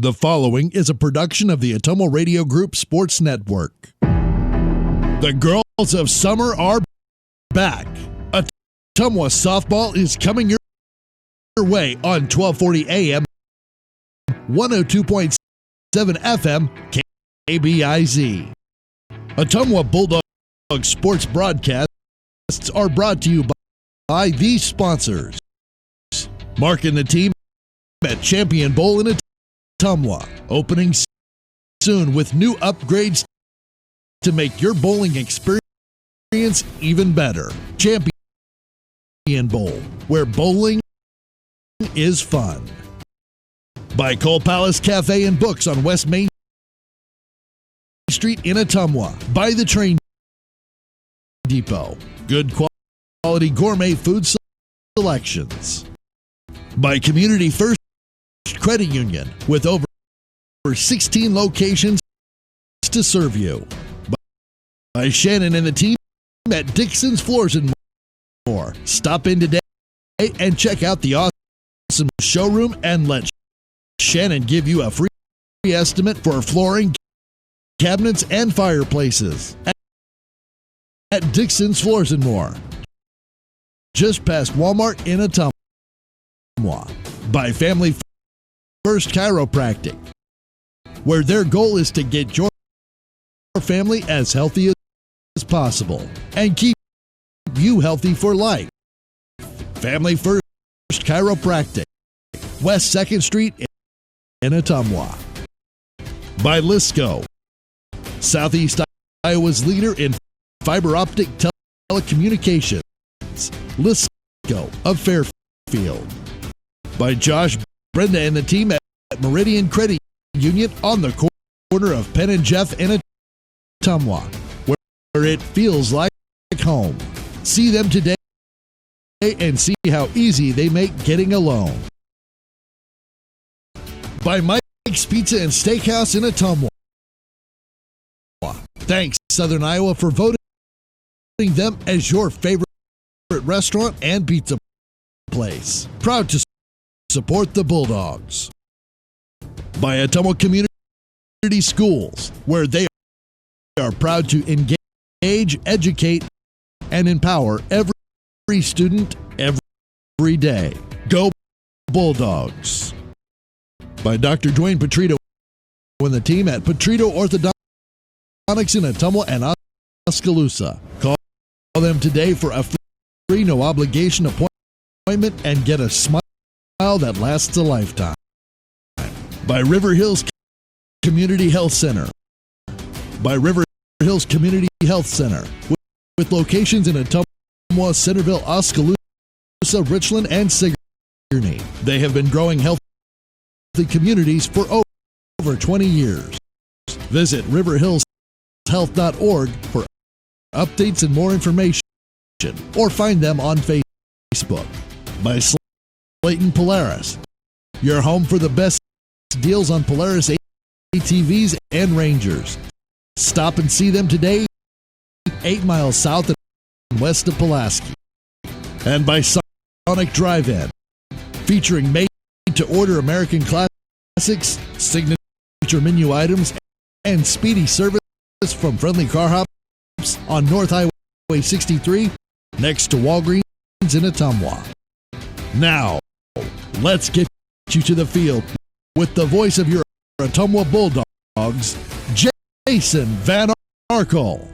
The following is a production of the Ottumwa Radio Group Sports Network. The girls of summer are back. Ottumwa softball is coming your way on 1240 AM, 102.7 FM, KBIZ. Ottumwa Bulldogs sports broadcasts are brought to you by these sponsors. Marking the team at Champion Bowl in Ottumwa, opening soon with new upgrades to make your bowling experience even better. Champion Bowl, where bowling is fun. By Cole Palace Cafe and Books on West Main Street in Ottumwa. By the Train Depot, good quality gourmet food selections. By Community First Credit Union, with over 16 locations to serve you. By Shannon and the team at Dixon's Floors and More. Stop in today and check out the awesome showroom and let Shannon give you a free estimate for flooring, cabinets, and fireplaces at Dixon's Floors and More, just past Walmart in Ottumwa. By Family First Chiropractic, where their goal is to get your family as healthy as possible and keep you healthy for life. Family First Chiropractic, West 2nd Street in Ottumwa. By Lisco, Southeast Iowa's leader in fiber optic telecommunications. Lisco of Fairfield. By Josh, Brenda, and the team at Meridian Credit Union on the corner of Penn and Jeff in Ottumwa, where it feels like home. See them today and see how easy they make getting a loan. By Mike's Pizza and Steakhouse in Ottumwa. Thanks, Southern Iowa, for voting them as your favorite restaurant and pizza place. Proud to support the Bulldogs. By Ottumwa Community Schools, where they are proud to engage, educate, and empower every student every day. Go Bulldogs. By Dr. Dwayne Petrito and the team at Petrito Orthodontics in Ottumwa and Oskaloosa. Call them today for a free, no obligation appointment and get a smile that lasts a lifetime. By River Hills Community Health Center. By River Hills Community Health Center, with locations in Ottumwa, Centerville, Oskaloosa, Richland, and Sigourney. They have been growing healthy communities for over 20 years. Visit riverhillshealth.org for updates and more information, or find them on Facebook. By Slayton Polaris, your home for the best deals on Polaris ATVs and Rangers. Stop and see them today, 8 miles south and west of Pulaski. And by Sonic Drive-In, featuring made-to-order American classics, signature menu items, and speedy service from Friendly Car Hops on North Highway 63, next to Walgreens in Ottumwa. Now, let's get you to the field with the voice of your Ottumwa Bulldogs, Jason Van Arkel.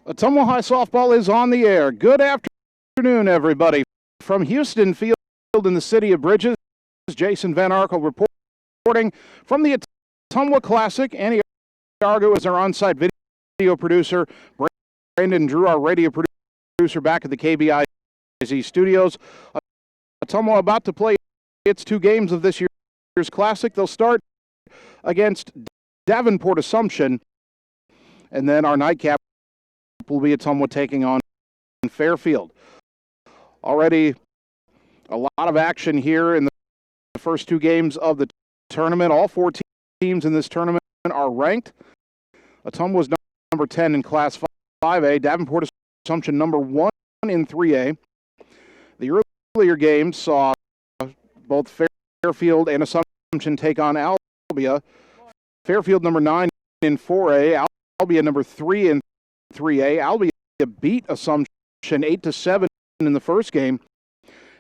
Ottumwa High Softball is on the air. Good afternoon, everybody. From Houston Field in the city of Bridges, Jason Van Arkel reporting from the Ottumwa Classic. Annie Argo is our on-site video producer. Brandon Drew, our radio producer, back at the KBIZ studios. Ottumwa about to play its 2 games of this year's Classic. They'll start against Davenport Assumption, and then our nightcap will be Ottumwa taking on Fairfield. Already a lot of action here in the first 2 games of the tournament. All 4 teams in this tournament are ranked. Ottumwa was number 10 in Class 5A. Davenport Assumption number 1 in 3A. The earlier games saw both Fairfield and Assumption take on Albia. Fairfield number 9 in 4A, Albia number 3 in 3A. Albia beat Assumption 8-7 in the first game,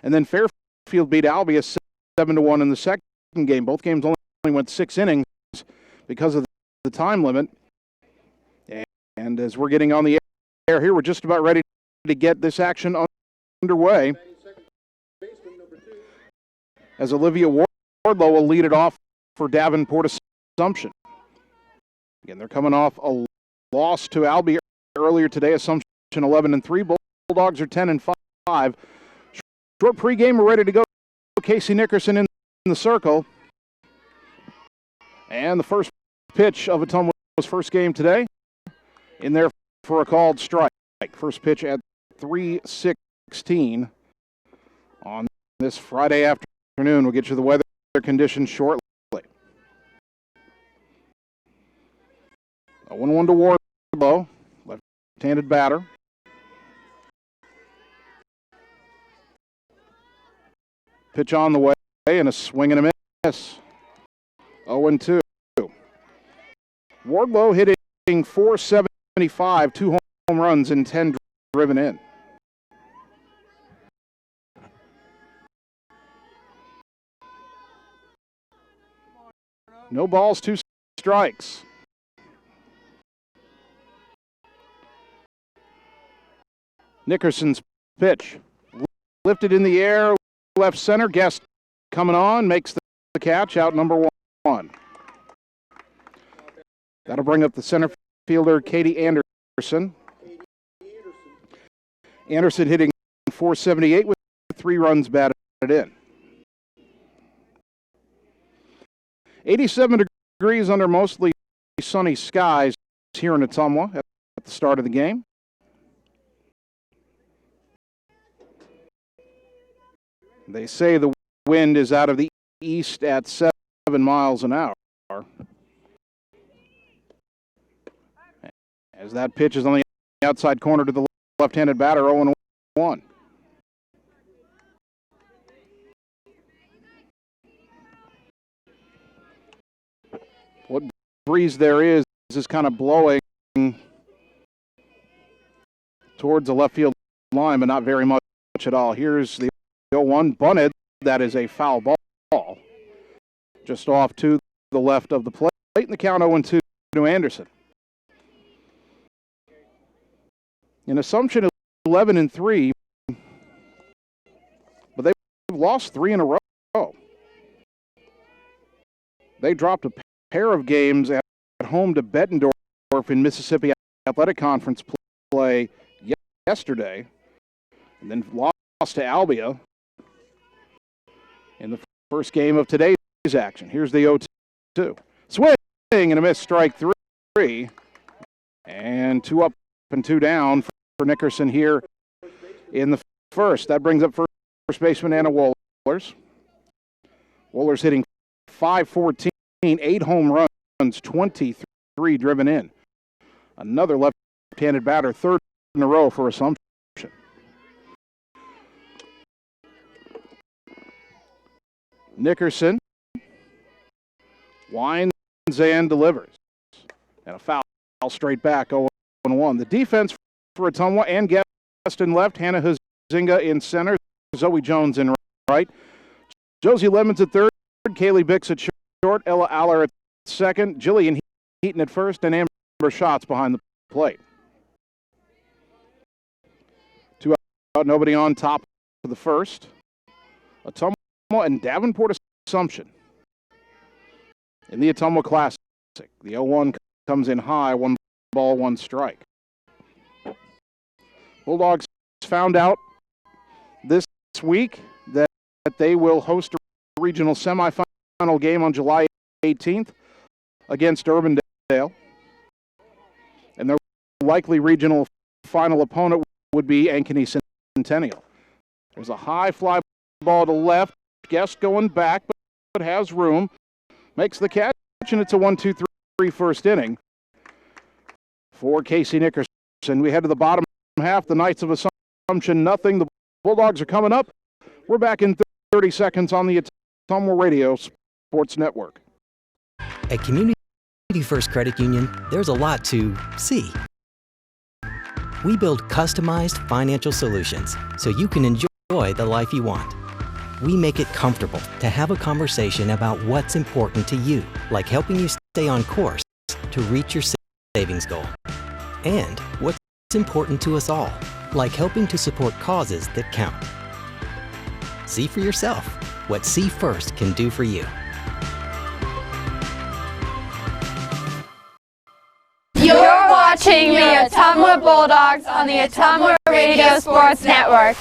and then Fairfield beat Albia 7-1 in the second game. Both games only went 6 innings because of the time limit. And as we're getting on the air here, we're just about ready to get this action underway, as Olivia Wardlow will lead it off for Davenport Assumption. Again, they're coming off a loss to Albia earlier today. Assumption 11-3. Bulldogs are 10-5. Short pregame, we're ready to go. Casey Nickerson in the circle. And the first pitch of Ottumwa's first game today, in there for a called strike. First pitch at 3:16 on this Friday afternoon. We'll get you the weather conditions shortly. A 1-1 to Wardlow, left-handed batter. Pitch on the way and a swing and a miss. 0-2. Wardlow hitting .475, 2 home runs and 10 driven in. No balls, 2 strikes. Nickerson's pitch. Lifted in the air, left center. Guest coming on, makes the catch, out number 1. That'll bring up the center fielder, Katie Anderson. Anderson hitting .478 with 3 runs batted in. 87 degrees under mostly sunny skies here in Ottumwa at the start of the game. They say the wind is out of the east at 7 miles an hour. As that pitch is on the outside corner to the left-handed batter, 0-1. What breeze there is kind of blowing towards the left field line, but not very much at all. Here's the 0-1 bunted. That is a foul ball. Just off to the left of the plate. In the count, 0-2 to Anderson. In Assumption, 11-3, but they've lost 3 in a row. They dropped a pair of games at home to Bettendorf in Mississippi Athletic Conference play yesterday, and then lost to Albia in the first game of today's action. Here's the 0-2. Swing and a miss, strike 3. And 2 up and 2 down for Nickerson here in the first. That brings up first baseman Anna Wohlers. Wohlers hitting .514, 8 home runs, 23 driven in. Another left-handed batter, 3rd in a row for Assumption. Nickerson winds and delivers. And a foul straight back, 0-1. The defense for Ottumwa and Guest in left, Hannah Huizinga in center, Zoe Jones in right. Josie Lemons at third, Kaylee Bix at short, Ella Aller at second, Jillian Heaton at first, and Amber Schatz behind the plate. 2 out, nobody on top of the first. Ottumwa and Davenport Assumption in the Ottumwa Classic. The 0-1 comes in high, 1 ball, 1 strike. Bulldogs found out this week that they will host a regional semifinal game on July 18th against Urbandale. And their likely regional final opponent would be Ankeny Centennial. There's a high fly ball to left. Guest going back, but has room. Makes the catch, and it's a 1-2-3 first inning for Casey Nickerson. We head to the bottom half. The Knights of Assumption, nothing. The Bulldogs are coming up. We're back in 30 seconds on the Ottumwa Radio Sports Network. At Community First Credit Union, there's a lot to see. We build customized financial solutions so you can enjoy the life you want. We make it comfortable to have a conversation about what's important to you, like helping you stay on course to reach your savings goal. And what's important to us all, like helping to support causes that count. See for yourself what See First can do for you. You're watching the Ottumwa Bulldogs on the Ottumwa Radio Sports Network.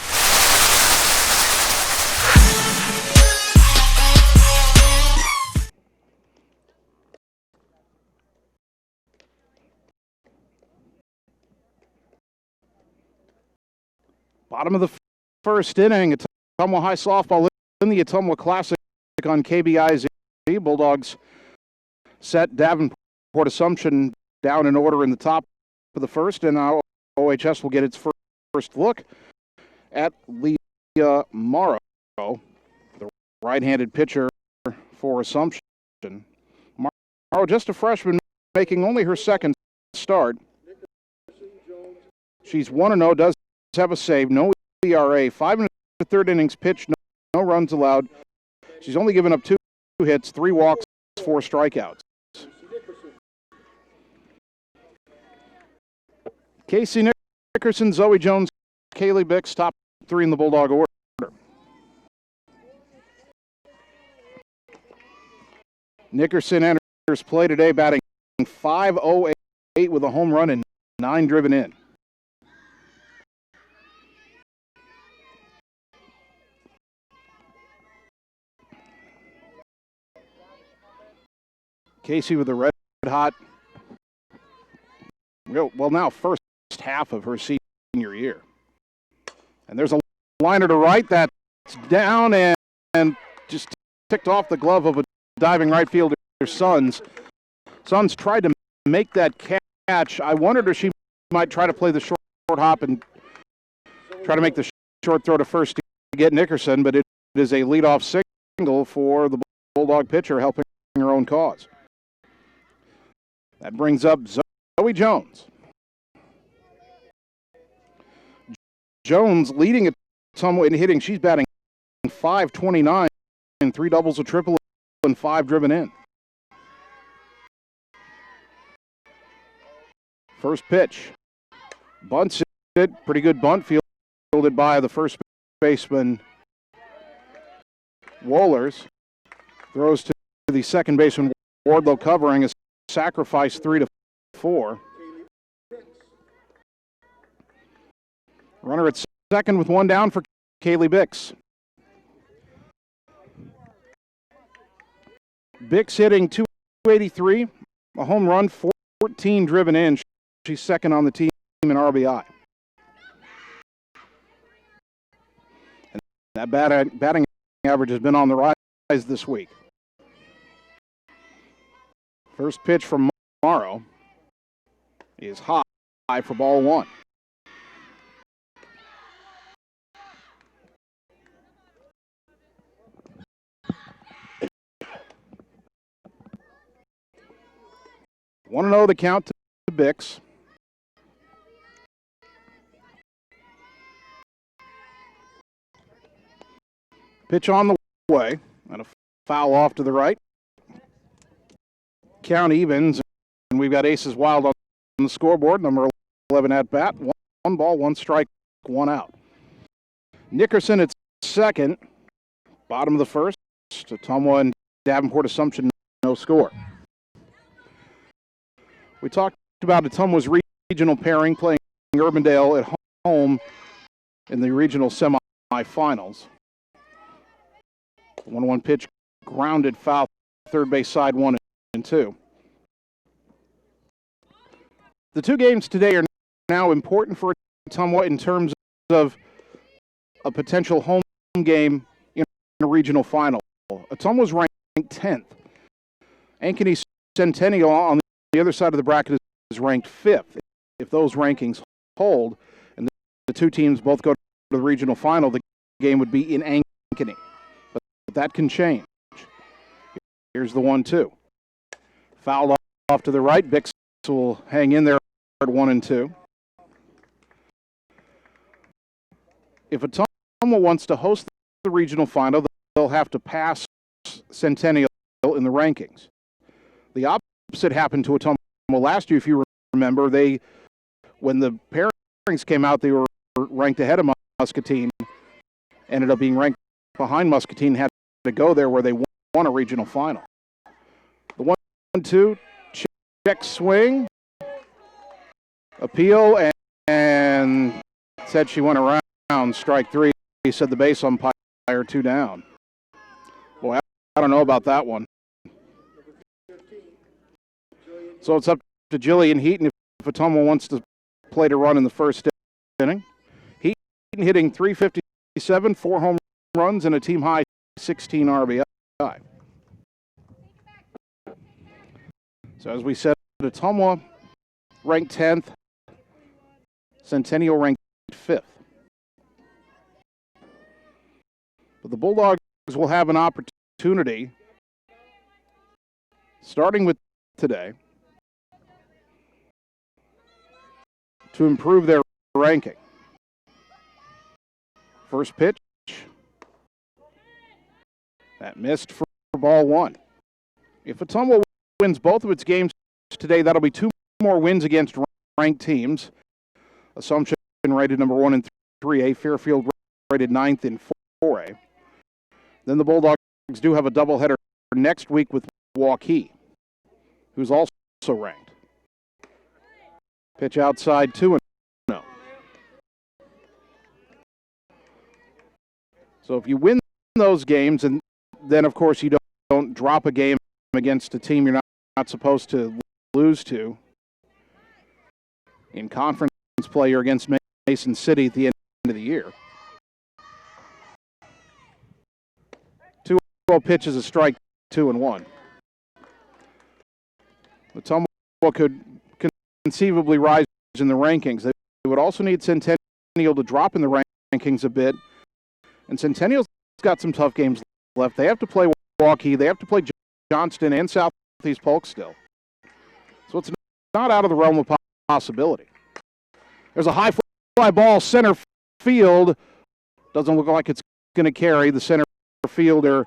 Bottom of the first inning, Ottumwa High softball in the Ottumwa Classic on KBIZ. Bulldogs set Davenport Assumption down in order in the top of the first, and now OHS will get its first look at Leah Morrow, the right-handed pitcher for Assumption. Morrow, just a freshman, making only her second start. She's 1-0, does have a save, no ERA, 5 1/3 innings pitched, no runs allowed. She's only given up 2 hits, 3 walks, 4 strikeouts. Casey Nickerson, Zoe Jones, Kaylee Bix, top 3 in the Bulldog order. Nickerson enters play today, batting .508 with a home run and 9 driven in. Casey with the red hot, well, now first half of her senior year. And there's a liner to right that's down and just ticked off the glove of a diving right fielder, Sons. Sons tried to make that catch. I wondered if she might try to play the short hop and try to make the short throw to first to get Nickerson, but it is a leadoff single for the Bulldog pitcher, helping her own cause. That brings up Zoe Jones. Jones leading it somewhat in hitting. She's batting .529, 3 doubles, a triple, and 5 driven in. First pitch. Bunts it. Pretty good bunt fielded by the first baseman, Wohlers. Throws to the second baseman, Wardlow, covering a sacrifice 3-4. Runner at second with 1 down for Kaylee Bix. Bix hitting .283, a home run, 14 driven in. She's second on the team in RBI. And that batting average has been on the rise this week. First pitch from Morrow is high for ball 1. Want to know the count to Bix. Pitch on the way, and a foul off to the right. Count evens, and we've got aces wild on the scoreboard. Number 11 at bat. 1 ball, 1 strike, 1 out. Nickerson at second. Bottom of the first. Ottumwa and Davenport Assumption, no score. We talked about Ottumwa's regional pairing, playing Urbandale at home in the regional semifinals. 1-1 pitch, grounded foul, third base side 1 and 2. The 2 games today are now important for Ottumwa in terms of a potential home game in a regional final. Ottumwa's ranked 10th. Ankeny Centennial on the other side of the bracket is ranked 5th. If those rankings hold and the 2 teams both go to the regional final, the game would be in Ankeny. But that can change. Here's the 1-2. Foul off to the right. Bix will hang in there at 1-2. If Ottumwa wants to host the regional final, they'll have to pass Centennial in the rankings. The opposite happened to Ottumwa last year, if you remember. When the pairings came out, they were ranked ahead of Muscatine. Ended up being ranked behind Muscatine, had to go there where they won a regional final. The 1-2, check swing, appeal, and said she went around. Strike 3, he said the base umpire, 2 down. Boy, I don't know about that one. So it's up to Jillian Heaton if Ottumwa wants to play to run in the first inning. Heaton hitting .357, 4 home runs, and a team-high 16 RBI. So as we said, Ottumwa ranked 10th, Centennial ranked 5th. But the Bulldogs will have an opportunity, starting with today, to improve their ranking. First pitch, that missed for ball 1. If Ottumwa wins both of its games today, that'll be 2 more wins against ranked teams. Assumption rated number 1 in 3A, Fairfield rated 9th in 4A. Then the Bulldogs do have a doubleheader next week with Waukee, who's also ranked. Pitch outside 2-0. So if you win those games, and then of course you don't drop a game against a team you're not supposed to lose to. In conference play, you're against Mason City at the end of the year. 2-0 pitch is a strike, 2-1. Ottumwa could conceivably rise in the rankings. They would also need Centennial to drop in the rankings a bit. And Centennial's got some tough games left. They have to play Waukee. They have to play Johnston and Southeast Polk still. So it's not out of the realm of possibility. There's a high fly ball center field. Doesn't look like it's going to carry. The center fielder,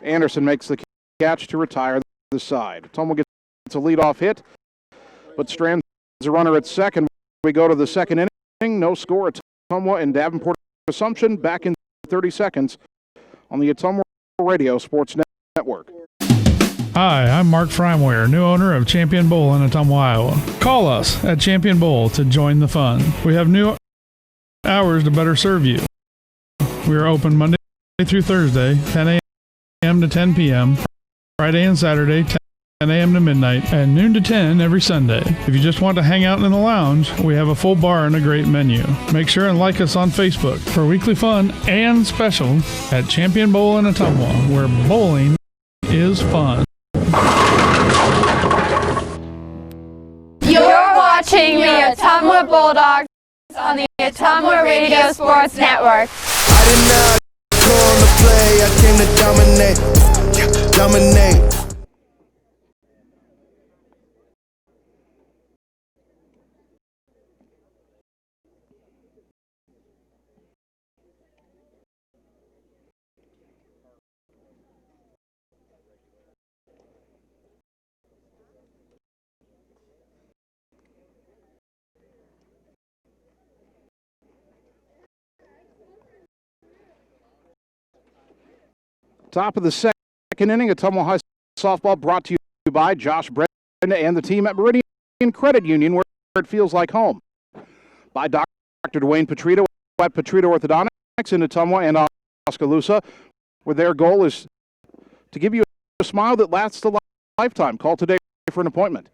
Anderson, makes the catch to retire the side. Ottumwa gets a leadoff hit, but strands a runner at second. We go to the second inning. No score. Ottumwa and Davenport Assumption back in 30 seconds on the Ottumwa Radio Sports Network. Hi, I'm Mark Frimeware, new owner of Champion Bowl in Ottumwa, Iowa. Call us at Champion Bowl to join the fun. We have new hours to better serve you. We are open Monday through Thursday, 10 a.m. to 10 p.m., Friday and Saturday, 10 a.m. to midnight, and noon to 10 every Sunday. If you just want to hang out in the lounge, we have a full bar and a great menu. Make sure and like us on Facebook for weekly fun and special at Champion Bowl in Ottumwa, where bowling is fun. You're watching the Ottumwa Bulldogs on the Ottumwa Radio Sports Network. I did not come to play, I came to dominate. Top of the second inning, Ottumwa High softball brought to you by Josh Brenda and the team at Meridian Credit Union, where it feels like home. By Dr. Dwayne Petrito at Petrito Orthodontics in Ottumwa and Oskaloosa, where their goal is to give you a smile that lasts a lifetime. Call today for an appointment.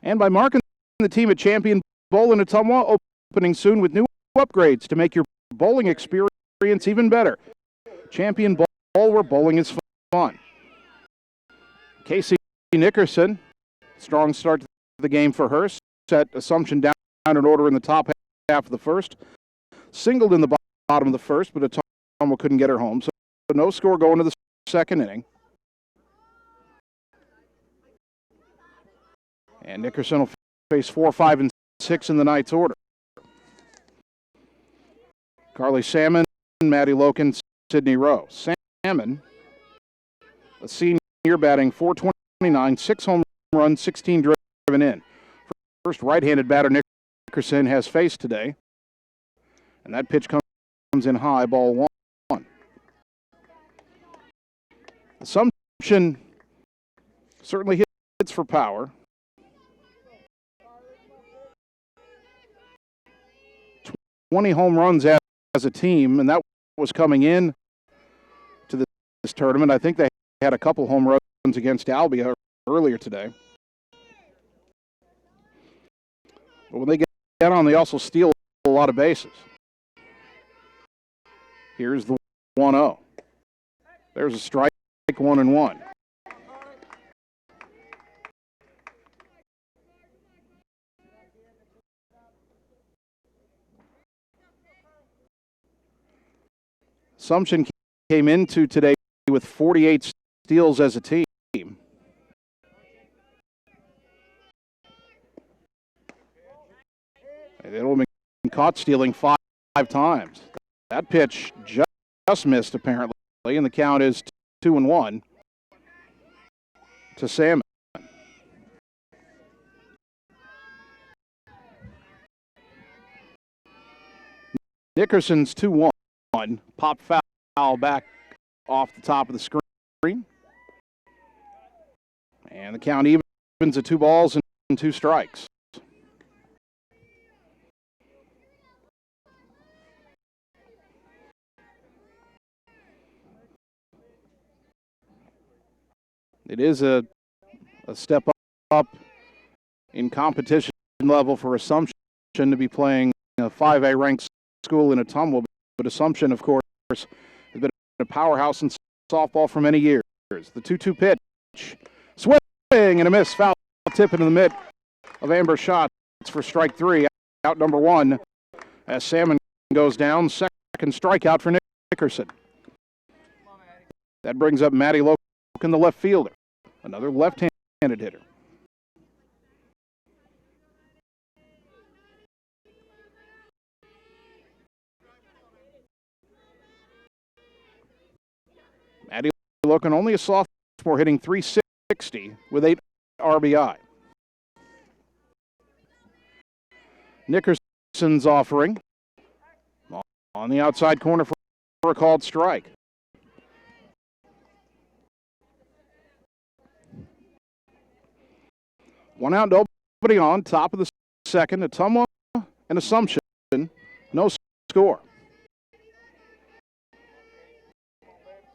And by Mark and the team at Champion Bowl in Ottumwa, opening soon with new upgrades to make your bowling experience even better. Champion Bowl, where bowling is fun. Casey Nickerson, strong start to the game for her. Set Assumption down in order in the top half of the first. Singled in the bottom of the first, but Ottumwa couldn't get her home. So no score going to the second inning. And Nickerson will face 4, 5, and 6 in the night's order. Carly Salmon, Maddie Loken, Sydney Rowe. Salmon, a senior, batting .429, 6 home runs, 16 driven in. First right-handed batter Nickerson has faced today. And that pitch comes in high, ball 1. Assumption certainly hits for power. 20 home runs as a team, and that was coming in to this tournament. I think they had a couple home runs against Albia earlier today. But when they get on, they also steal a lot of bases. Here's the 1-0. There's a strike, 1-1. Assumption came into today with 48 steals as a team. They've been caught stealing five times. That pitch just missed, apparently, and the count is 2-1 to Salmon. Nickerson's 2-1. Pop foul back off the top of the screen. And the count evens at 2 balls and 2 strikes. It is a step up in competition level for Assumption to be playing a 5A ranked school in Ottumwa, but Assumption, of course, has been a powerhouse in softball for many years. The 2-2 pitch, swing and a miss, foul tip into the mid of Amber Shots for strike 3, out number 1 as Salmon goes down. Second strikeout for Nickerson. That brings up Maddie Loken, the left fielder. Another left-handed hitter. Maddie Loken, only a sophomore, hitting .360 with 8 RBI. Nickerson's offering on the outside corner for a called strike. One out, nobody on. Top of the second, Ottumwa and Assumption. No score.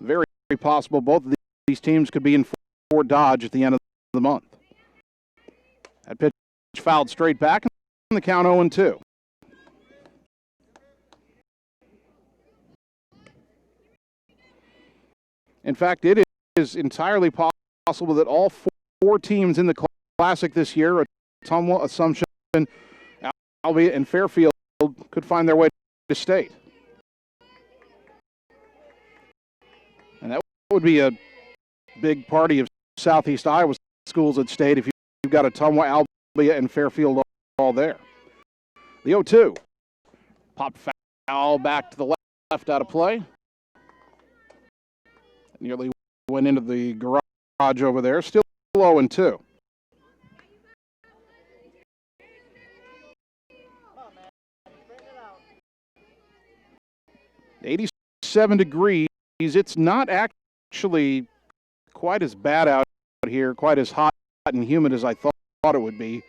Very possible both of these teams could be in Fort Dodge at the end of the month. That pitch fouled straight back, and the count 0-2. In fact, it is entirely possible that all four teams in the Classic this year, Ottumwa, Assumption, Albia, and Fairfield, could find their way to state. And that would be a big party of Southeast Iowa schools at state if you've got Ottumwa, Albia, and Fairfield all there. The 0-2. Pop foul back to the left out of play. Nearly went into the garage over there. Still 0-2. 87 degrees. It's not actually quite as bad out here, quite as hot and humid as I thought it would be.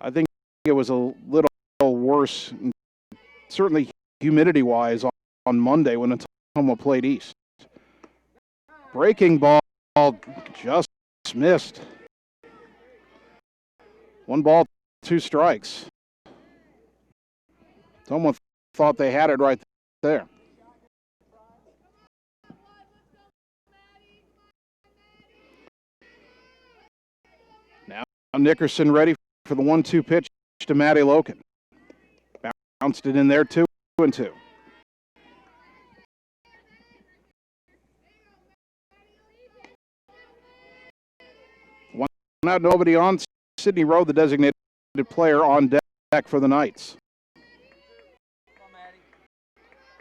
I think it was a little worse, certainly humidity-wise, on Monday when Ottumwa played East. Breaking ball just missed. 1 ball, 2 strikes. Ottumwa thought they had it right there. Now Nickerson ready for the 1-2 pitch to Maddie Loken. Bounced it in there, 2-2. out, nobody on. Sydney Rowe, the designated player, on deck for the Knights.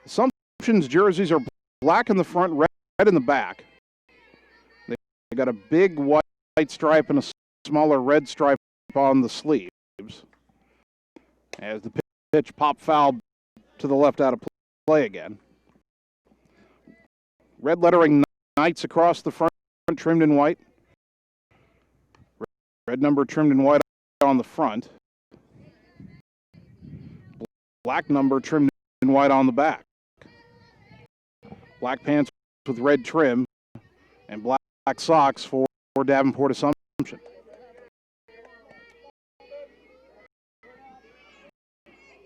Assumption's jerseys are black in the front, red in the back. They got a big white stripe and a smaller red stripe on the sleeves. As the pitch pop foul to the left out of play again. Red lettering Knights across the front, trimmed in white. Red number trimmed in white on the front. Black number trimmed in white on the back. Black pants with red trim and black socks for Davenport Assumption.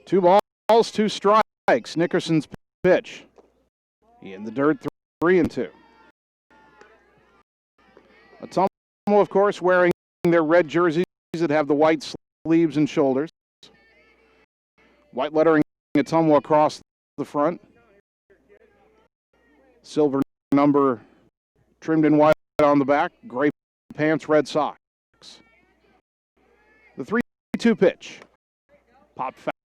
Two balls, two strikes. Nickerson's pitch. In the dirt, 3-2. Ottumwa, of course, wearing their red jerseys that have the white sleeves and shoulders. White lettering Ottumwa across the front. Silver number trimmed in white on the back. Gray pants, red socks. The 3-2 pitch. Pop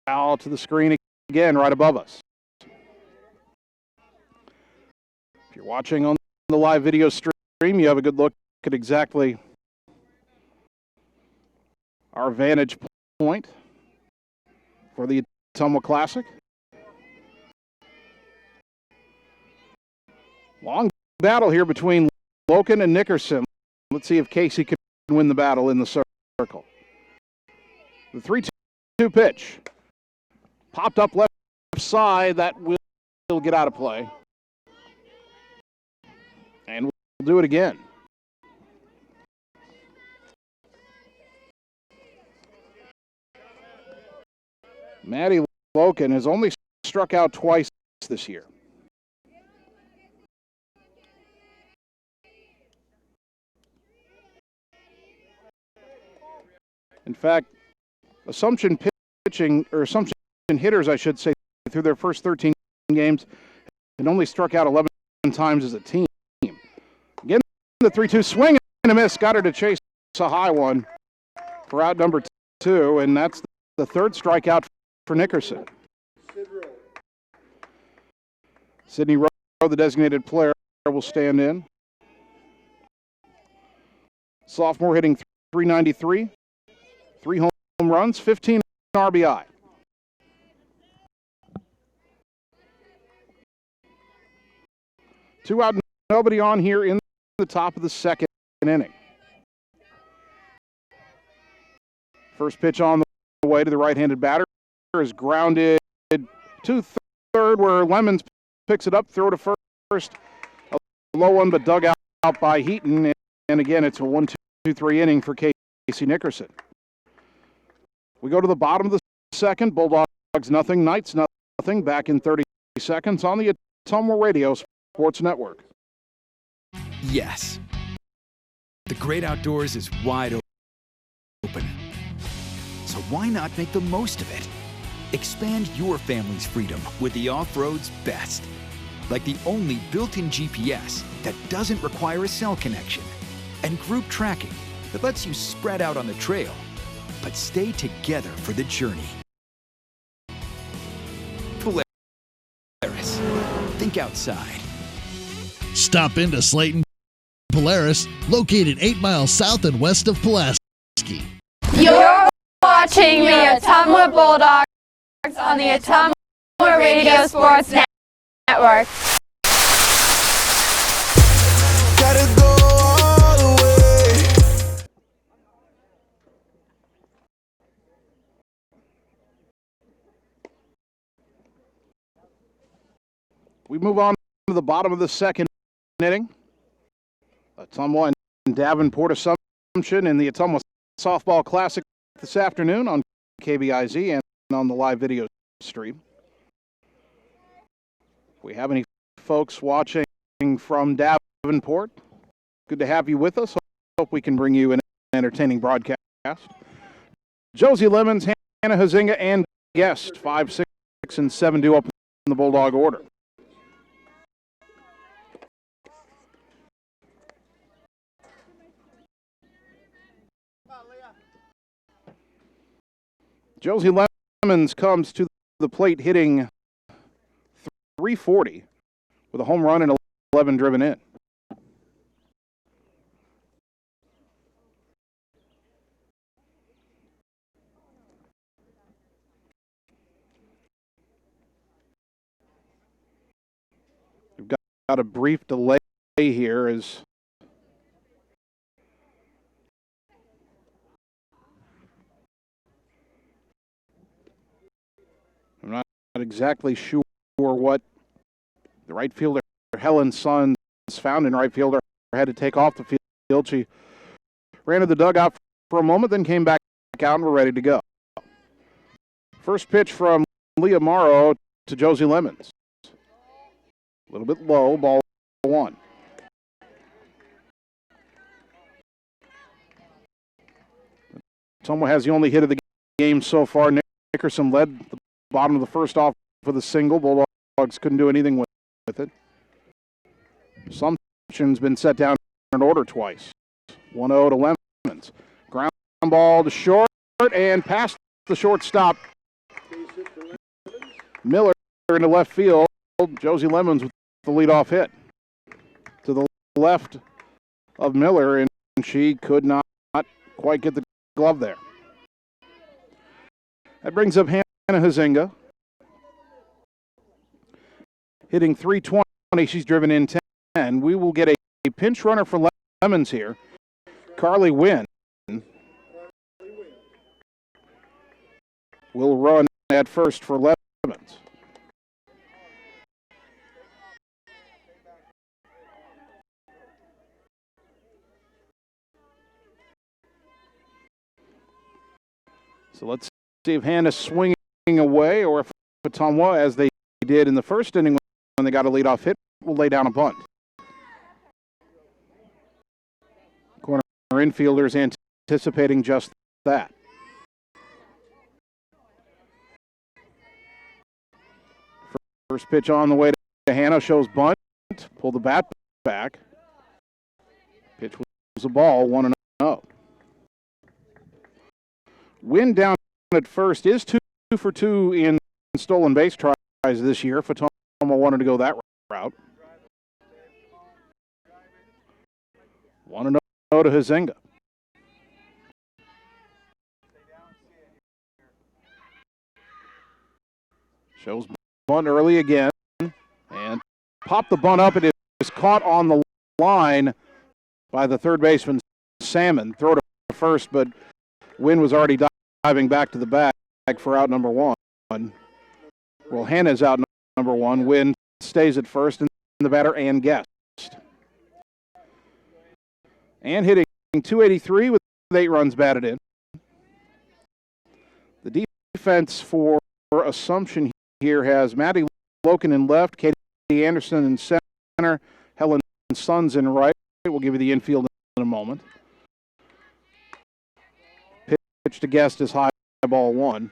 foul to the screen again right above us. If you're watching on the live video stream, you have a good look at exactly our vantage point for the Ottumwa Classic. Long battle here between Loken and Nickerson. Let's see if Casey can win the battle in the circle. The 3-2 pitch. Popped up left side. That will get out of play. And we'll do it again. Maddie Loken has only struck out twice this year. In fact, Assumption hitters, I should say, through their first 13 games, and only struck out 11 times as a team. Again, the 3-2 swing and a miss. Got her to chase a high one for out number 2, and that's the third strikeout for Nickerson. Sydney Rowe, the designated player, will stand in. Sophomore hitting .393, 3 home runs, 15 RBI. Two out, nobody on here in the top of the second inning. First pitch on the way to the right-handed batter is grounded to third, where Lemons picks it up, throw to first. A low one, but dug out by Heaton. And again, it's a 1-2-3 inning for Casey Nickerson. We go to the bottom of the second. Bulldogs nothing, Knights nothing. Back in 30 seconds on the Ottumwa Radio Sports Network. Yes. The great outdoors is wide open. So why not make the most of it? Expand your family's freedom with the off-road's best. Like the only built-in GPS that doesn't require a cell connection. And group tracking that lets you spread out on the trail, but stay together for the journey. Polaris. Think outside. Stop into Slayton Polaris, located 8 miles south and west of Pulaski. You're watching the Ottumwa Bulldogs on the Ottumwa Radio Sports Network. Gotta go all the way. We move on to the bottom of the second inning. Ottumwa and Davenport Assumption in the Ottumwa Softball Classic this afternoon on KBIZ and on the live video stream. If we have any folks watching from Davenport, good to have you with us. Hope we can bring you an entertaining broadcast. Josie Lemons, Hannah Hazinga, and guest 5, 6, and 7 due up in the Bulldog order. Josie Lemons comes to the plate hitting .340 with a home run and 11 driven in. We've got a brief delay here as I'm not exactly sure what the right fielder, Helen Sons, found in right fielder, had to take off the field. She ran to the dugout for a moment, then came back out and we're ready to go. First pitch from Leah Morrow to Josie Lemons. A little bit low, ball one. Ottumwa has the only hit of the game so far. Nickerson led the bottom of the first off with a single. Bulldogs couldn't do anything with it. Assumption's been set down in order twice. 1-0 to Lemons. Ground ball to short and past the shortstop. Miller into left field. Josie Lemons with the leadoff hit. To the left of Miller, and she could not quite get the glove there. That brings up Hannah Huizinga. Hitting .320, she's driven in 10. We will get a pinch runner for Lemons here. Carly Wynn will run at first for Lemons. So let's see if Hannah's swinging away or if Ottumwa, as they did in the first inning when they got a leadoff hit, will lay down a bunt. Corner infielders anticipating just that. First pitch on the way to Hannah shows bunt. Pull the bat back. Pitch was a ball, 1-0. Win down at first is 2 for 2 in stolen base tries this year. Ottumwa wanted to go that route. 1-0 to Huizinga. Shows bunt early again and popped the bunt up. It is caught on the line by the third baseman Salmon. Throw to first, but Wynn was already diving back to the bag for out number one. Well, Hannah's out number one. Wynn stays at first, and the batter and Guest. And hitting .283 with 8 runs batted in. The defense for Assumption here has Maddie Loken in left, Katie Anderson in center, Helen Sons in right. We'll give you the infield in a moment. Pitch to Guest is high, ball 1.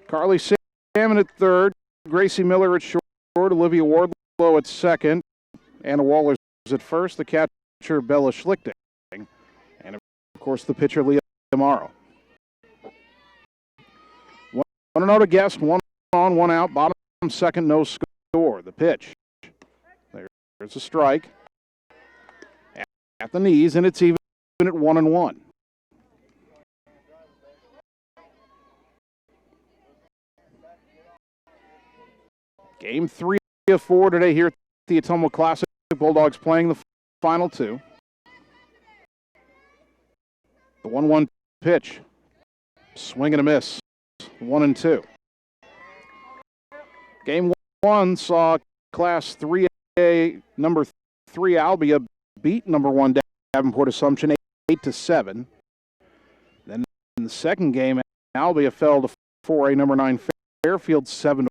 Carly Salmon at third, Gracie Miller at short, Olivia Wardlow at second, Anna Waller's at first, the catcher Bella Schlichting, and of course the pitcher Leah Morrow. 1-0 to Guest, 1 on, 1 out, bottom second, no score. The pitch. There's a strike at the knees, and it's even at 1-1. Game 3 of 4 today here at the Ottumwa Classic. Bulldogs playing the final 2. The 1-1 pitch. Swing and a miss. 1-2. Game 1 saw Class 3A number 3 Albia beat number 1 Davenport Assumption 8-7. Then in the second game, Albia fell to 4A number 9 Fairfield 7-1.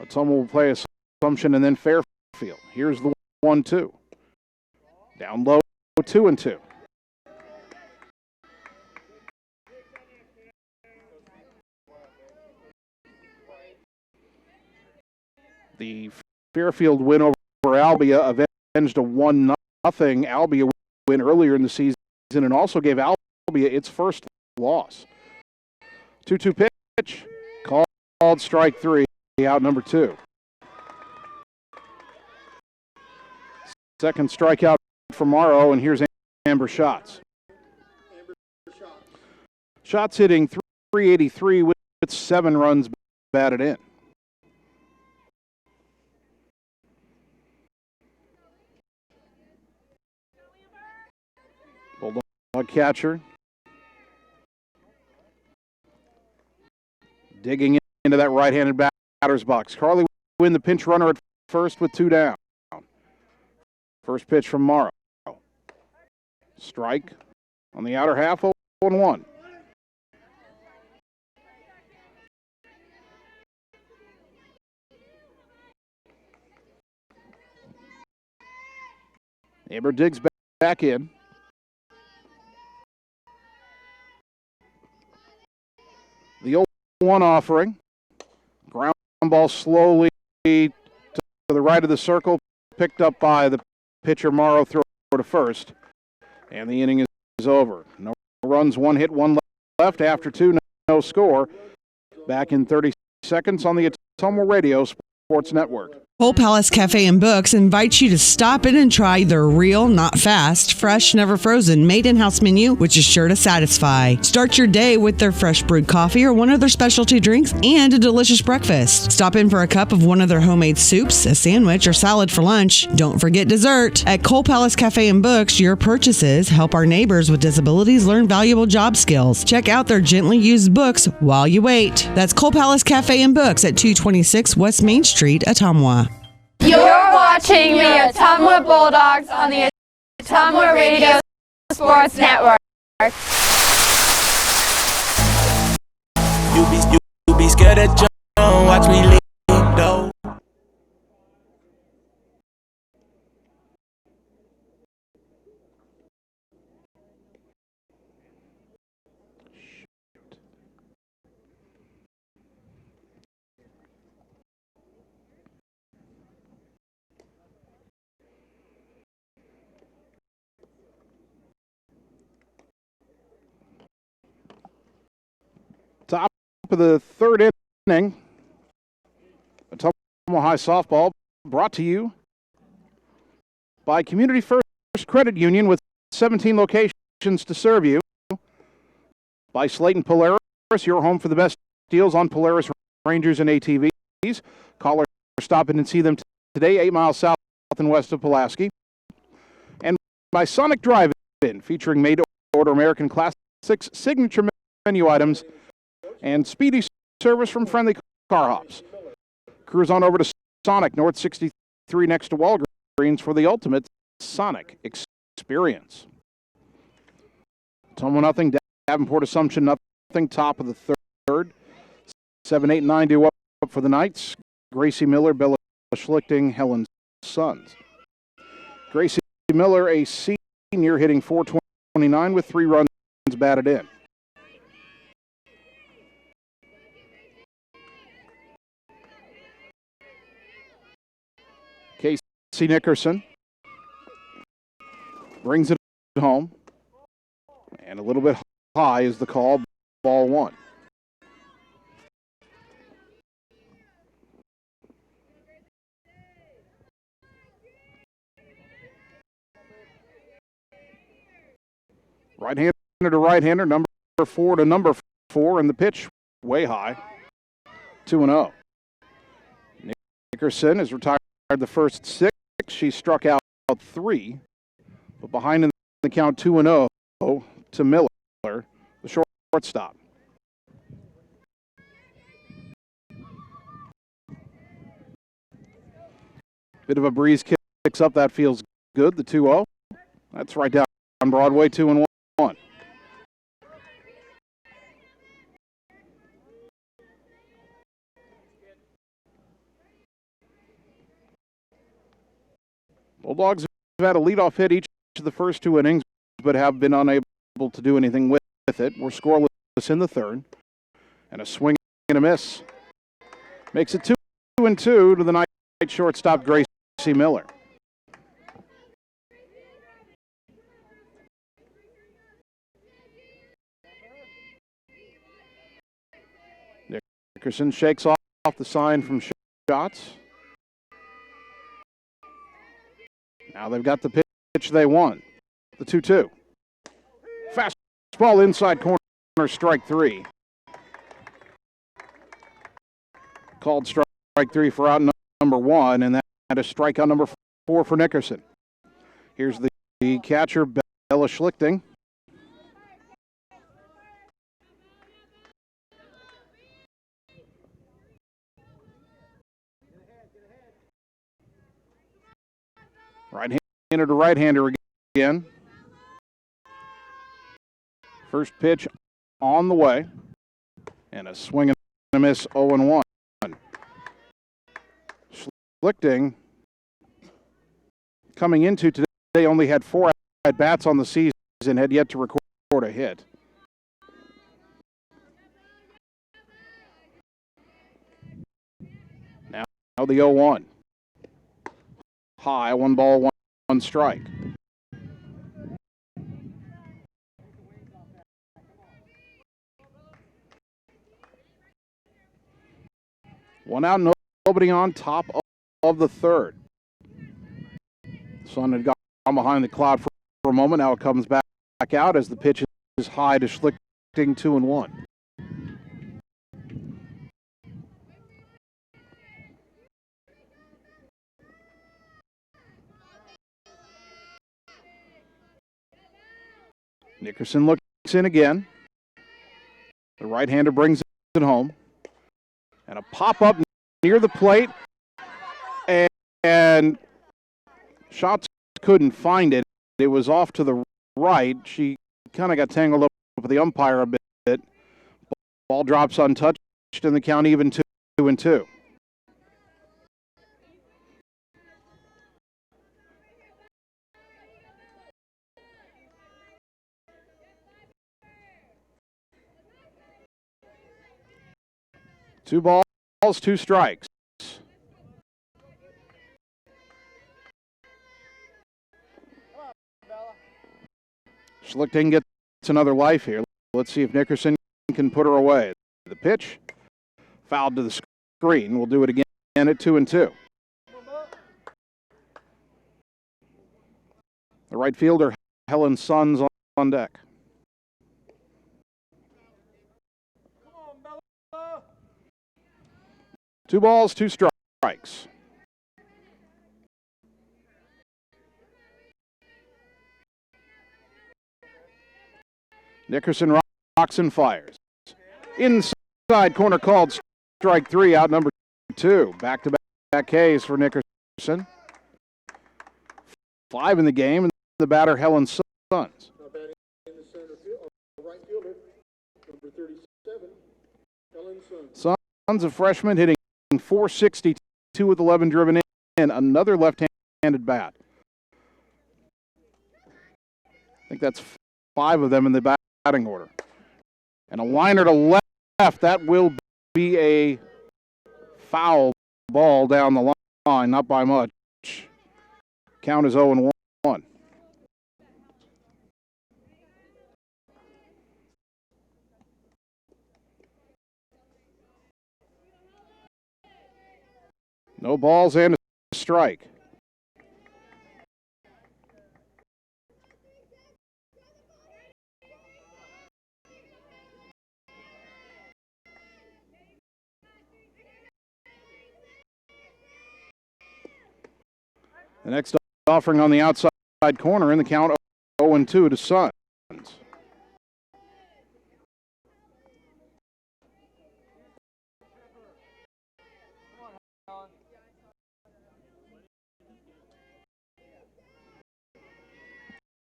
Ottumwa will play Assumption and then Fairfield. Here's the 1-2. Down low, 2-2. The Fairfield win over Albia avenged a 1-0 Albia win earlier in the season and also gave Albia be its first loss. 2-2 pitch, called strike 3, out number 2. Second strikeout for Morrow, and here's Amber Schatz. Schatz hitting .383 with 7 runs batted in. Bulldog catcher digging into that right-handed batter's box. Carly Wynn, the pinch runner at first with 2 down. First pitch from Morrow. Strike on the outer half, 0-1. Aber digs back in. The 0-1 offering. Ground ball slowly to the right of the circle, picked up by the pitcher Morrow, throw to first. And the inning is over. No runs, 1 hit, 1 left. After 2, no score. Back in 30 seconds on the Ottumwa Radio Sports Network. Coal Palace Cafe and Books invites you to stop in and try their real, not fast, fresh, never frozen, made in-house menu, which is sure to satisfy. Start your day with their fresh brewed coffee or one of their specialty drinks and a delicious breakfast. Stop in for a cup of one of their homemade soups, a sandwich, or salad for lunch. Don't forget dessert. At Coal Palace Cafe and Books, your purchases help our neighbors with disabilities learn valuable job skills. Check out their gently used books while you wait. That's Coal Palace Cafe and Books at 226 West Main Street, Ottumwa. You're watching the Ottumwa Bulldogs on the Ottumwa Radio Sports Network. You be scared at John, watch me lead though. Top of the third inning, Ottumwa High Softball brought to you by Community First Credit Union with 17 locations to serve you. By Slayton Polaris, your home for the best deals on Polaris Rangers and ATVs. Call or stop in and see them today, 8 miles south and west of Pulaski. And by Sonic Drive-In, featuring made-to-order American classics, signature menu items, and speedy service from friendly car hops. Cruise on over to Sonic, North 63 next to Walgreens for the ultimate Sonic experience. Ottumwa nothing, Davenport Assumption nothing, top of the third. 7, 8, 9 due up for the Knights. Gracie Miller, Bella Schlichting, Helen Sons. Gracie Miller, a senior, hitting .429 with 3 runs batted in. Casey Nickerson brings it home, and a little bit high is the call, ball 1. Right-hander to right-hander, number 4 to number 4, and the pitch way high, 2-0. Nickerson has retired the first 6. She struck out 3, but behind in the count 2-0 to Miller, the shortstop. Bit of a breeze kicks up, that feels good, the 2-0. That's right down Broadway, 2-1. Bulldogs have had a leadoff hit each of the first 2 innings, but have been unable to do anything with it. We're scoreless in the third, and a swing and a miss makes it 2-2 to the night shortstop Gracie Miller. Nickerson shakes off the sign from shots. Now they've got the pitch they want. The 2-2. Fastball inside corner, strike three. Called strike three for out number one, and that is strikeout number 4 for Nickerson. Here's the catcher, Bella Schlichting. Right-hander to right-hander again. First pitch on the way. And a swing and a miss, 0-1. Schlichting coming into today only had 4 at-bats on the season, had yet to record a hit. Now the 0-1. High, 1 ball, 1 strike. One out, nobody on, top of the third. Sun had gone behind the cloud for a moment. Now it comes back out as the pitch is high to Schlichting, 2-1. Nickerson looks in again. The right-hander brings it home. And a pop-up near the plate. And Shots couldn't find it. It was off to the right. She kind of got tangled up with the umpire a bit. Ball drops untouched, and the count even 2-2. Two balls, 2 strikes. Schlichting gets another life here. Let's see if Nickerson can put her away. The pitch, fouled to the screen. We'll do it again at 2-2. The right fielder, Helen Sons, on deck. Two balls, 2 strikes. Nickerson rocks and fires. Inside corner called strike 3, out number 2. Back-to-back Ks for Nickerson. 5 in the game, and the batter, Helen Sons. Sons, a freshman, hitting .462 with 11 driven in. Another left-handed bat. I think that's 5 of them in the batting order. And a liner to left. That will be a foul ball down the line, not by much. Count is 0-1. No balls and a strike. The next offering on the outside corner in the count, 0-2 to Sons.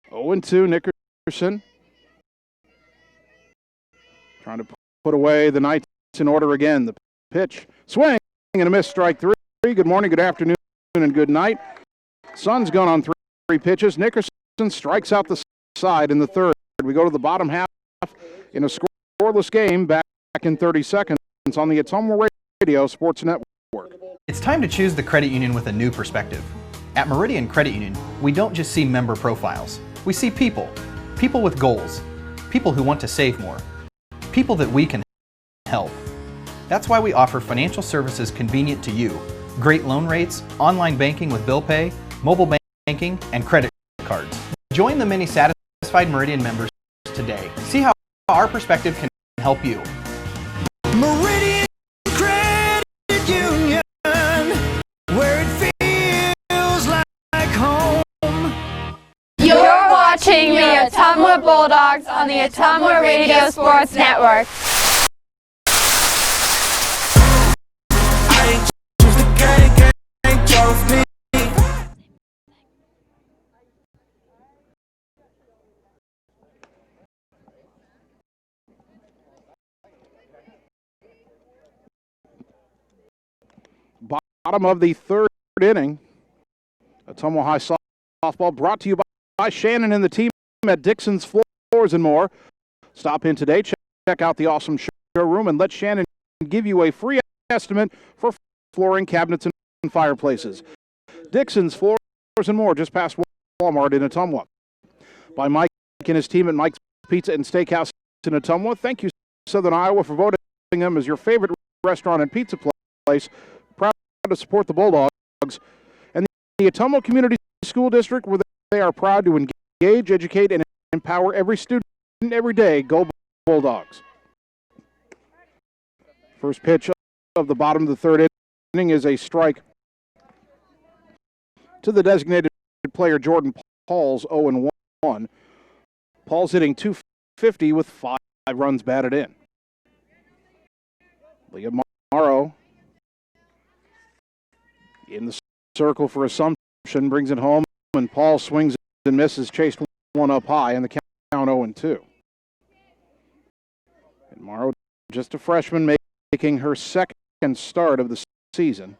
Oh, 0-2, Nickerson. Trying to put away the Knights in order again. The pitch, swing, and a miss, strike 3. Good morning, good afternoon, and good night. Sun's gone on 3 pitches. Nickerson strikes out the side in the third. We go to the bottom half in a scoreless game back in 30 seconds on the Ottumwa Radio Sports Network. It's time to choose the credit union with a new perspective. At Meridian Credit Union, we don't just see member profiles. We see people. People with goals. People who want to save more. People that we can help. That's why we offer financial services convenient to you. Great loan rates, online banking with bill pay, mobile banking, and credit cards. Join the many satisfied Meridian members today. See how our perspective can help you. Meridian Credit Union, where it feels like home. You're watching the Ottumwa Bulldogs on the Ottumwa Radio Sports Network. Bottom of the third inning. Ottumwa High softball brought to you by Shannon and the team at Dixon's Floors and More. Stop in today, check out the awesome showroom, and let Shannon give you a free estimate for flooring, cabinets, and fireplaces. Dixon's Floors and More, just past Walmart in Ottumwa. By Mike and his team at Mike's Pizza and Steakhouse in Ottumwa. Thank you, Southern Iowa, for voting them as your favorite restaurant and pizza place. Proud to support the Bulldogs. And the Ottumwa Community School District, where they are proud to engage, educate, and empower every student every day. Go Bulldogs. First pitch of the bottom of the third inning is a strike to the designated player Jordan Pauls, 0-1. Paul's hitting .250 with 5 runs batted in. Leah Morrow in the circle for Assumption, brings it home, and Paul swings and misses, chased one up high, and the count 0-2. And Morrow, just a freshman, making her second start of the season.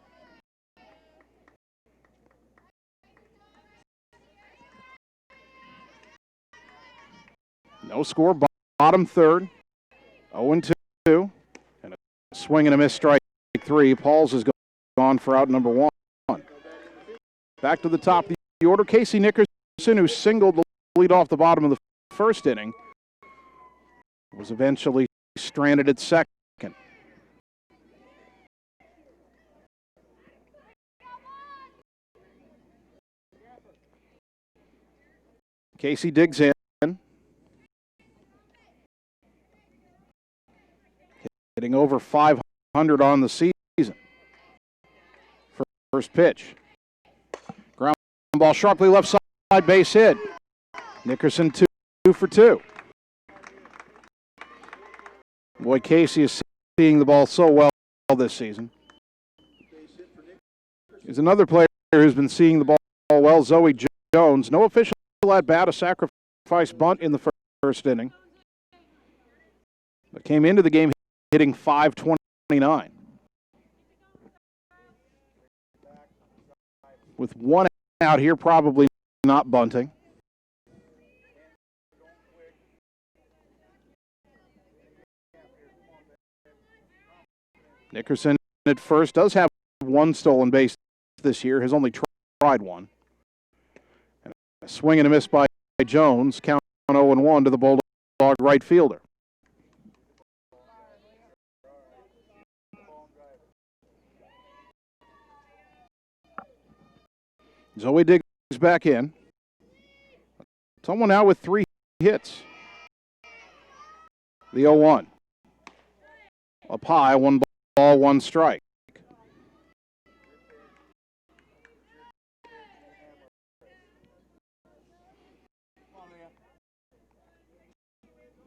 No score, bottom third, 0-2, and a swing and a miss, strike 3. Pauls is gone for out number 1. Back to the top of the order, Casey Nickerson, who singled the lead off the bottom of the first inning, was eventually stranded at second. Casey digs in. Hitting over 500 on the season. First pitch. Ground ball sharply left side, base hit. Nickerson 2 for 2. Boy, Casey is seeing the ball so well this season. Here's another player who's been seeing the ball well, Zoe Jones. No official at bat, a sacrifice bunt in the first inning. But came into the game hitting .529. With one out here, probably not bunting. Nickerson at first does have one stolen base this year, has only tried one. And a swing and a miss by Jones, count 0-1 to the Bulldog right fielder. Zoe digs back in. Someone out with 3 hits. The 0-1. Up high, 1 ball, 1 strike.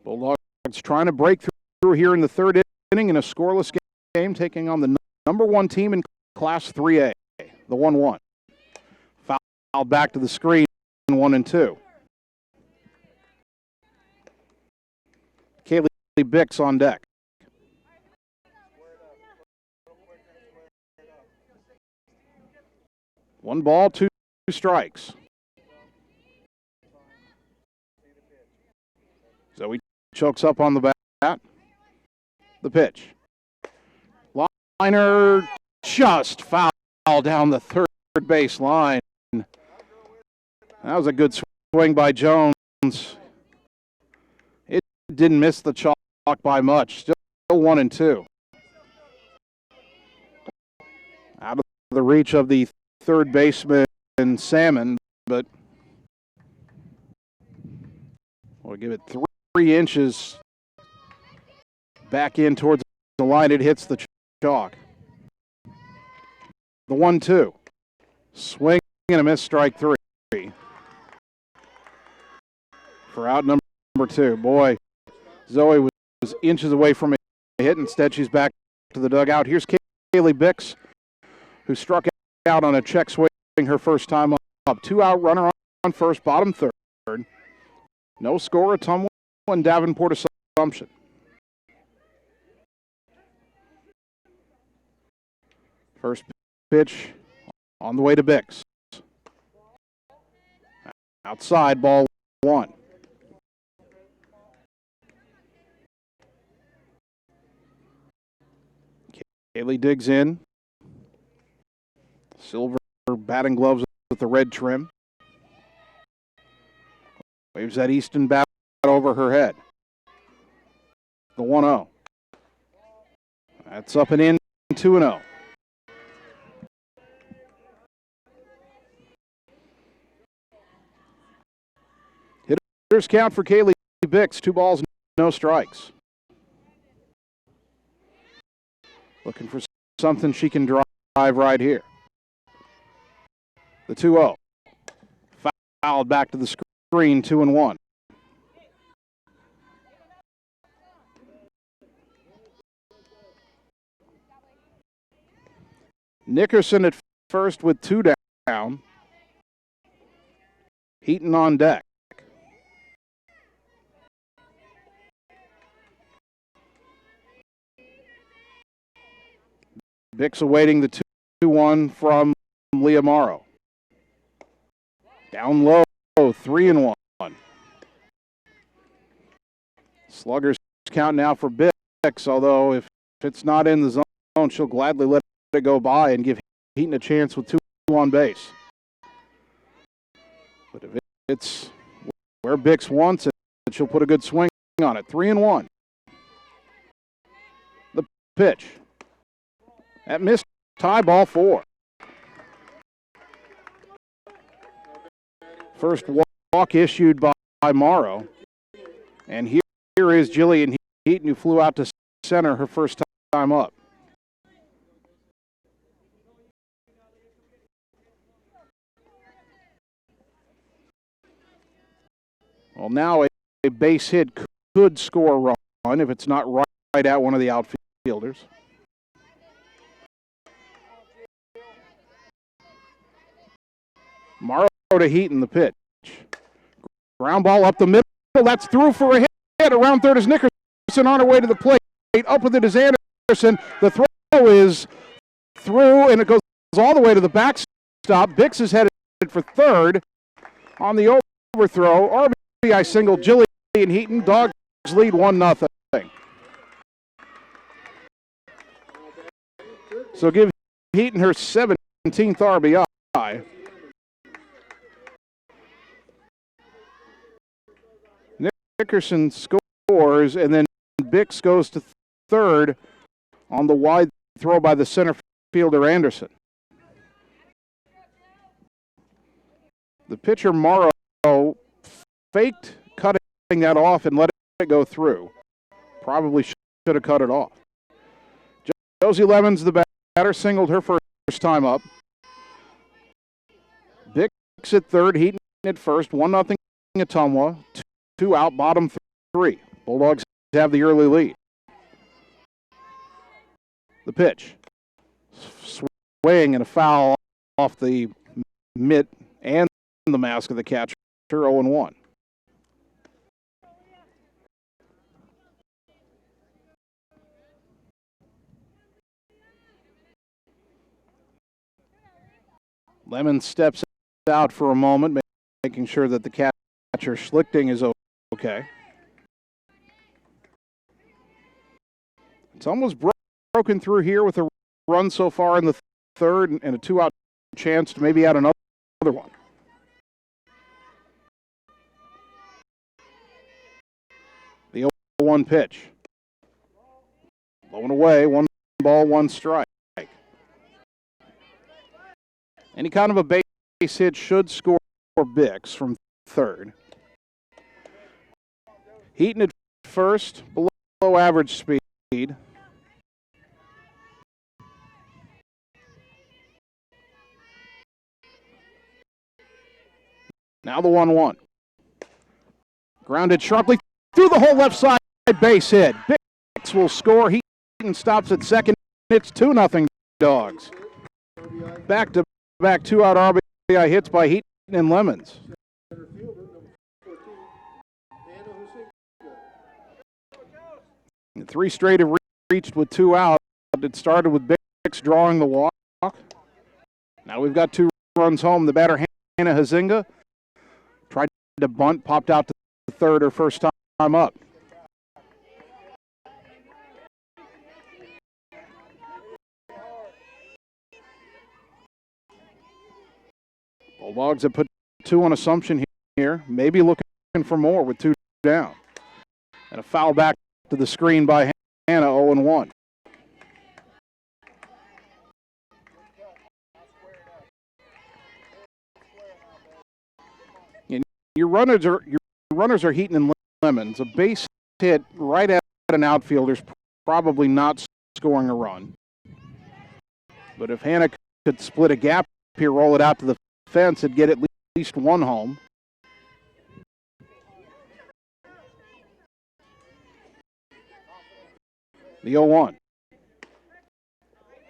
Bulldogs trying to break through here in the third inning in a scoreless game, taking on the number 1 team in Class 3A, the 1-1. Foul back to the screen, 1-2. Kaylee Bix on deck. One ball, 2 strikes. Zoe chokes up on the bat. The pitch. Liner just foul down the third base line. That was a good swing by Jones. It didn't miss the chalk by much. Still 1-2. Out of the reach of the third baseman, Salmon, but we'll give it 3 inches back in towards the line. It hits the chalk. The 1-2. Swing and a miss, strike 3. For out number 2. Boy, Zoe was inches away from a hit. Instead, she's back to the dugout. Here's Kaylee Bix, who struck out on a check swing her first time up. 2 out, runner on first, bottom third. No score, Ottumwa and Davenport Assumption. First pitch on the way to Bix. Outside, ball 1. Kaylee digs in. Silver batting gloves with the red trim. Waves that Easton bat over her head. The 1-0. That's up and in, 2-0. Hitters count for Kaylee Bix. 2 balls, no strikes. Looking for something she can drive right here. The 2-0. Fouled back to the screen, 2-1. Nickerson at first with 2 down. Heaton on deck. Bix awaiting the 2-1 from Leah Morrow. Down low, 3-1. Sluggers count now for Bix, although if it's not in the zone, she'll gladly let it go by and give Heaton a chance with 2 on base. But if it's where Bix wants it, she'll put a good swing on it. 3-1. The pitch. That missed, tie, ball 4. First walk issued by Morrow. And here is Jillian Heaton, who flew out to center her first time up. Well, now a base hit could score a run if it's not right at one of the outfielders. Morrow to Heaton, the pitch. Ground ball up the middle. That's through for a hit. Around third is Nickerson on her way to the plate. Up with it is Anderson. The throw is through, and it goes all the way to the backstop. Bix is headed for third on the overthrow. RBI single, Jillian Heaton. Dogs lead 1-0. So give Heaton her 17th RBI. Nickerson scores, and then Bix goes to third on the wide throw by the center fielder Anderson. The pitcher Morrow faked cutting that off and let it go through. Probably should have cut it off. Josie Lemons, the batter, singled her first time up. Bix at third, Heaton at first, 1-0 Ottumwa. 2 out, bottom 3. Bulldogs have the early lead. The pitch. Swing and a foul off the mitt and the mask of the catcher, 0-1. Lemon steps out for a moment, making sure that the catcher Schlichting is okay. It's almost broken through here with a run so far in the third and a 2-out chance to maybe add another one. The 0-1 pitch. Low and away, 1 ball, 1 strike. Any kind of a base hit should score Bix from third. Heaton at first, below average speed. Now the 1-1. Grounded sharply through the whole left side, base hit. Bix will score. Heaton stops at second. It's 2-0 Dogs. Back-to-back two-out RBI hits by Heaton and Lemons. And three straight have reached with 2 out. It started with Bix drawing the walk. Now we've got 2 runs home. The batter, Hannah Hazinga, tried to bunt, popped out to third her first time up. Bulldogs have put 2 on Assumption here, maybe looking for more with 2 down. And a foul back to the screen by Hannah, 0-1. And your runners are Heaton and Lemons. A base hit right at an outfielder's probably not scoring a run. But if Hannah could split a gap here, roll it out to the fence, it'd get at least 1 home. The 0-1.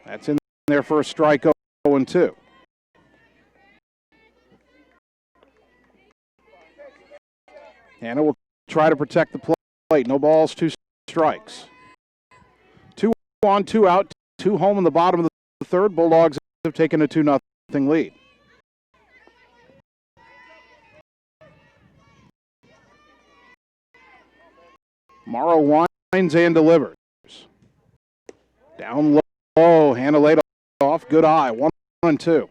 That's in there for a strike, 0-2. Hannah will try to protect the plate. No balls, 2 strikes. 2 on, 2 out, 2 home in the bottom of the third. Bulldogs have taken a 2-0 lead. Morrow winds and delivers. Down low, Hannah laid off. Good eye, 1-2.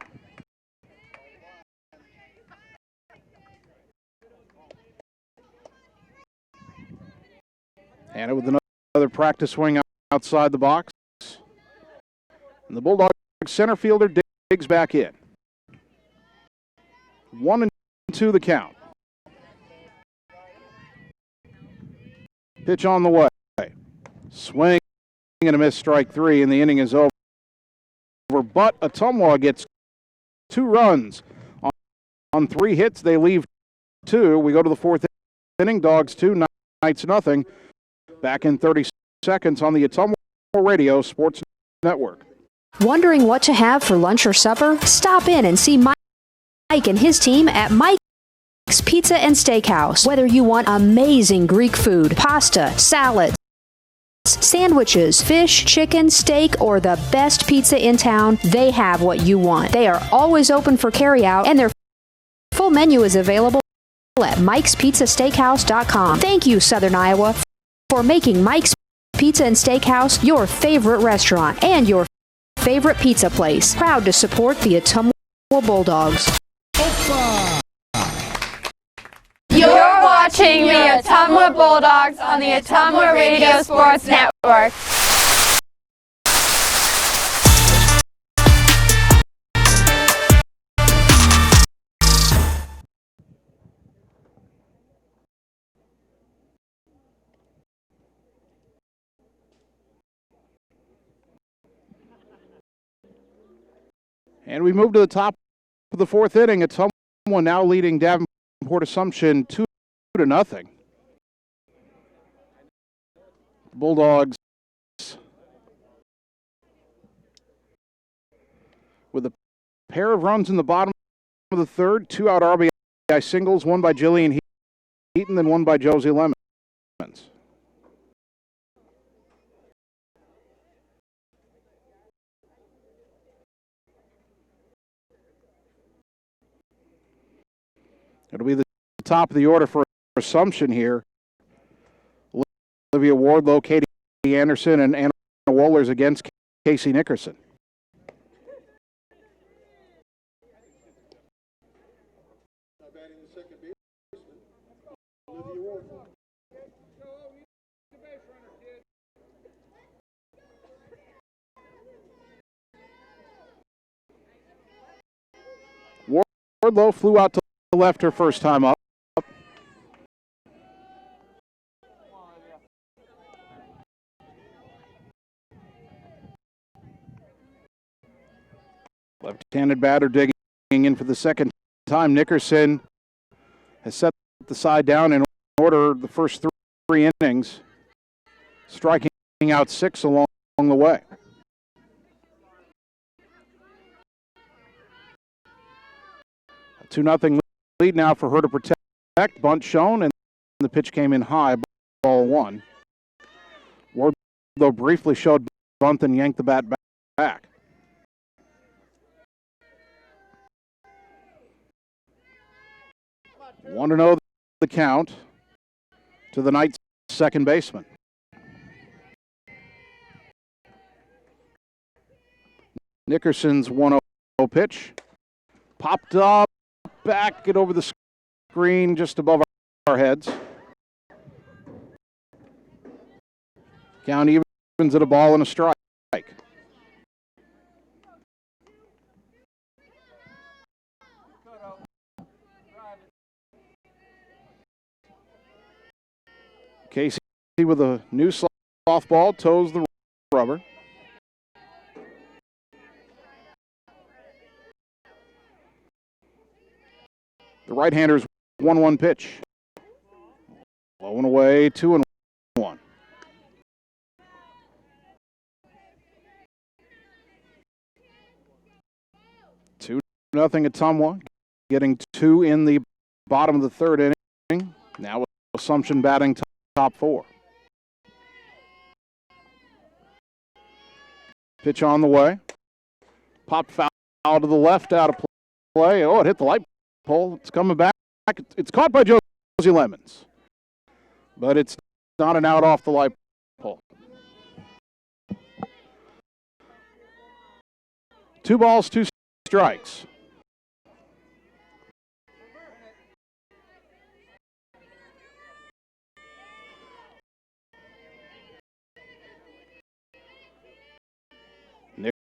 Hannah with another practice swing outside the box. And the Bulldog center fielder digs back in. 1-2 the count. Pitch on the way. Swing and a miss, strike 3, and the inning is over. But Ottumwa gets 2 runs. On 3 hits, they leave 2. We go to the 4th inning. Dogs 2, Knights nothing. Back in 30 seconds on the Ottumwa Radio Sports Network. Wondering what to have for lunch or supper? Stop in and see Mike and his team at Mike's Pizza and Steakhouse. Whether you want amazing Greek food, pasta, salads, sandwiches, fish, chicken, steak, or the best pizza in town, they have what you want. They are always open for carryout, and their full menu is available at mikespizzasteakhouse.com. Thank you, Southern Iowa, for making Mike's Pizza and Steakhouse your favorite restaurant and your favorite pizza place. Proud to support the Ottumwa Bulldogs. You're watching the Ottumwa Bulldogs on the Ottumwa Radio Sports Network. And we move to the top of the 4th inning. Ottumwa now leading Davenport Assumption 2-0. Bulldogs with a pair of runs in the bottom of the third. 2 out RBI singles, one by Jillian Heaton, then one by Josie Lemons. It'll be the top of the order for Assumption here. Olivia Wardlow, Katie Anderson, and Anna Wohlers against Casey Nickerson. Wardlow flew out to left her first time up. Left-handed batter digging in for the second time. Nickerson has set the side down in order the first three innings, striking out 6 along the way. A 2-0 lead now for her to protect. Bunt shown, and the pitch came in high, ball 1. Wardlow briefly showed bunt and yanked the bat back. Want to know the count to the Knights' second baseman. Nickerson's 1-0 pitch. Popped up, back, get over the screen just above our heads. Count evens at a ball and a strike. Casey with a new softball, toes the rubber. The right-hander's 1-1 pitch. Low and away, 2-1. 2-0 Ottumwa, getting 2 in the bottom of the third inning. Now with Assumption batting top 4. Pitch on the way. Popped foul to the left, out of play. Oh, it hit the light pole. It's coming back. It's caught by Josie Lemons. But it's not an out off the light pole. 2 balls, 2 strikes.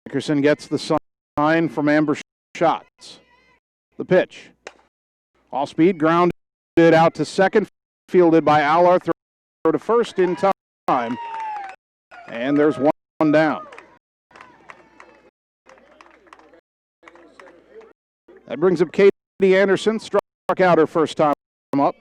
Nickerson gets the sign from Amber Shots. The pitch. All speed, grounded out to second, fielded by Aller, throw to first in time. And there's one down. That brings up Katie Anderson, struck out her first time up.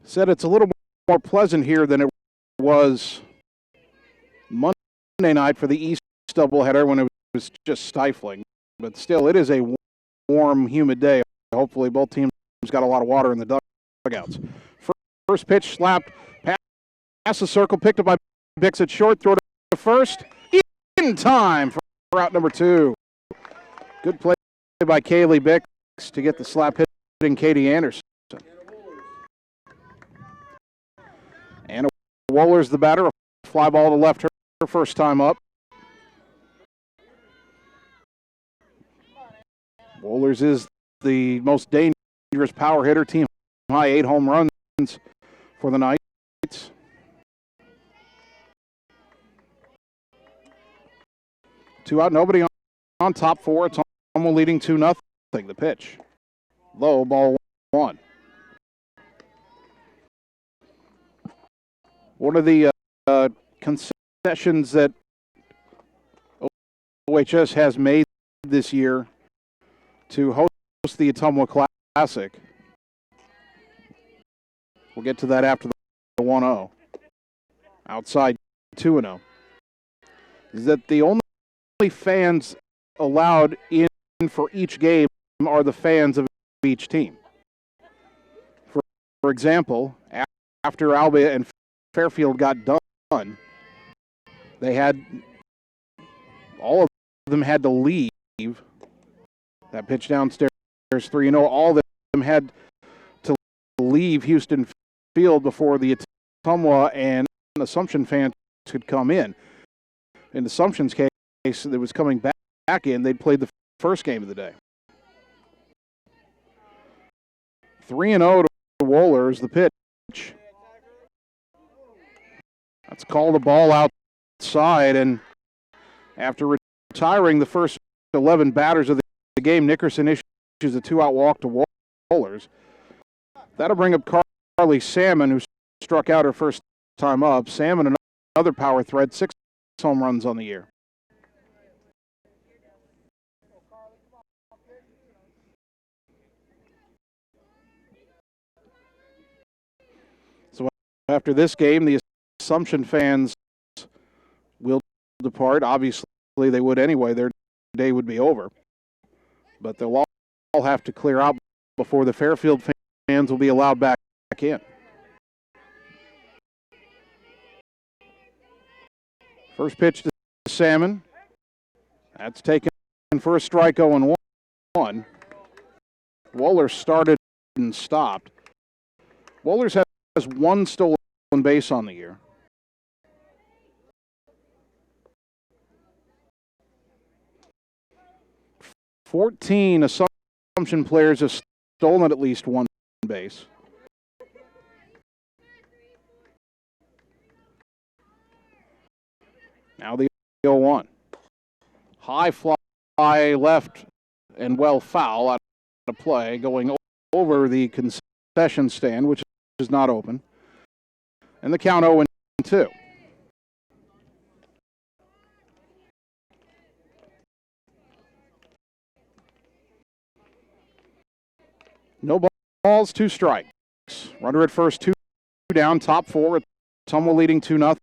Said it's a little more pleasant here than it was Monday night for the East doubleheader when it was just stifling. But still, it is a warm, humid day. Hopefully both teams got a lot of water in the dugouts. First pitch slapped past the circle, picked up by Bix at short, throw to first. In time for out number 2. Good play by Kaylee Bix to get the slap hitting Katie Anderson. Anna Woller's the batter. A fly ball to left her first time up. Woller's is the most dangerous power hitter. Team high 8 home runs for the Knights. Two out, nobody on top 4. It's almost leading 2-0. The pitch. Low, ball 1. One of the concessions that OHS has made this year to host the Ottumwa Classic, we'll get to that after the 1-0, outside 2-0, is that the only fans allowed in for each game are the fans of each team. For example, after Alba and Fairfield got done, they had, all of them had to leave. That pitch downstairs 3-0, all of them had to leave Houston Field before the Ottumwa and Assumption fans could come in. In Assumption's case, that was coming back in, they'd played the first game of the day. 3-0 Wohlers. The pitch. That's called a ball outside, and after retiring the first 11 batters of the game, Nickerson issues a 2-out walk to Wohlers. That'll bring up Carly Salmon, who struck out her first time up. Salmon, another power thread, 6 home runs on the year. So after this game, the Assumption fans will depart. Obviously, they would anyway. Their day would be over. But they'll all have to clear out before the Fairfield fans will be allowed back in. First pitch to Salmon. That's taken for a strike, 0-1. Wohlers started and stopped. Wohlers has 1 stolen base on the year. Fourteen Assumption players have stolen at least 1 base. Now the 0-1. High fly left and well foul out of play, going over the concession stand, which is not open. And the count 0-2. No balls, 2 strikes. Runner at first, 2 down, top 4. Ottumwa leading 2-0.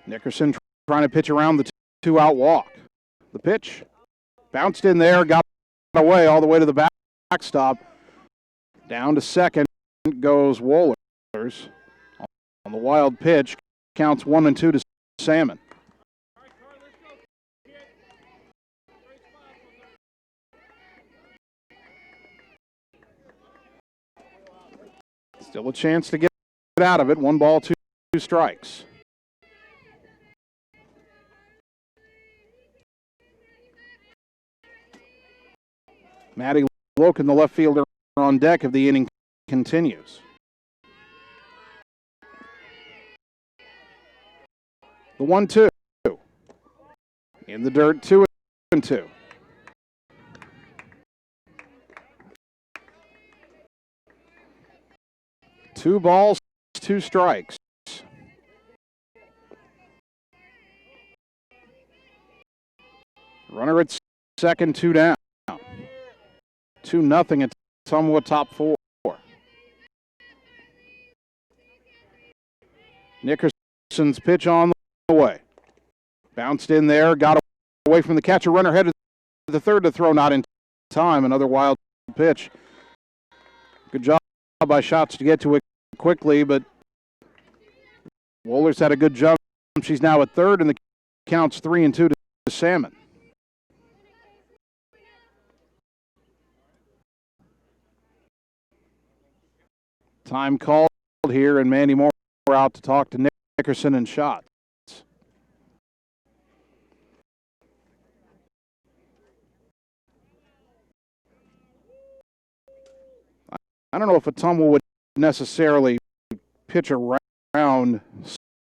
Nickerson trying to pitch around the 2-out walk. The pitch bounced in there, got away all the way to the backstop. Down to second goes Wohlers. On the wild pitch, counts 1-2 to Salmon. Still a chance to get out of it. 1 ball, 2 strikes. Maddie Loken, the left fielder, on deck if the inning continues. The 1-2. In the dirt, 2-2. Two balls, 2 strikes. Runner at second, 2 down. 2-0 at Ottumwa, top 4. Nickerson's pitch on the way. Bounced in there, got away from the catcher. Runner headed to the third to throw, not in time. Another wild pitch. Good job by Shots to get to it quickly, but Wohlers had a good jump. She's now at third, and the count's 3-2 to Salmon. Time called here, and Mandy Moore out to talk to Nickerson and Shots. I don't know if Ottumwa would necessarily pitch around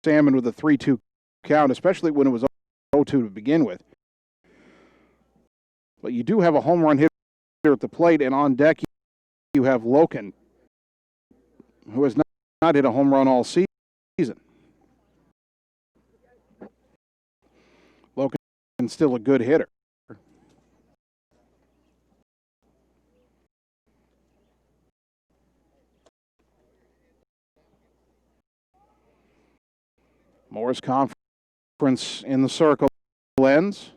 Salmon with a 3-2 count, especially when it was 0-2 to begin with. But you do have a home run hitter at the plate, and on deck you have Loken, who has not hit a home run all season. Loken's still a good hitter. Moore's conference in the circle ends.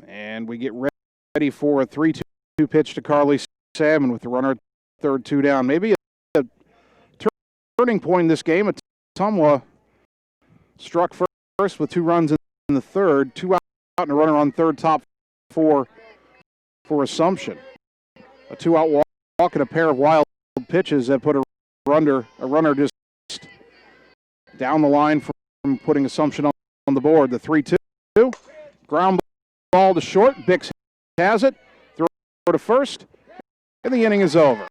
And we get ready for a 3-2 pitch to Carly Salmon with the runner at third, 2 down. Maybe a turning point in this game. Ottumwa struck first with 2 runs in the third, 2 out and a runner on third, top 4 for Assumption. A 2-out walk and a pair of wild good pitches that put a runner just down the line from putting Assumption on the board. The 3-2. Ground ball to short. Bix has it. Throw to first. And the inning is over.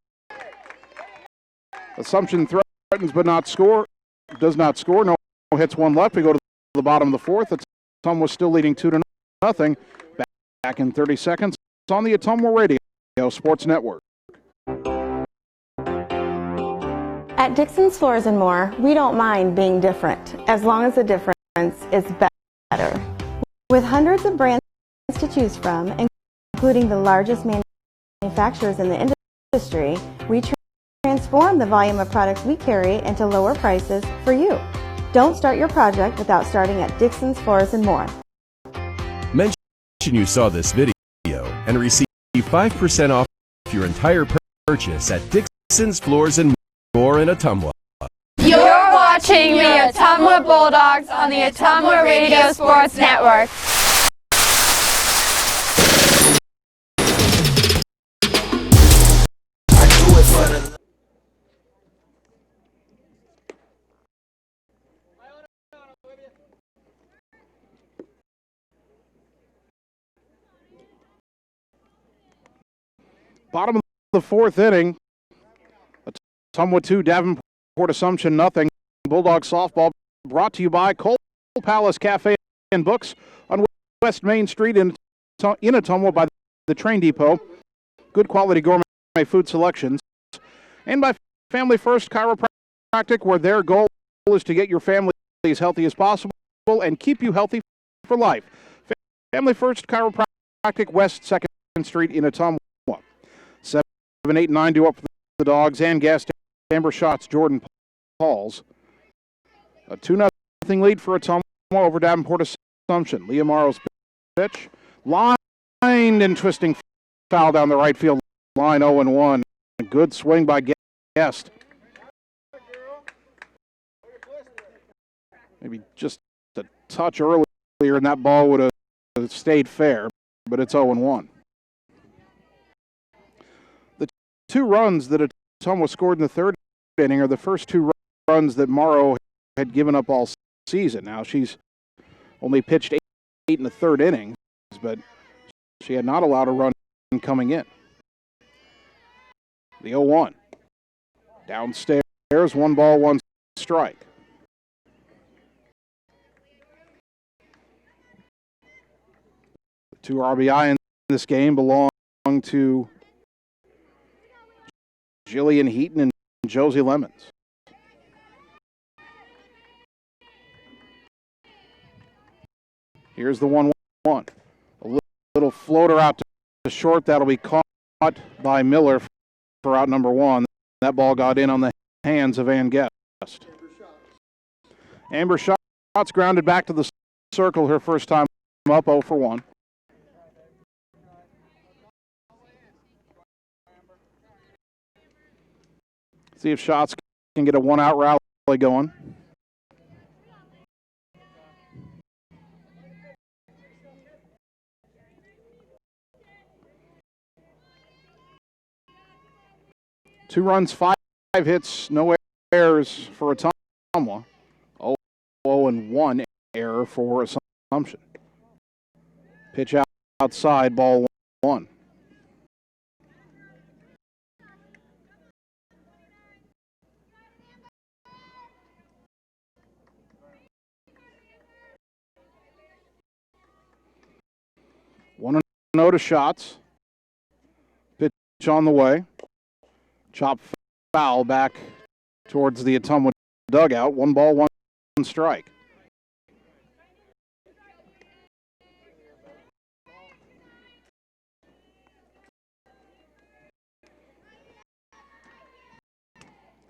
Assumption threatens but not score. Does not score. No hits, one left. We go to the bottom of the fourth. Ottumwa still leading 2-0. Back in 30 seconds on the Ottumwa Radio Sports Network. At Dixon's Floors and More, we don't mind being different, as long as the difference is better. With hundreds of brands to choose from, including the largest manufacturers in the industry, we transform the volume of products we carry into lower prices for you. Don't start your project without starting at Dixon's Floors and More. Mention you saw this video and receive 5% off your entire purchase at Dixon's Floors and More in Ottumwa. You're watching the Ottumwa Bulldogs on the Ottumwa Radio Sports Network. Bottom of the fourth inning. Ottumwa 2, Davenport Assumption nothing. Bulldog softball brought to you by Coal Palace Cafe and Books on West Main Street in Ottumwa by the Train Depot. Good quality gourmet food selections. And by Family First Chiropractic, where their goal is to get your family as healthy as possible and keep you healthy for life. Family First Chiropractic, West 2nd Street in Ottumwa. 7, 8, 9 due up for the Dogs and Guest. Amber Shots, Jordan Pauls. A 2-0 lead for Ottumwa over Davenport Assumption. Leah Morrow's pitch. Lined and twisting foul down the right field line, 0-1. A good swing by Guest. Maybe just a touch earlier and that ball would have stayed fair, but it's 0-1. The 2 runs that Ottumwa scored in the third inning are the first 2 runs that Morrow had given up all season. Now, she's only pitched 8 in the third inning, but she had not allowed a run coming in. The 0-1. Downstairs, 1 ball, 1 strike. The 2 RBI in this game belong to Jillian Heaton and Josie Lemons. Here's the 1-1. A little floater out to short. That'll be caught by Miller for out number 1. That ball got in on the hands of Ann Guest. Amber Shots grounded back to the circle her first time up, 0-1. See if Shots can get a 1-out rally going. Two runs, 5 hits, no errors for Ottumwa. 0-1 error for Assumption. Pitch outside, ball 1. One and to Shots. Pitch on the way. Chop foul back towards the Ottumwa dugout. 1 ball, 1 strike.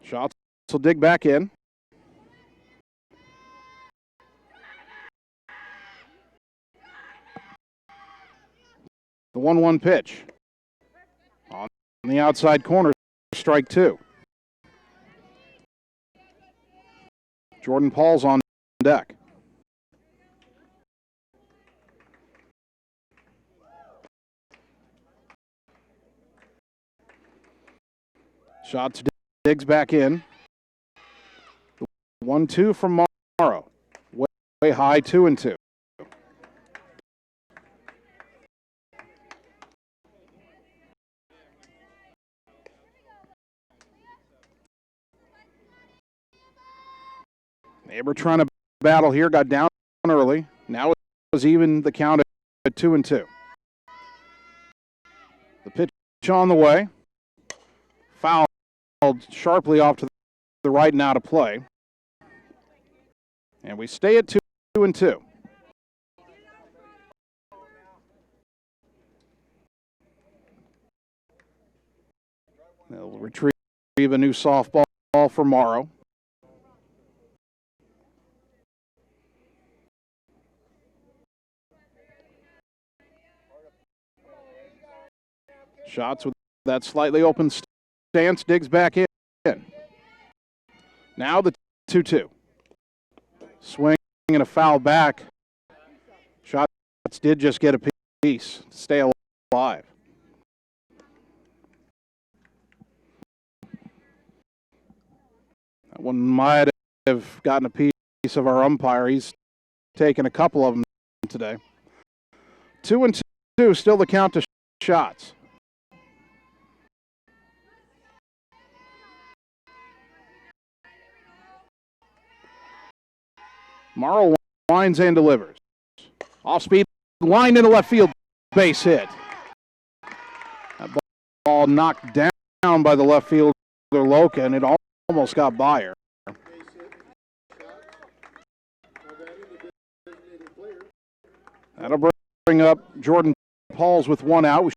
Shots will dig back in. The 1-1 pitch. On the outside corner, strike 2. Jordan Paul's on deck. Shots digs back in. 1-2 from Morrow. Way high, 2-2. Neighbor trying to battle here, got down early. Now it was even the count at 2-2. The pitch on the way. Fouled sharply off to the right and out of play. And we stay at 2-2. They'll retrieve a new softball for Morrow. Shots with that slightly open stance, digs back in. Now the 2-2. Swing and a foul back. Shots did just get a piece to stay alive. That one might have gotten a piece of our umpire. He's taken a couple of them today. 2-2, still the count to shots. Morrow winds and delivers. Off speed, line into left field, base hit. That ball knocked down by the left fielder Loca, and it almost got by her. That'll bring up Jordan Pauls with one out. We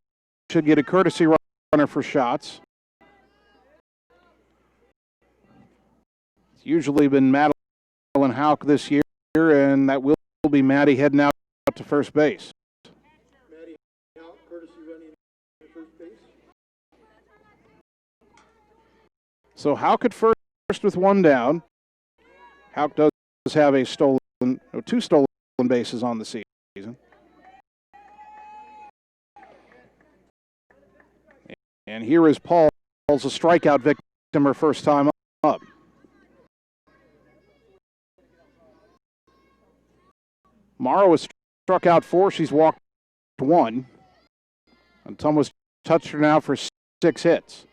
should get a courtesy runner for shots. It's usually been Madeline Hauk this year, and that will be Maddie heading out to first base. Maddie Hauk, courtesy running to first base. So Hauk at first with one down. Hauk does have two stolen bases on the season. And here is Pauls, a strikeout victim, her first time up. Morrow has struck out 4. She's walked 1. And Ottumwa's touched her now for 6 hits.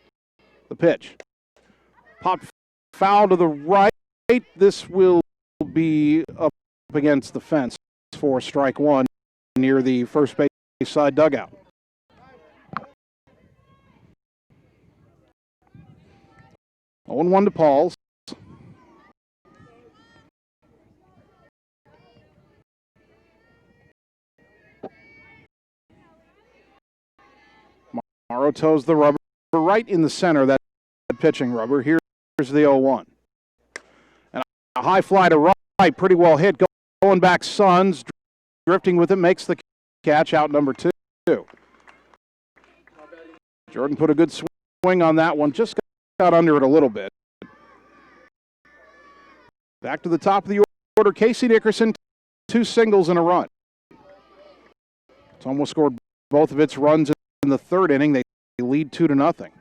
The pitch. Popped foul to the right. This will be up against the fence for strike 1 near the first base side dugout. 0-1 to Pauls. Morrow toes the rubber right in the center, that pitching rubber. Here's the 0-1. And a high fly to right, pretty well hit. Going back, Suns, drifting with it, makes the catch, out number 2. Jordan put a good swing on that one, just got under it a little bit. Back to the top of the order, Casey Dickerson, 2 singles and a run. Ottumwa scored both of its runs in the 3rd inning. They lead 2-0. Let's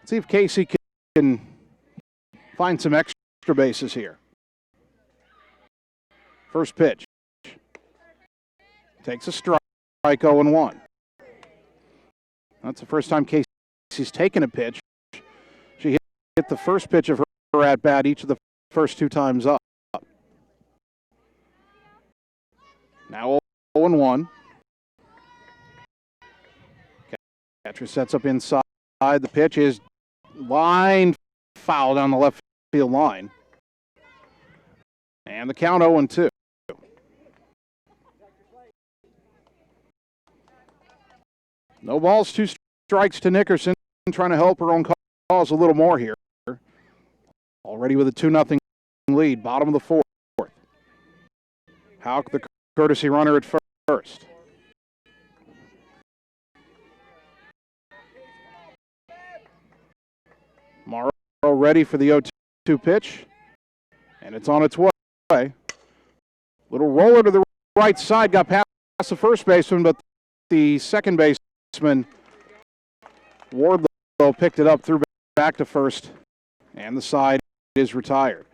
see if Casey can find some extra bases here. First pitch. Takes a strike, 0-1. That's the first time Casey's taken a pitch. She hit the first pitch of her at-bat each of the first 2 times up. Now 0-1. Catcher sets up inside. The pitch is line foul down the left field line. And the count 0-2. No balls, 2 strikes to Nickerson, trying to help her own cause a little more here. Already with a 2-0 lead, bottom of the 4th. Hauk, the courtesy runner at first. Morrow ready for the 0-2 pitch, and it's on its way. Little roller to the right side, got past the first baseman, but the second baseman, Wardlow, picked it up, threw back to first, and the side is retired.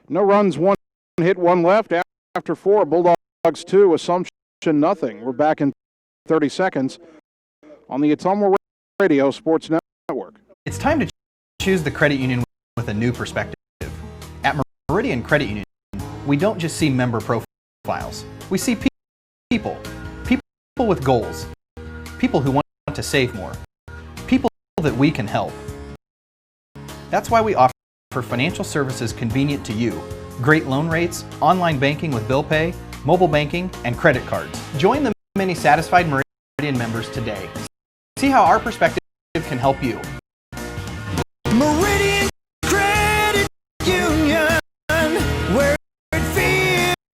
No runs, 1 hit, 1 left. After 4, Bulldogs 2, Assumption nothing. We're back in 30 seconds on the Ottumwa Radio Sports Network. It's time to choose the credit union with a new perspective. At Meridian Credit Union, we don't just see member profiles. We see people with goals, people who want to save more, people that we can help. That's why we offer financial services convenient to you, great loan rates, online banking with bill pay, mobile banking, and credit cards. Join the many satisfied Meridian members today. See how our perspective can help you. Meridian Credit Union, where it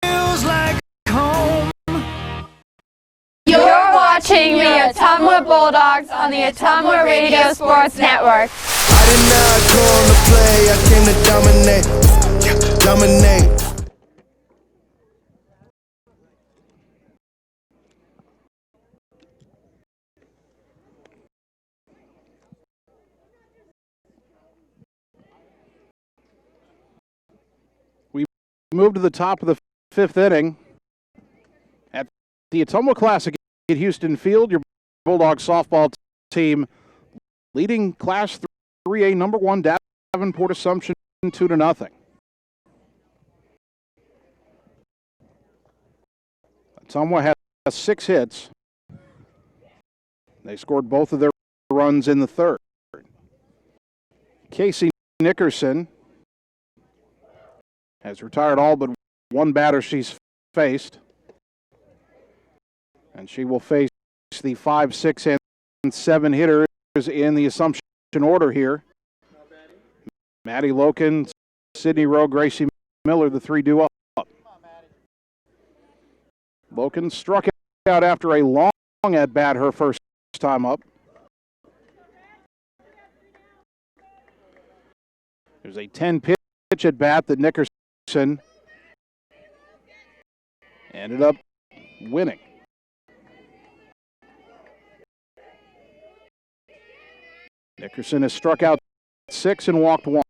feels like home. You're watching the Ottumwa Bulldogs on the Ottumwa Radio Sports Network. I did not come to play, I came to dominate. Dominate. We move to the top of the 5th inning at the Ottumwa Classic at Houston Field. Your Bulldogs softball team leading Class 3A number 1 Davenport Assumption 2-0. Ottumwa has 6 hits. They scored both of their runs in the 3rd. Casey Nickerson has retired all but 1 batter she's faced. And she will face the 5, 6, and 7 hitters in the Assumption order here. Maddie Loken, Sydney Rowe, Gracie Miller, the 3 due up. Loken struck out after a long at-bat her first time up. There's a 10-pitch at-bat that Nickerson ended up winning. Nickerson has struck out 6 and walked 1.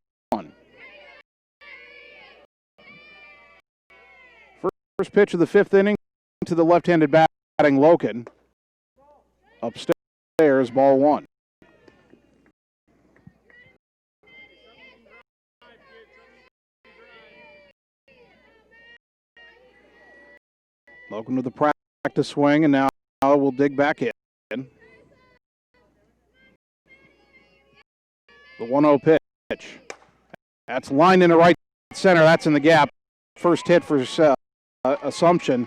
First pitch of the 5th inning to the left-handed batting Loken. Upstairs, ball 1. Loken with the practice swing, and now we'll dig back in. The 1-0 pitch. That's lined into right center. That's in the gap. First hit for Assumption.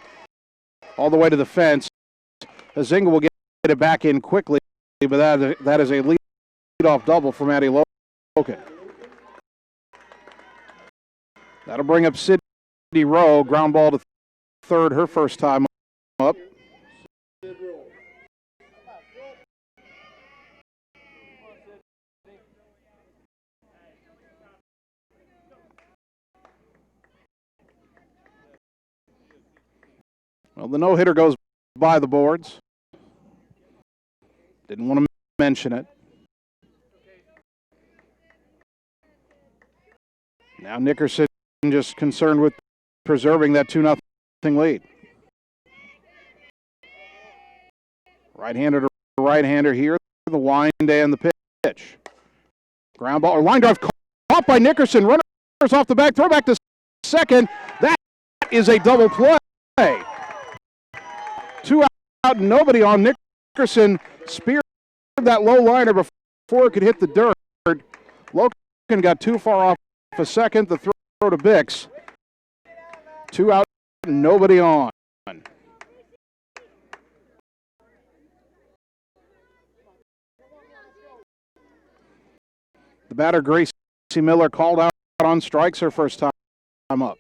All the way to the fence. Azinga will get it back in quickly, but that is a lead-off double for Maddie Loken. That'll bring up Sydney Rowe. Ground ball to third, her first time up. Well, the no-hitter goes by the boards. Didn't want to mention it. Now Nickerson just concerned with preserving that 2-0 lead. Right-hander to right-hander here. The wind and the pitch. Ground ball or line drive caught by Nickerson. Runners off the back. Throw back to second. That is a double play. 2 out, nobody on. Nickerson speared that low liner before it could hit the dirt. Loken got too far off a second. The throw to Bix. 2 out, nobody on. The batter, Gracie Miller, called out on strikes her first time up.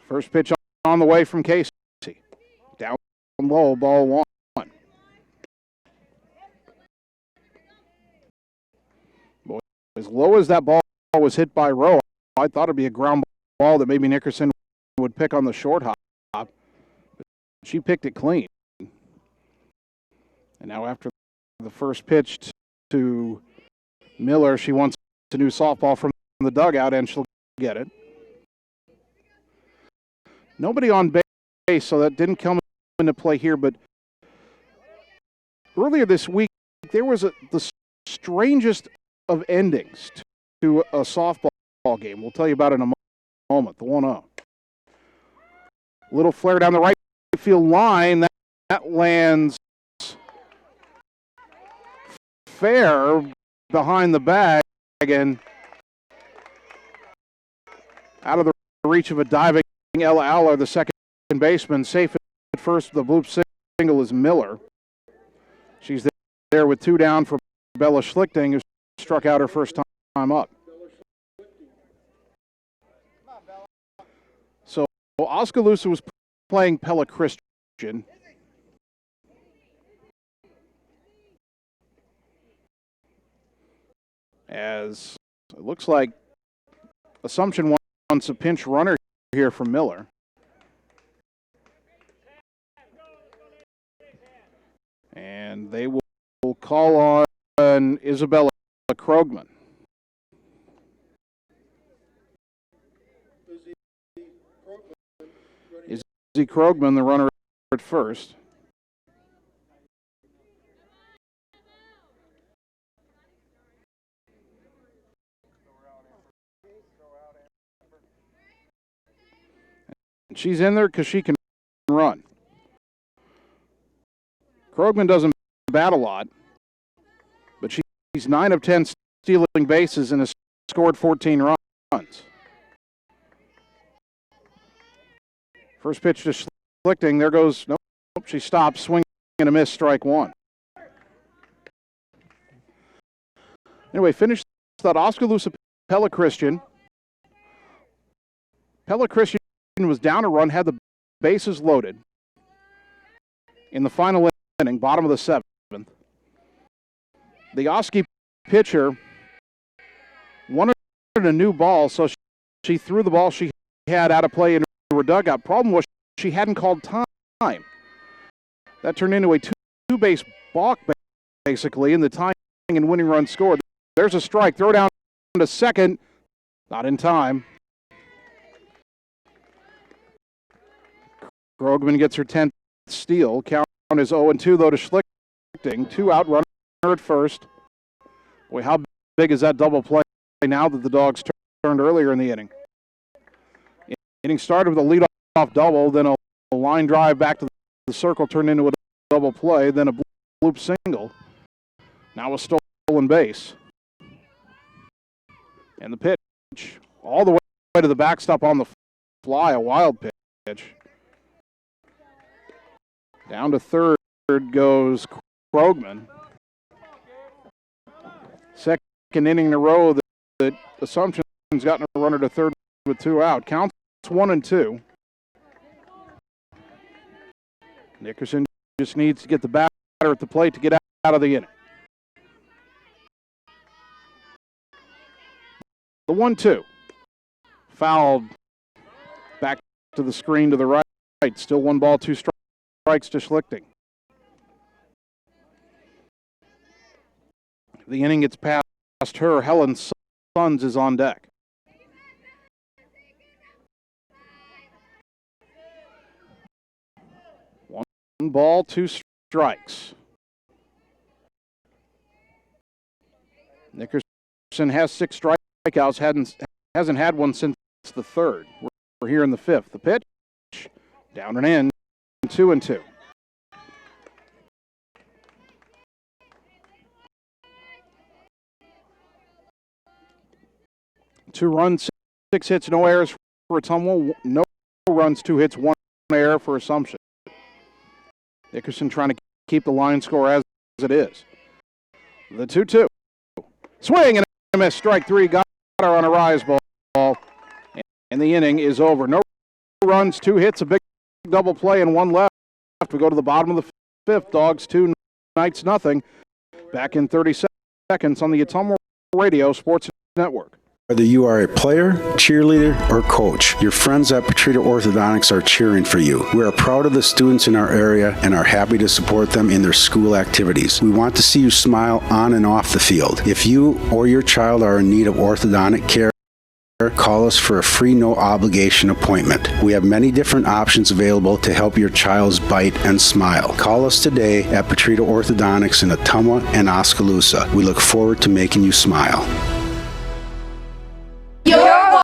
First pitch on the way from Casey. Down low, ball 1. Boy, as low as that ball was hit by Rowe, I thought it'd be a ground ball that maybe Nickerson would pick on the short hop. But she picked it clean. And now after the first pitch to Miller, she wants a new softball from the dugout, and she'll get it. Nobody on base, so that didn't come into play here, but earlier this week, there was the strangest of endings to a softball game. We'll tell you about it in a moment. The 1-0. Little flare down the right field line. That lands fair behind the bag and out of the reach of a diving Ella Aller, the second baseman. Safe at first. The bloop single is Miller. She's there with 2 down for Bella Schlichting, who struck out her first time up. So Oskaloosa was playing Pella Christian. As it looks like Assumption wants a pinch runner here from Miller. And they will call on Isabella Krogman. Izzy Krogman, the runner at first. And she's in there because she can run. Krogman doesn't bat a lot, but she's 9 of 10 stealing bases and has scored 14 runs. First pitch to Schlichting. There goes, nope, she stops, swing and a miss, strike 1. Anyway, finish that Oskaloosa Pella Christian. Pella Christian was down a run, had the bases loaded in the final inning, bottom of the 7th. The Oski pitcher wanted a new ball, so she threw the ball she had out of play into her dugout. Problem was she hadn't called time. That turned into a two-base balk, basically, in the tying and winning run scored. There's a strike. Throw down to second. Not in time. Krogman gets her 10th steal. Count is 0-2, though, to Schlichting. 2 out, runner at first. Boy, how big is that double play now that the Dogs turned earlier in the inning? Inning started with a leadoff double, then a line drive back to the circle turned into a double play, then a bloop single. Now a stolen base. And the pitch all the way to the backstop on the fly, a wild pitch. Down to third goes Krogman. Second inning in a row that Assumption's gotten a runner to third with 2 out. Counts 1-2. Nickerson just needs to get the batter at the plate to get out of the inning. The 1-2. Fouled back to the screen to the right. Still 1 ball, 2 strikes to Schlichting. The inning gets past her. Helen Sons is on deck. One ball, 2 strikes. Nickerson has 6 strikeouts, hasn't had one since the 3rd. We're here in the 5th. The pitch, down and in, 2-2. Two runs, 6 hits, no errors for Ottumwa. No runs, 2 hits, 1 error for Assumption. Nickerson trying to keep the line score as it is. The 2-2. Swing and a miss. Strike 3. Got her on a rise ball. And the inning is over. No runs, 2 hits, a big double play, and 1 left. We go to the bottom of the 5th. Dogs 2, Knights nothing. Back in 30 seconds on the Ottumwa Radio Sports Network. Whether you are a player, cheerleader, or coach, your friends at Petrita Orthodontics are cheering for you. We are proud of the students in our area and are happy to support them in their school activities. We want to see you smile on and off the field. If you or your child are in need of orthodontic care, call us for a free no-obligation appointment. We have many different options available to help your child's bite and smile. Call us today at Petrita Orthodontics in Ottumwa and Oskaloosa. We look forward to making you smile. You're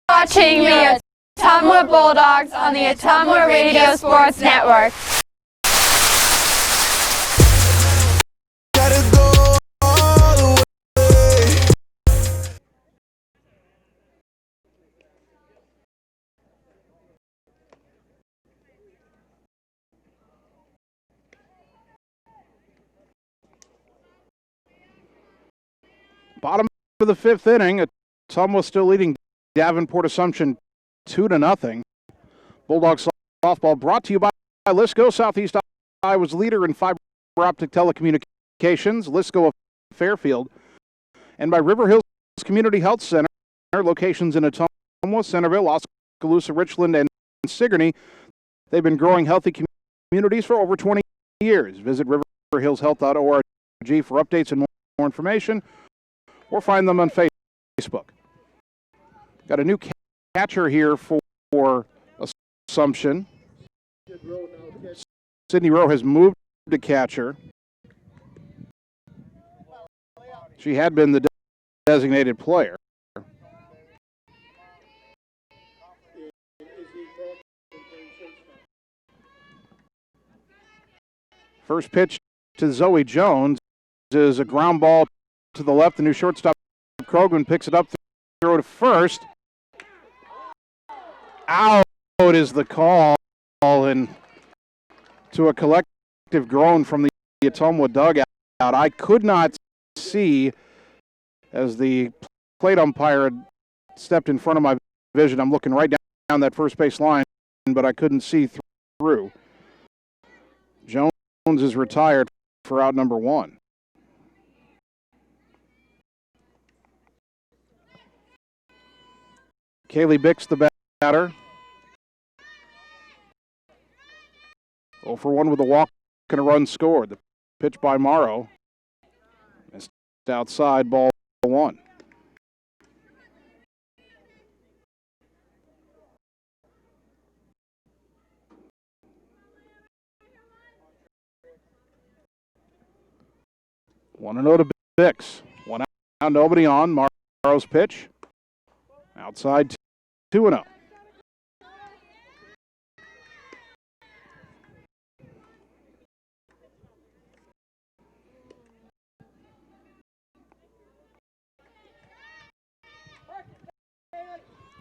watching the Ottumwa Bulldogs on the Ottumwa Radio Sports Network. Bottom of the fifth inning, Ottumwa still leading Davenport Assumption 2-0. Bulldogs softball brought to you by Lisco, Southeast Iowa's leader in fiber optic telecommunications, Lisco of Fairfield, and by River Hills Community Health Center, locations in Ottumwa, Centerville, Oskaloosa, Richland, and Sigourney. They've been growing healthy communities for over 20 years. Visit riverhillshealth.org for updates and more information, or find them on Facebook. Got a new catcher here for Assumption. Sydney Rowe has moved to catcher. She had been the designated player. First pitch to Zoe Jones is a ground ball to the left. The new shortstop, Krogman, picks it up, throw to first. Out is the call, and to a collective groan from the Ottumwa dugout. I could not see, as the plate umpire had stepped in front of my vision. I'm looking right down that first base line, but I couldn't see through. Jones is retired for out number one. Kaylee Bix, the batter. 0 for 1 with a walk and a run scored. The pitch by Morrow. Missed outside, ball one. One and 0 to Bix. 1 out, nobody on. Morrow's pitch. Outside, 2-0.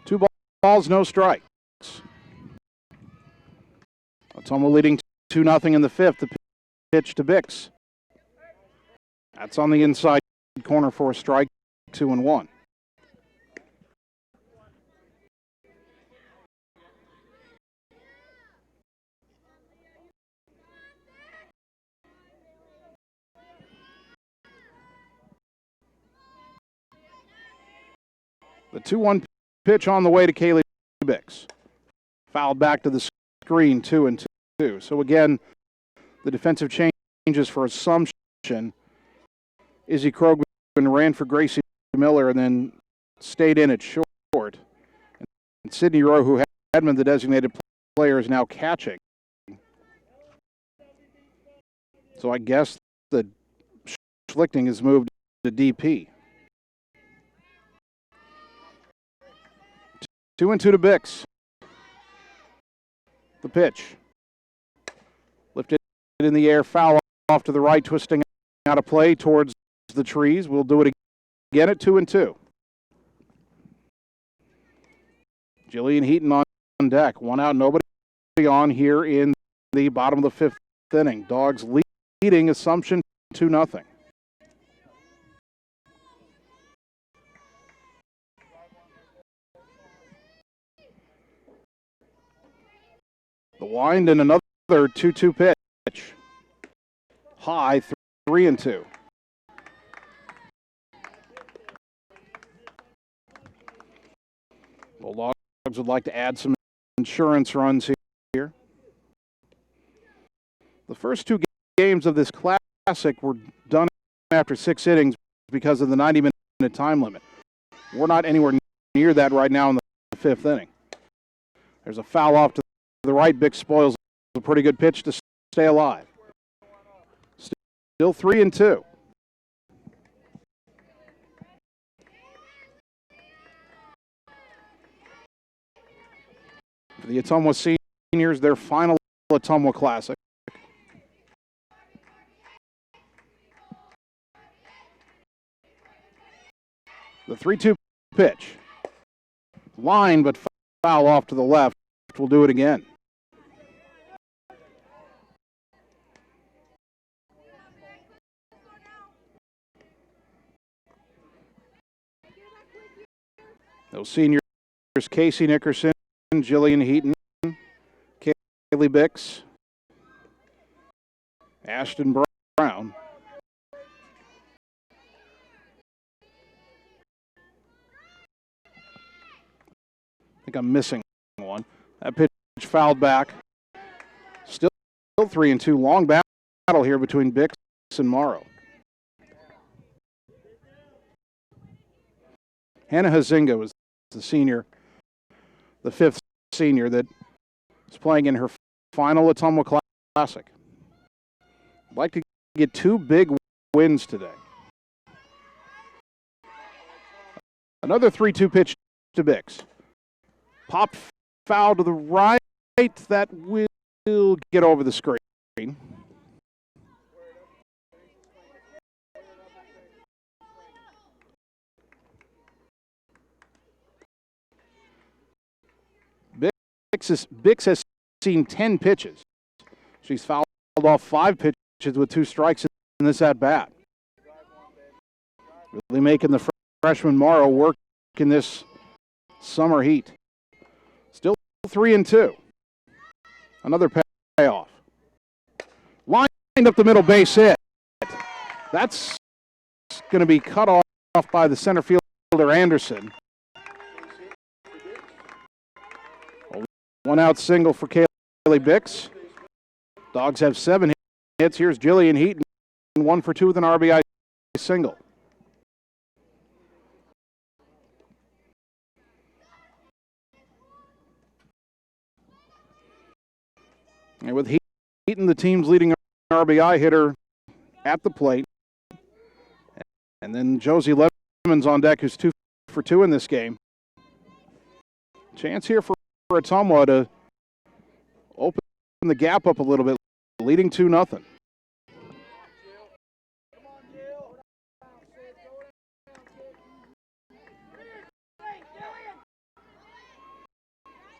Two balls, no strikes. Ottumwa leading 2-0 in the fifth. The pitch to Bix. That's on the inside corner for a strike, 2-1. The 2-1 pitch on the way to Kaylee Bix. Fouled back to the screen, 2-2. So again, the defensive changes for Assumption. Izzy Krogman ran for Gracie Miller and then stayed in at short. And Sydney Rowe, who had been the designated player, is now catching. So I guess the Schlichting has moved to DP. 2-2 to Bix. The pitch. Lifted in the air, foul off to the right, twisting out of play towards the trees. We'll do it again at 2-2. Jillian Heaton on deck. 1 out, nobody on here in the bottom of the fifth inning. Dogs leading Assumption 2-0. The wind and another 2-2 pitch. High, 3-2. Bulldogs would like to add some insurance runs here. The first two games of this classic were done after 6 innings because of the 90-minute time limit. We're not anywhere near that right now in the 5th inning. There's a foul off to the right. Bix spoils a pretty good pitch to stay alive. Still 3-2. For the Ottumwa seniors, their final Ottumwa Classic. The 3-2 pitch. Line, but foul off to the left. We'll do it again. Those seniors, Casey Nickerson, Jillian Heaton, Kaylee Bix, Ashton Brown. I think I'm missing one. That pitch fouled back. Still 3-2. Long battle here between Bix and Morrow. Hannah Hazinga was the senior, the 5th senior that is playing in her final Ottumwa Classic. I'd like to get 2 big wins today. Another 3-2 pitch to Bix. Popped foul to the right. That will get over the screen. Bix has seen 10 pitches. She's fouled off 5 pitches with 2 strikes in this at-bat. Really making the freshman Morrow work in this summer heat. Still 3-2. Another payoff. Lined up the middle base hit. That's going to be cut off by the center fielder Anderson. One out single for Kaylee Bix. Dogs have 7 hits. Here's Jillian Heaton, 1 for 2 with an RBI single. And with Heaton, the team's leading RBI hitter at the plate. And then Josie Lemons on deck, who's 2 for 2 in this game. Chance here for Ottumwa to open the gap up a little bit, leading 2-0.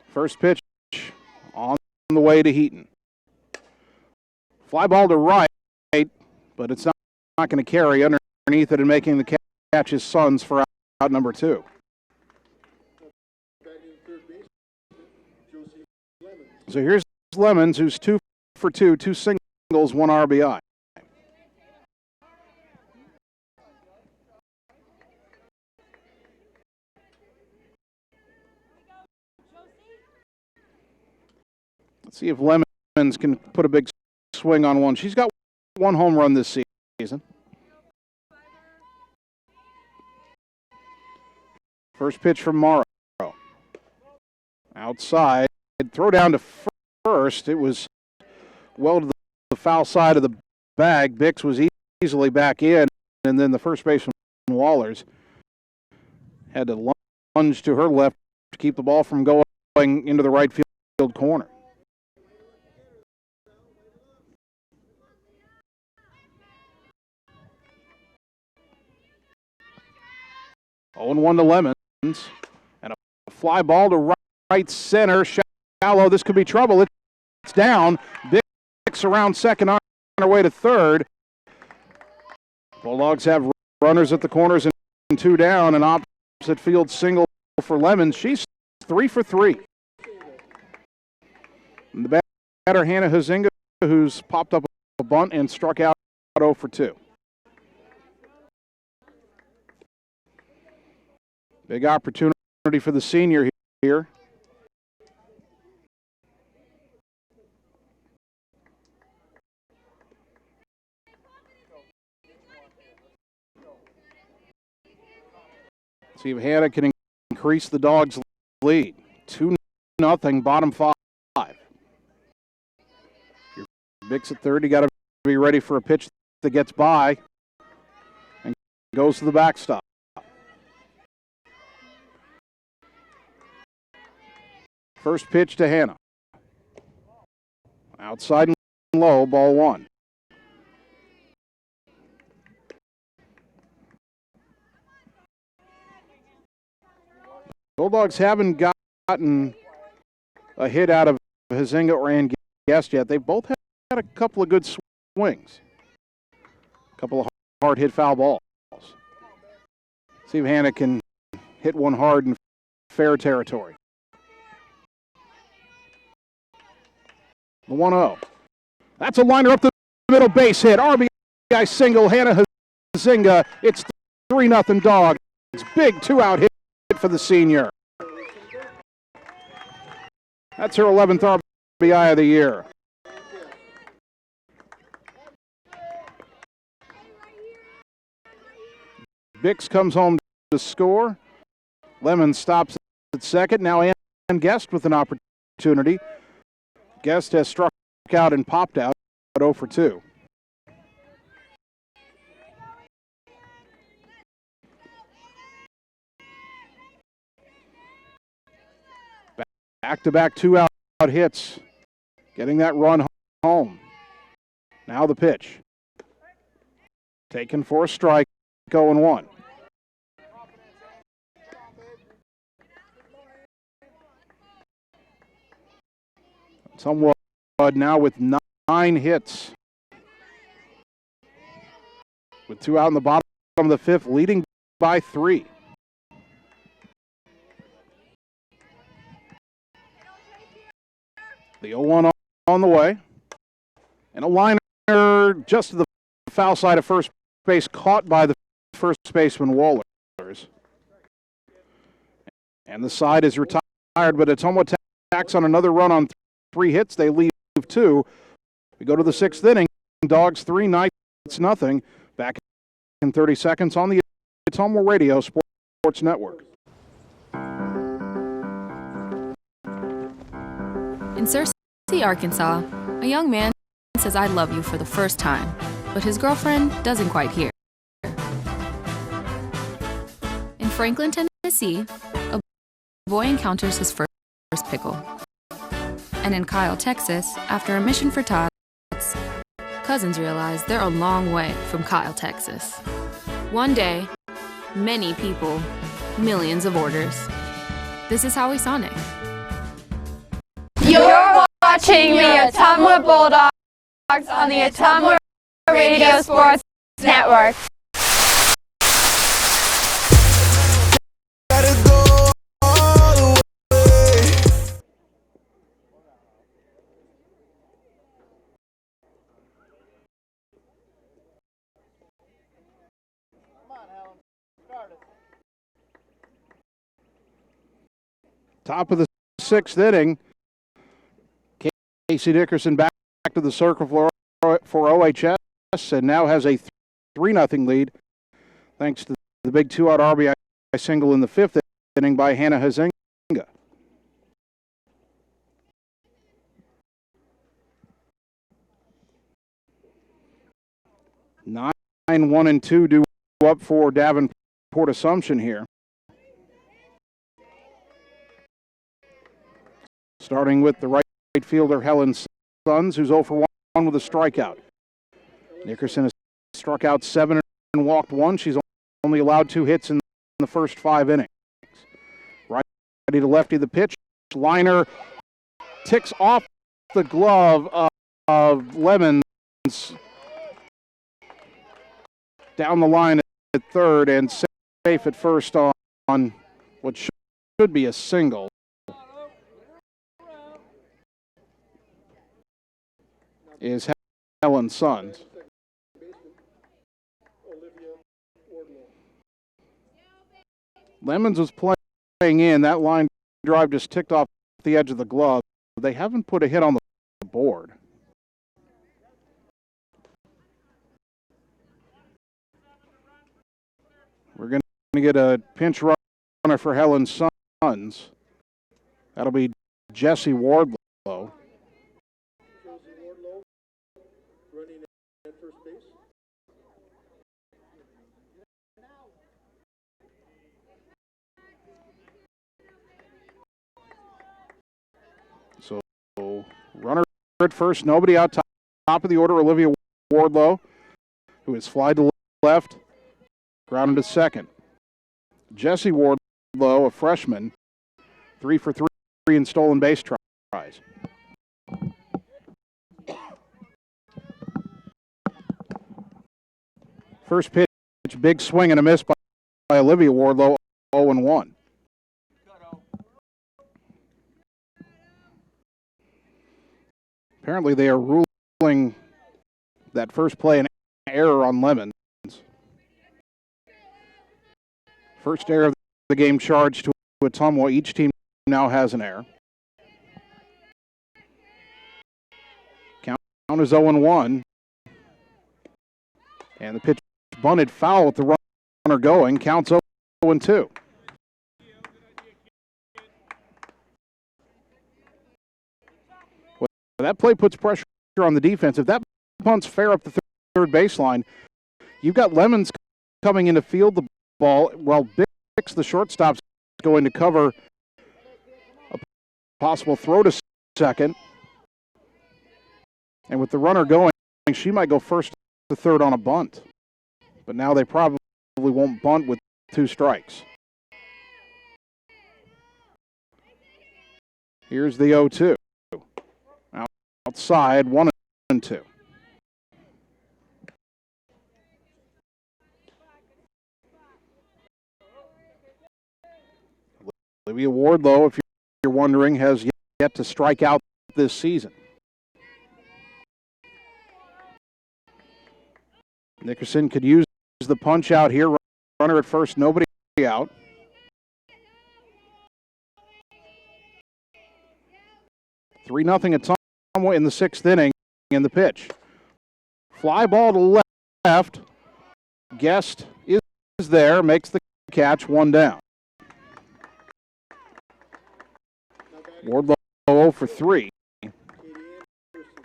First pitch on the way to Heaton. Fly ball to right, but it's not going to carry underneath it and making the catch is Suns for out number 2. So here's Lemons, who's 2 for 2, 2 singles, 1 RBI. Let's see if Lemons can put a big swing on one. She's got 1 home run this season. First pitch from Morrow. Outside. Throw down to first. It was well to the foul side of the bag. Bix was easily back in, and then the first baseman Wallers had to lunge to her left to keep the ball from going into the right field corner. Oh, 0-1 to Lemons, and a fly ball to right center. Shallow. This could be trouble. It's down. Bix around second on her way to third. Bulldogs have runners at the corners and 2 down. An opposite field single for Lemons. She's 3 for 3. And the batter, Hannah Hazinga, who's popped up a bunt and struck out 0 for 2. Big opportunity for the senior here. See if Hannah can increase the Dogs' lead. 2-0, bottom 5. Your Bix at third, you got to be ready for a pitch that gets by and goes to the backstop. First pitch to Hannah. Outside and low, ball 1. Bulldogs haven't gotten a hit out of Huizinga or Guest yet. They both had a couple of good swings. A couple of hard hit foul balls. See if Hannah can hit one hard in fair territory. The 1-0. That's a liner up the middle, base hit. RBI single, Hannah Huizinga. It's 3-0 Dogs. Big 2-out hit for the senior. That's her 11th RBI of the year. Bix comes home to score. Lemon stops at second. Now Ann Guest with an opportunity. Guest has struck out and popped out, 0 for 2. Back-to-back 2-out hits, getting that run home. Now the pitch. Taken for a strike, 0-1. Ottumwa now with 9 hits. With 2 out in the bottom of the 5th, leading by 3. The 0-1 on the way. And a liner just to the foul side of first base, caught by the first baseman Wallers. And the side is retired, but Ottumwa tacks on another run on 3 hits. They leave 2. We go to the 6th inning. Dogs 3, Knights nothing. Back in 30 seconds on the Ottumwa Radio Sports Network. In Searcy, Arkansas, a young man says I love you for the first time, but his girlfriend doesn't quite hear. In Franklin, Tennessee, a boy encounters his first pickle. And in Kyle, Texas, after a mission for tots, cousins realize they're a long way from Kyle, Texas. One day, many people, millions of orders. This is Howie Sonic. You're watching the Ottumwa Bulldogs on the Ottumwa Radio Sports Network. Top of the 6th inning. Casey Dickerson back to the circle for OHS and now has a 3-0 lead thanks to the big 2-out RBI single in the 5th inning by Hannah Huizinga. 9-1-2 due up for Davenport Assumption here. Starting with the right fielder Helen Sons, who's 0 for 1 with a strikeout. Nickerson has struck out 7 and walked 1. She's only allowed 2 hits in the first 5 innings. Righty to lefty the pitch. Liner ticks off the glove of Lemons down the line at third and safe at first on what should be a single. Is Helen Sons. Lemons was playing in. That line drive just ticked off the edge of the glove. They haven't put a hit on the board. We're going to get a pinch runner for Helen Sons. That'll be Jesse Wardlow. Running at first base. So runner at first, nobody out top of the order. Olivia Wardlow, who has flied to left, grounded to second. Jesse Wardlow, a freshman, 3 for 3 in stolen base tries. First pitch, big swing and a miss by Olivia Wardlow, 0-1. Apparently they are ruling that first play an error on Lemons. First error of the game charged to Ottumwa. Each team now has an error. Count is 0-1. And the pitch bunted foul with the runner going. Counts 0-2. That play puts pressure on the defense. If that bunt's fair up the third baseline, you've got Lemons coming in to field the ball while Bix, the shortstop's going to cover a possible throw to second. And with the runner going, she might go first to third on a bunt. But now they probably won't bunt with 2 strikes. Here's the 0-2. Outside, 1-2. Olivia Wardlow, if you're wondering, has yet to strike out this season. Nickerson could use the punch out here. Runner at first, nobody out. Three 0 at Ottumwa in the 6th inning in the pitch. Fly ball to left. Guest is there, makes the catch, 1 down. Wardlow 0 for 3.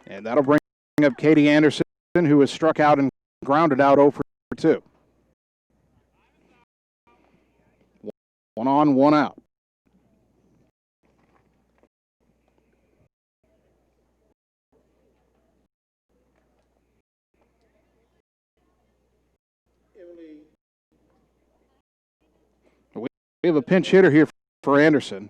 And that'll bring up Katie Anderson, who has struck out and grounded out 0 for 2. 1 on, 1 out. We have a pinch hitter here for Anderson.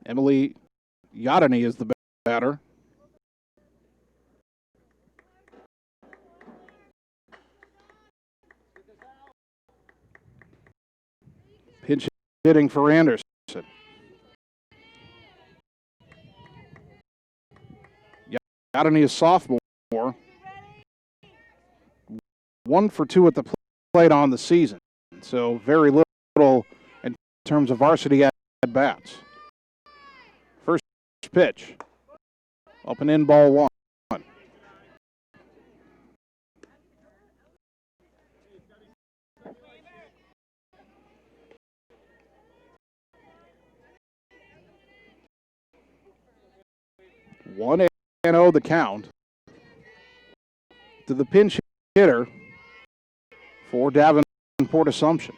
Emily Yadany is the batter. Pinch hitting for Anderson. Yadany is sophomore. 1 for 2 at the plate on the season. So very little in terms of varsity at bats. First pitch. Up and in, ball 1. One 0 the count to the pinch hitter for Davenport Assumption.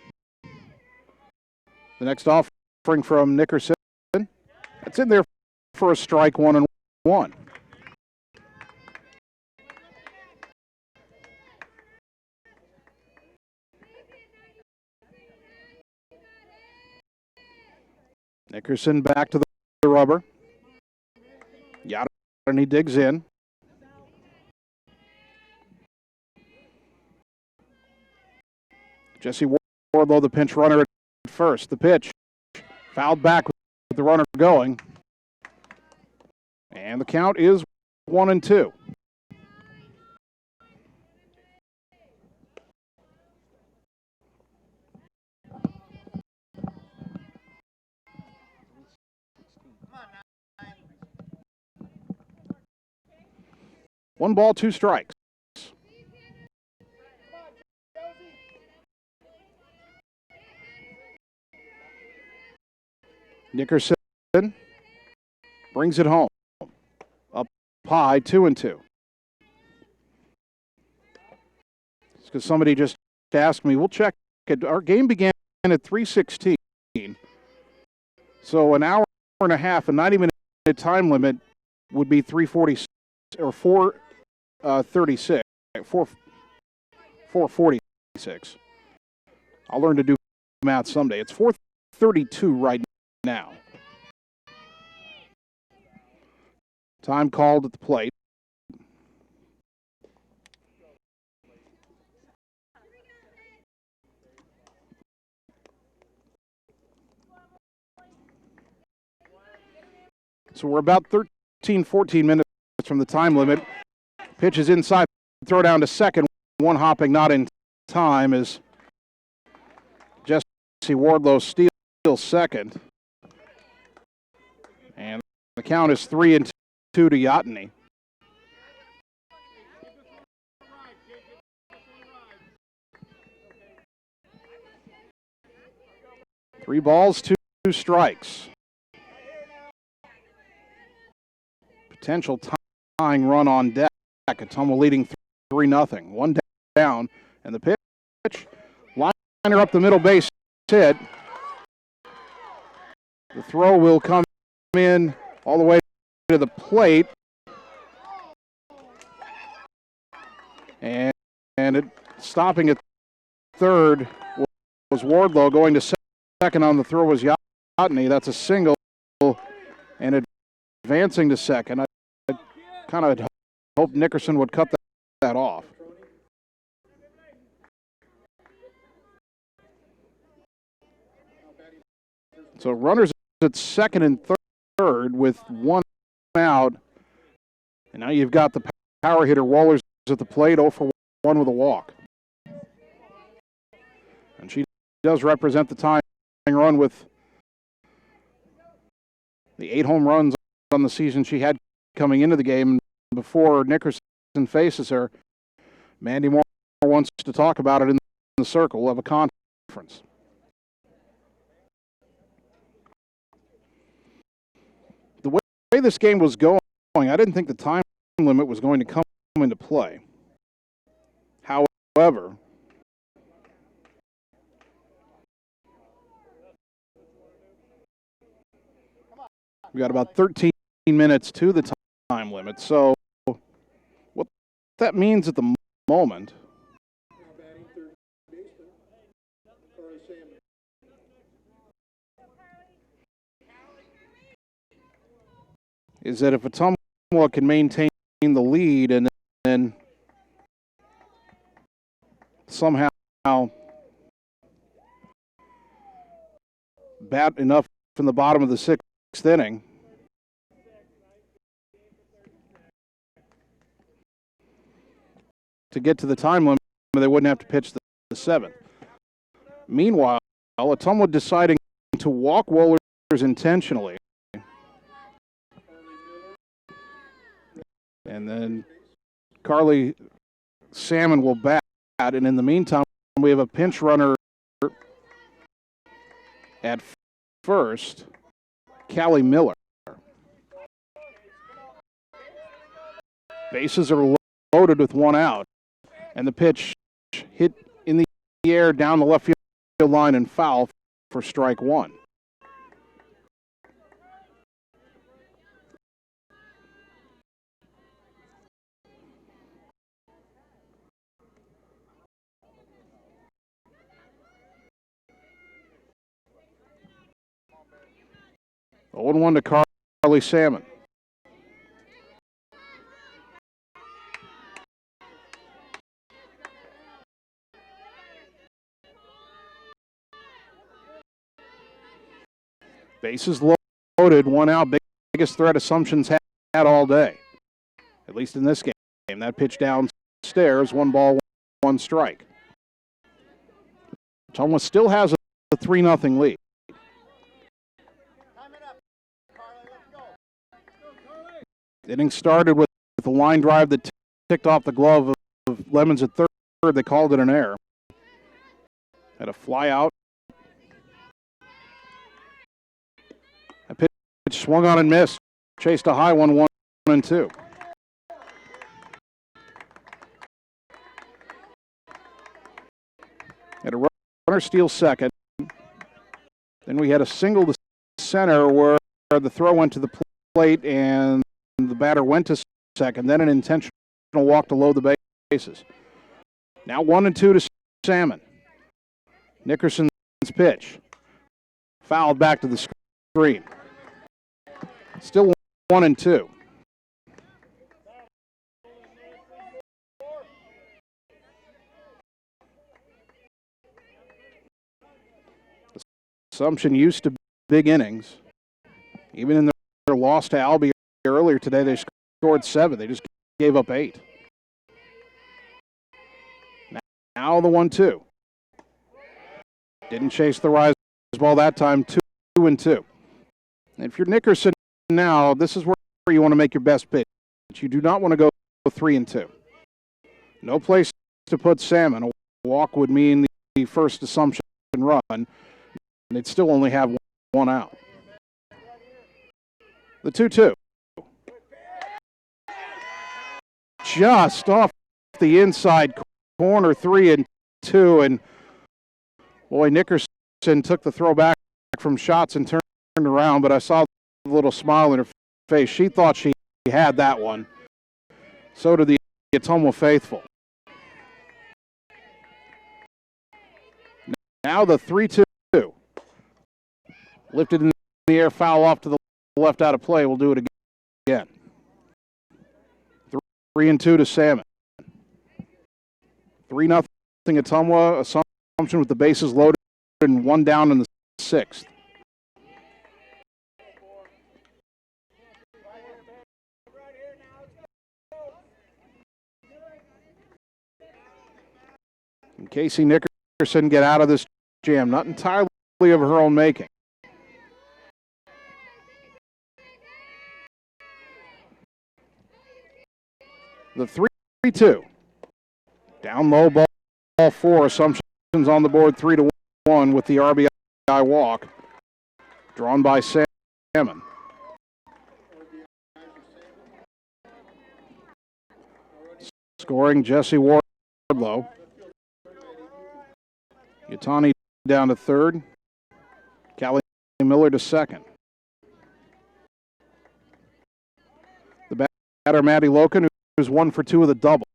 The next offering from Nickerson. That's in there for a strike, 1-1. Nickerson back to the rubber. And he digs in. Jesse Wardlow, the pinch runner at first. The pitch fouled back with the runner going. And the count is 1-2. 1 ball, 2 strikes. Nickerson brings it home. Up high, 2-2. It's because somebody just asked me, we'll check it. Our game began at 3:16. So an hour and a half, a 90-minute time limit would be 3:40 or 4:36. 4:46. I'll learn to do math someday. It's 4:32 right now. Time called at the plate. So we're about 13, 14 minutes from the time limit. Pitch is inside. Throw down to second. One hopping not in time as Jesse Wardlow steals second. And the count is 3-2 to Yatney. Three balls, two strikes. Potential tying run on deck. Ottumwa leading 3-0. One down, and the pitch. Liner up the middle base hit. The throw will come in all the way to the plate. And it stopping at third was Wardlow. Going to second on the throw was Yatney. That's a single. And advancing to second. I kind of hoped Nickerson would cut that off. So runners at second and third with one out. And now you've got the power hitter Wallers at the plate, 0 for 1 with a walk. And she does represent the tying run with the 8 home runs on the season she had coming into the game. Before Nickerson faces her, Mandy Moore wants to talk about it in the circle. We'll have a conference. The way this game was going, I didn't think the time limit was going to come into play. However, we got about 13 minutes to the time limit. So what that means at the moment is that if Ottumwa can maintain the lead and then somehow bat enough from the bottom of the 6th inning, to get to the time limit, they wouldn't have to pitch the 7th. Meanwhile, Ottumwa deciding to walk Wallers intentionally. And then Carly Salmon will bat. And in the meantime, we have a pinch runner at first, Callie Miller. Bases are loaded with one out. And the pitch hit in the air down the left field line and foul for strike 1. The 0-1 to Carly Salmon. Bases loaded, one out. Biggest threat Assumption's had all day, at least in this game. That pitch downstairs, 1 ball, 1 strike. Ottumwa still has a 3-0 lead. Inning started with a line drive that ticked off the glove of Lemons at third. They called it an error. Had a fly out. A pitch swung on and missed. Chased a high 1-1-2. Had a runner steal second. Then we had a single to center where the throw went to the plate and the batter went to second. Then an intentional walk to load the bases. Now 1-2 to Salmon. Nickerson's pitch. Fouled back to the screen. Still 1-2. Assumption used to big innings. Even in their loss to Albie earlier today, they scored 7. They just gave up 8. Now the 1-2. Didn't chase the rise ball that time, 2-2. And if you're Nickerson now, this is where you want to make your best pitch. You do not want to go 3-2. No place to put Salmon. A walk would mean the first assumption run, and they'd still only have one out. The 2-2. Just off the inside corner, 3-2, and boy, Nickerson took the throw back from shots and turned around, but I saw a little smile in her face. She thought she had that one. So did the Ottumwa faithful. Now the 3-2. Lifted in the air, foul off to the left out of play. We'll do it again. 3-2 to Salmon. 3-0 Ottumwa. Assumption with the bases loaded and 1 down in the 6th. And Casey Nickerson get out of this jam, not entirely of her own making. The 3-2. Down low, ball 4. Assumptions on the board, 3-1 with the RBI walk. Drawn by Salmon. Scoring Jesse Wardlow. Yatani down to third. Callie Miller to second. The batter, Maddie Loken, who's 1 for 2 with a double.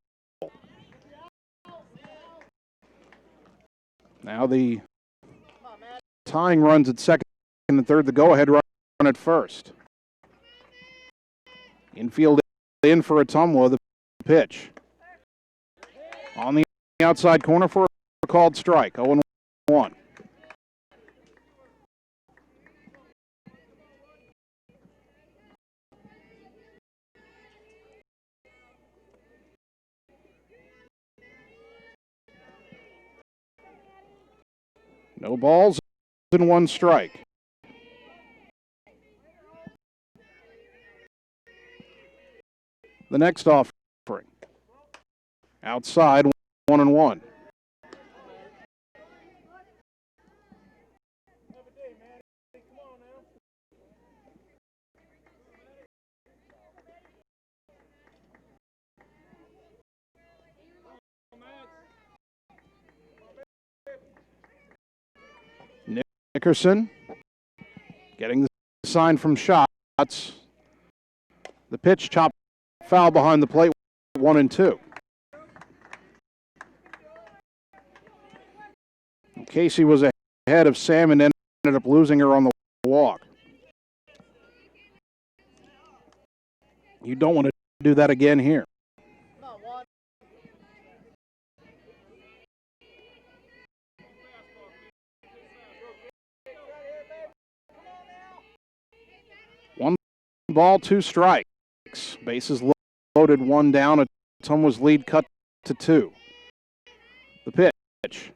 Now the tying runs at second and third. The go-ahead run at first. Infield in for Ottumwa. The pitch. On the outside corner for a called strike. 0-1. No balls and 1 strike. The next offering. Outside, 1-1. Nickerson getting the sign from shots. The pitch, chop foul behind the plate, 1-2. Casey was ahead of Sam and ended up losing her on the walk. You don't want to do that again here. One ball, 2 strikes. Bases loaded, 1 down. Ottumwa's lead cut to 2. The pitch.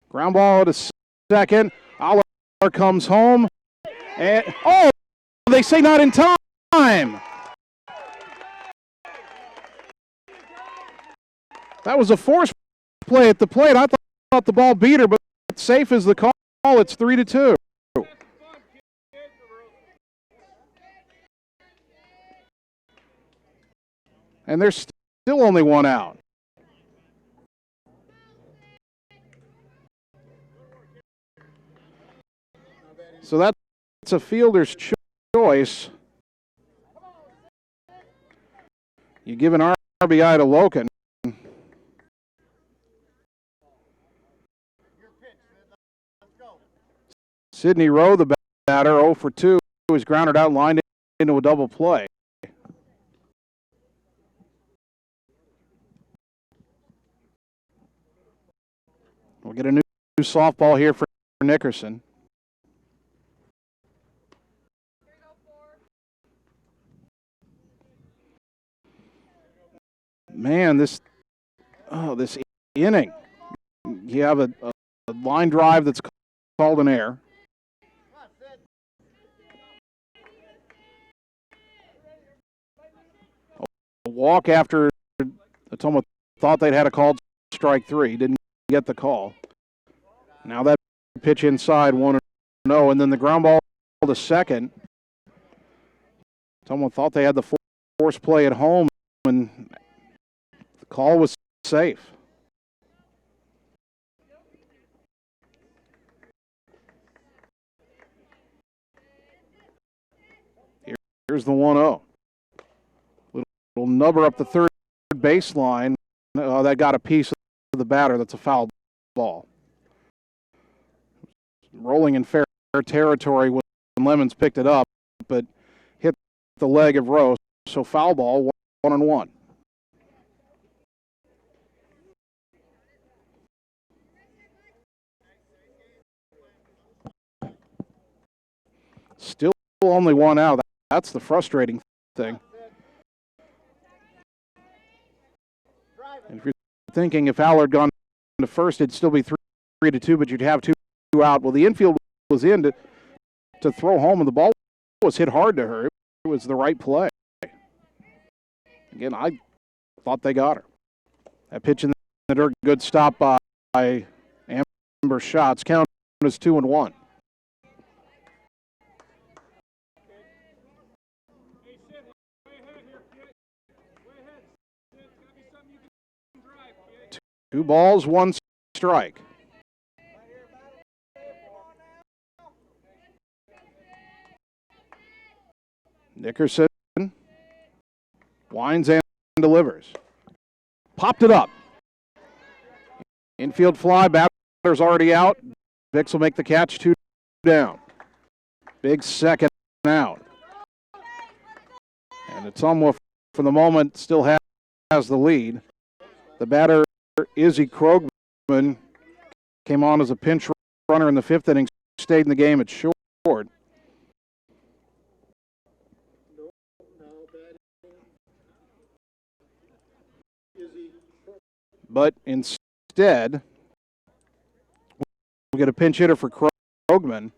Ground ball to second. Oliver comes home. And, they say not in time. That was a force play at the plate. I thought the ball beat her, but safe is the call. It's 3-2. And there's still only one out. So that's a fielder's choice. You give an RBI to Loken. Sidney Rowe, the batter, 0 for 2, is grounded out, lined into a double play. We'll get a new softball here for Nickerson. Man, this inning, you have a line drive that's called an error. A walk after Ottumwa thought they'd had a called strike 3, didn't get the call. Now that pitch inside, 1-0, and then the ground ball to second. Ottumwa thought they had the force play at home, and the call was safe. Here's the 1-0. Little nubber up the third baseline. That got a piece of the batter. That's a foul ball. Rolling in fair territory when Lemons picked it up, but hit the leg of Rose. So foul ball, 1-1. Still only one out. That's the frustrating thing. And if you're thinking if Allard had gone to first, it'd still be 3-2, but you'd have two out. Well, the infield was in to throw home, and the ball was hit hard to her. It was the right play. Again, I thought they got her. That pitch in the dirt, good stop by Amber Schatz. Count as 2-1. Two balls, one strike. Nickerson winds and delivers. Popped it up. Infield fly, batter's already out. Vicks will make the catch, 2 down. Big second out. And Ottumwa, for the moment, still has the lead. The batter, Izzy Krogman, came on as a pinch runner in the 5th inning, stayed in the game at short. But instead, we'll get a pinch hitter for Krogman.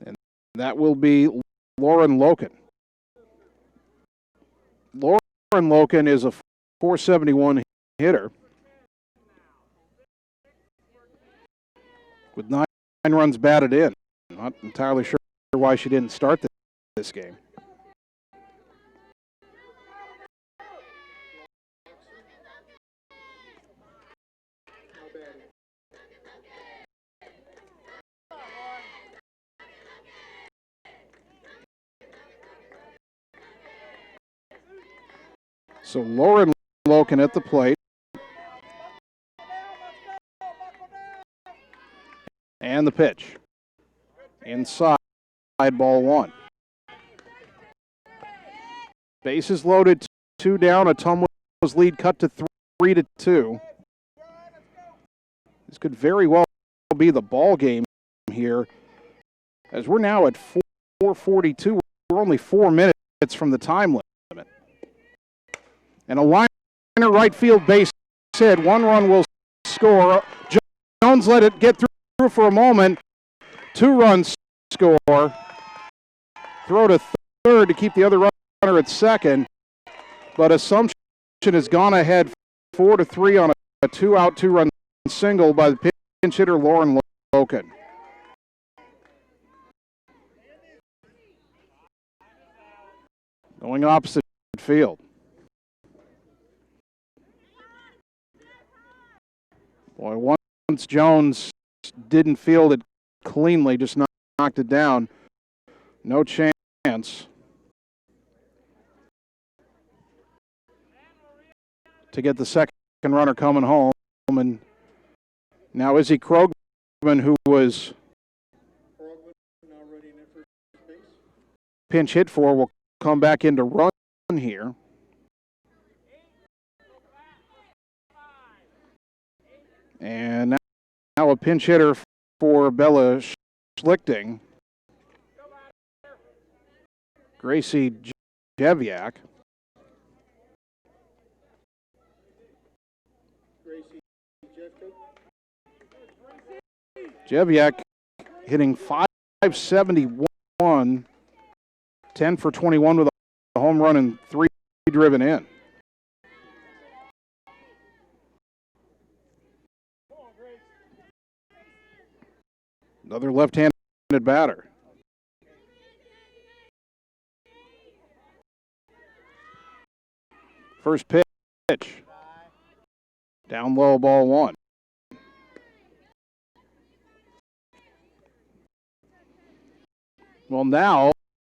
And that will be Lauren Loken. Lauren Loken is a .471 hitter with 9 runs batted in. Not entirely sure why she didn't start this game. So Lauren Loken at the plate. And the pitch. Inside, ball 1. Bases loaded, 2 down. Ottumwa's lead cut to 3-2. This could very well be the ball game here, as we're now at 4:42. We're only 4 minutes from the time limit. And a liner right field base hit. 1 run will score. Jones let it get through for a moment. 2 runs score. Throw to third to keep the other runner at second. But Assumption has gone ahead 4-3 on a 2-out, 2-run single by the pinch hitter Lauren Loken. Going opposite field. Boy, once Jones didn't field it cleanly, just knocked it down. No chance to get the second runner coming home. And now Izzy Krogman, who was pinch hit for, will come back into run here. And now a pinch hitter for Bella Schlichting. Gracie Jeviak. Jeviak hitting .571, 10 for 21 with a home run and 3 driven in. Another left-handed batter. First pitch. Down low, ball one. Well, now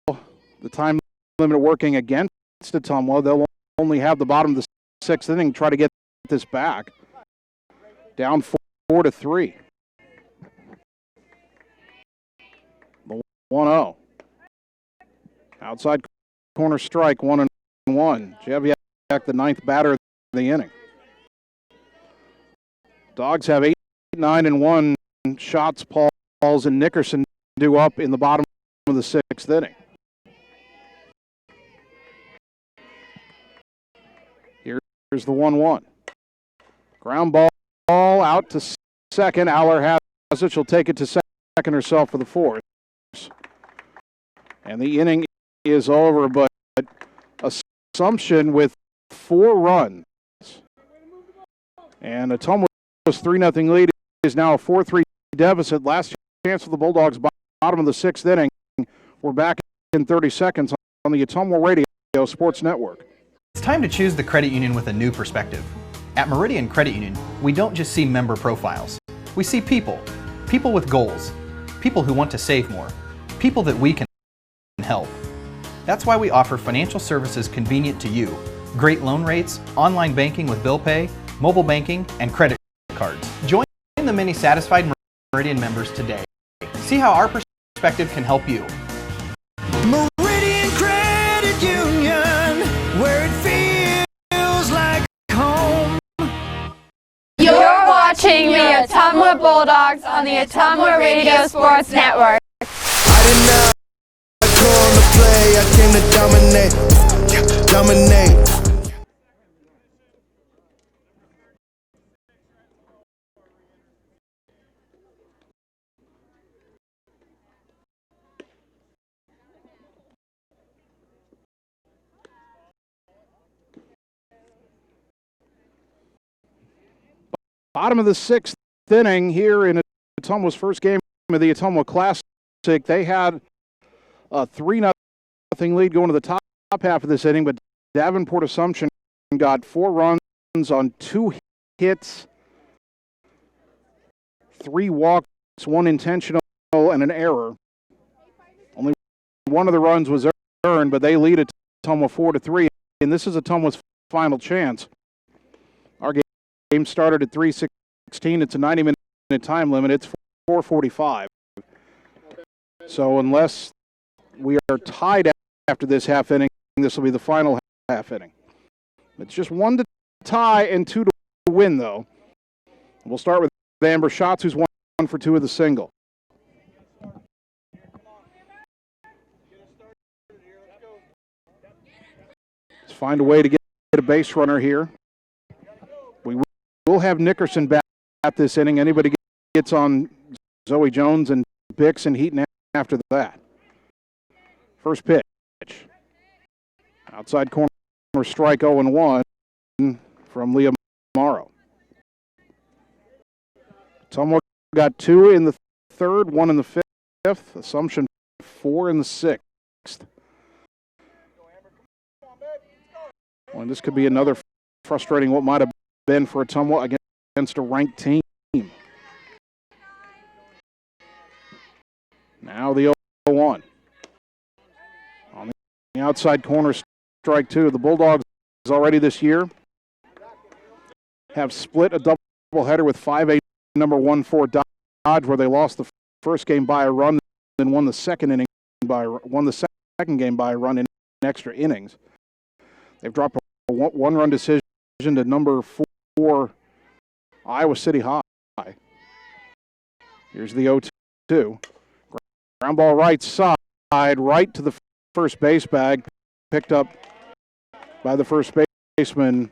the time limit working against Ottumwa. They'll only have the bottom of the sixth inning to try to get this back. Down 4-3. The 1-0. Outside corner strike, 1-1. Jeviak, the ninth batter of the inning. Dogs have 8, 9, and 1 shots. Pauls and Nickerson due up in the bottom of the sixth inning. Here's the 1-1. Ground ball out to second. Aller has it. She'll take it to second herself for the fourth. And the inning is over, but Assumption with 4 runs. And Ottumwa's 3-0 lead is now a 4-3 deficit. Last chance for the Bulldogs, bottom of the sixth inning. We're back in 30 seconds on the Ottumwa Radio Sports Network. It's time to choose the credit union with a new perspective. At Meridian Credit Union, we don't just see member profiles. We see people with goals, people who want to save more, people that we can help. That's why we offer financial services convenient to you, great loan rates, online banking with bill pay, mobile banking, and credit cards. Join the many satisfied Meridian members today. See how our perspective can help you. Meridian Credit Union, where it feels like home. You're watching the Ottumwa Bulldogs on the Ottumwa Radio Sports Network. I did not come to play, I came to dominate. Bottom of the sixth inning here in Ottumwa's first game of the Ottumwa Classic. They had a 3-0 lead going to the top half of this inning, but Davenport Assumption got 4 runs on 2 hits, 3 walks, 1 intentional, and an error. Only one of the runs was earned, but they lead Ottumwa 4-3, and this is Ottumwa's final chance. Our game started at 3:16. It's a 90-minute time limit. It's 4:45. So unless we are tied after this half inning, this will be the final half inning. It's just 1 to tie and 2 to win, though. We'll start with Amber Schatz, who's 1 for 2 of the single. Let's find a way to get a base runner here. We'll have Nickerson back at this inning. Anybody gets on Zoe Jones and Bix and Heaton after that. First pitch. Outside corner strike 0-1. from Leah Morrow. Ottumwa got 2 in the third, 1 in the fifth. Assumption 4 in the sixth. Well, this could be another frustrating what might have been for Ottumwa against a ranked team. Now the 0-1. On the outside corner, strike 2. The Bulldogs already this year have split a doubleheader with 5A number 1-4 Dodge, where they lost the first game by a run, then won the second game by a run in extra innings. They've dropped a one-run decision to number 4 Iowa City High. Here's the 0-2. Ground ball right side, right to the first base bag, picked up by the first baseman,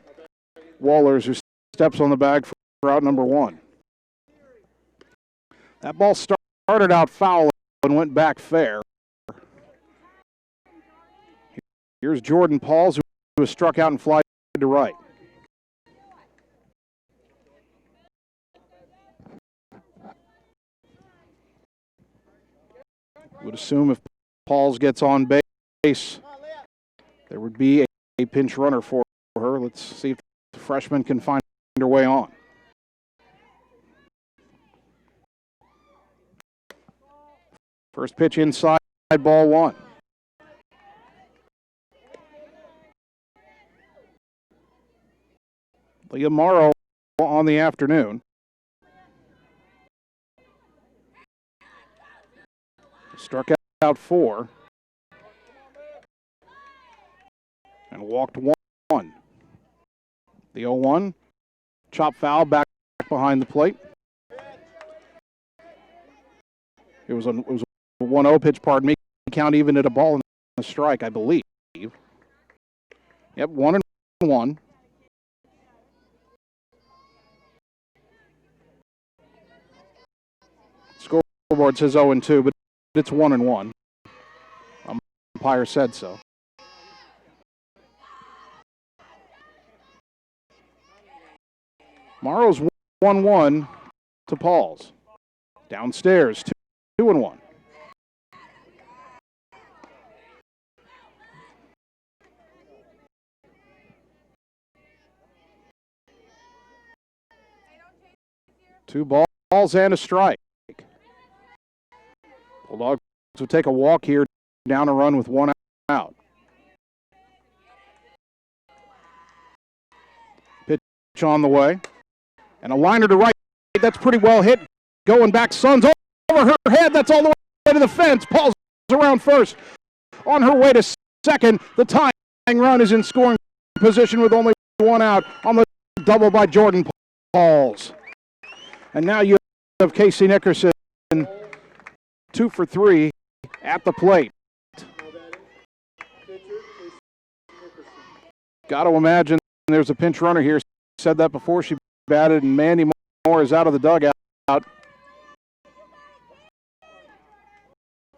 Wallers, who steps on the bag for out number 1. That ball started out foul and went back fair. Here's Jordan Pauls, who was struck out and flied to right. Would assume if Pauls gets on base, there would be a pinch runner for her. Let's see if the freshman can find her way on. First pitch inside, ball 1. Leah Morrow on the afternoon. Struck out 4 and walked 1. The 0-1, chop foul back behind the plate. It was a 1-0 pitch, pardon me. Count even at a ball and a strike, I believe. Yep, 1-1. Scoreboard says 0-2, but it's 1-1. Umpire said so. Morrow's 1-1 to Pauls. Downstairs, 2-1. Two balls and a strike. Bulldogs will take a walk here, down a run with 1 out. Pitch on the way. And a liner to right. That's pretty well hit. Going back, Suns over her head. That's all the way to the fence. Paul's around first. On her way to second. The tying run is in scoring position with only 1 out on the double by Jordan Pauls. And now you have Casey Nickerson 2 for 3 at the plate. Got to imagine there's a pinch runner here. Said that before she batted, and Mandy Moore is out of the dugout.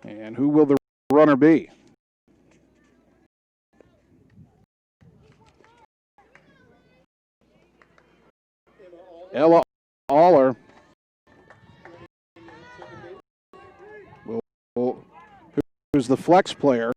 And who will the runner be? Ella Aller. Who's the flex player?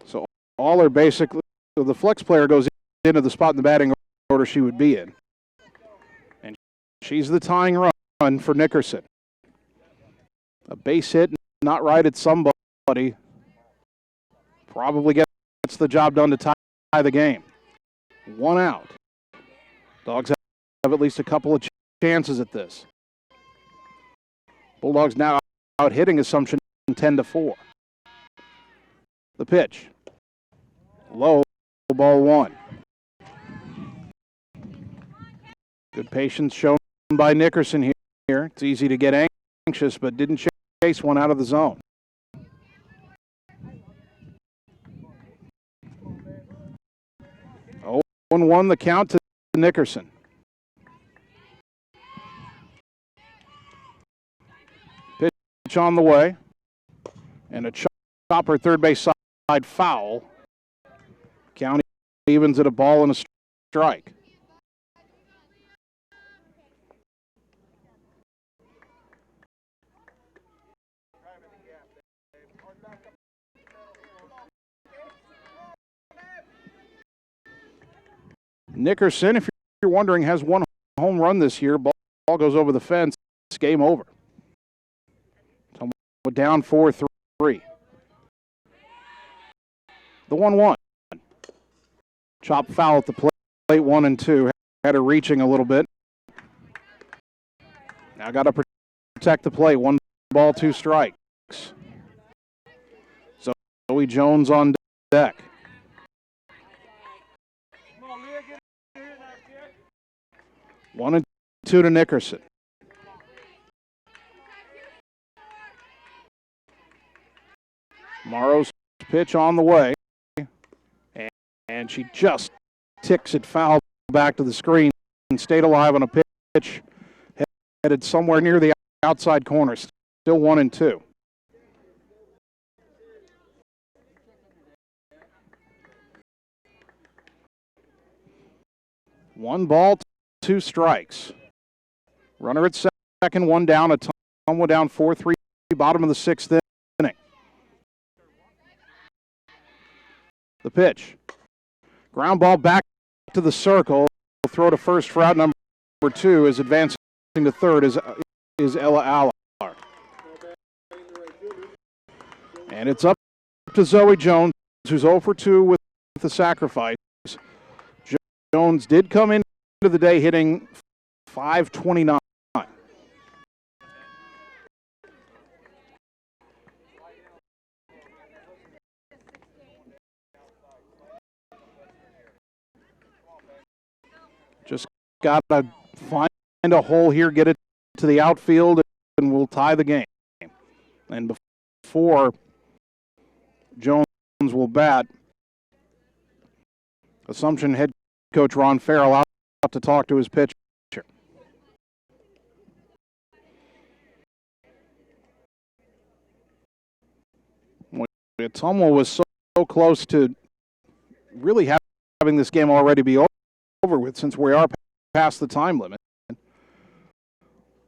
So Aller basically, so the flex player goes into the spot in the batting order she would be in. And she's the tying run for Nickerson. A base hit, not right at somebody. Probably gets the job done to tie the game. 1 out. Dogs have at least a couple of chances at this. Bulldogs now out hitting assumption 10-4. The pitch. Low, ball 1. Good patience shown by Nickerson here. It's easy to get anxious, but didn't chase one out of the zone. Oh, 1-1 the count to Nickerson. Pitch on the way. And a chopper third base side foul. County evens at a ball and a strike. Nickerson, if you're wondering, has one home run this year. Ball goes over the fence. It's game over. Down 4-3. The 1-1. Chop foul at the plate, 1-2. Had her reaching a little bit. Now got to protect the plate. 1 ball, 2 strikes. Zoe Jones on deck. One and 2 to Nickerson. Morrow's pitch on the way. And she just ticks it foul back to the screen and stayed alive on a pitch headed somewhere near the outside corner. Still 1 and 2. One ball, 2 strikes. Runner at second, 1 down. Ottumwa down 4-3, bottom of the 6th inning. The pitch. Ground ball back to the circle. Throw to first for out number 2 is advancing to third is Ella Allar. And it's up to Zoe Jones, who's 0 for 2 with the sacrifice. Jones did come into the day hitting .529. Just got to find a hole here, get it to the outfield, and we'll tie the game. And before Jones will bat, Assumption head coach Ron Farrell out to talk to his pitcher. Ottumwa was so close to really having this game already be over with since we are past the time limit. The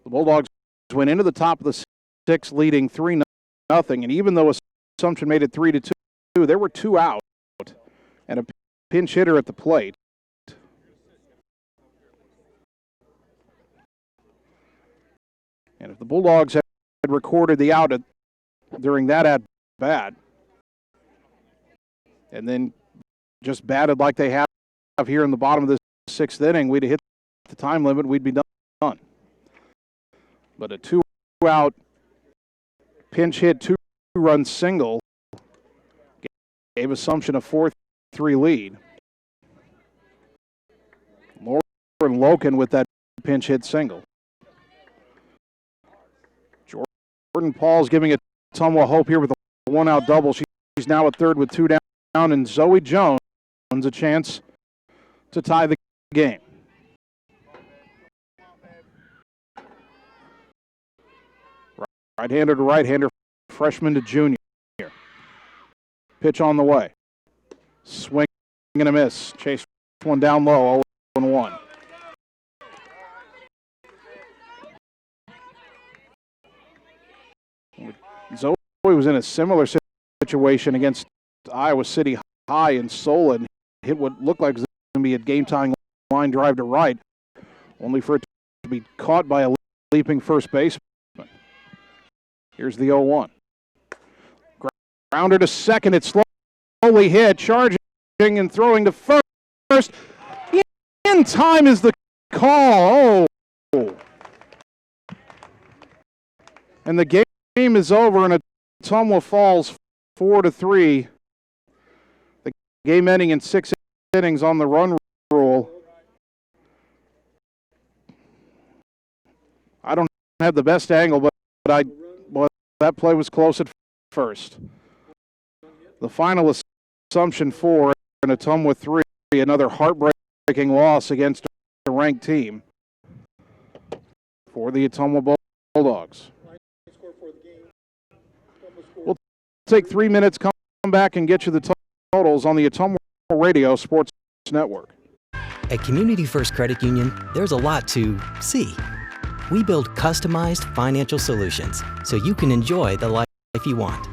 Bulldogs went into the top of the 6th leading 3-0, and even though Assumption made it 3-2, there were 2 out and a pinch hitter at the plate. And if the Bulldogs had recorded the out during that at-bat, and then just batted like they have here in the bottom of the 6th inning, we'd have hit the time limit, we'd be done. But a 2-out pinch hit, 2-run single gave Assumption a 4-3 lead. Lauren Loken with that pinch hit single. Jordan Paul's giving Ottumwa hope here with a 1-out double. She's now at third with 2 down, and Zoe Jones a chance to tie the game. Right-hander to right-hander, freshman to junior. Pitch on the way. Swing and a miss. Chase one down low, 0-1. Zoe was in a similar situation against Iowa City High in Solon and hit what looked like it was going to be a game-tying line drive to right, only for it to be caught by a leaping first baseman. Here's the 0-1. Grounder to second. It's slowly hit, charging and throwing to first. In time is the call. Oh. And the game is over, and Ottumwa falls 4-3. The game ending in 6 innings on the run rule. I don't have the best angle, but that play was close at first. The final Assumption 4 and Ottumwa 3. Another heartbreaking loss against ranked team for the Ottumwa Bulldogs. We'll take 3 minutes, come back and get you the totals on the Ottumwa Radio Sports Network. At Community First Credit Union, there's a lot to see. We build customized financial solutions so you can enjoy the life you want.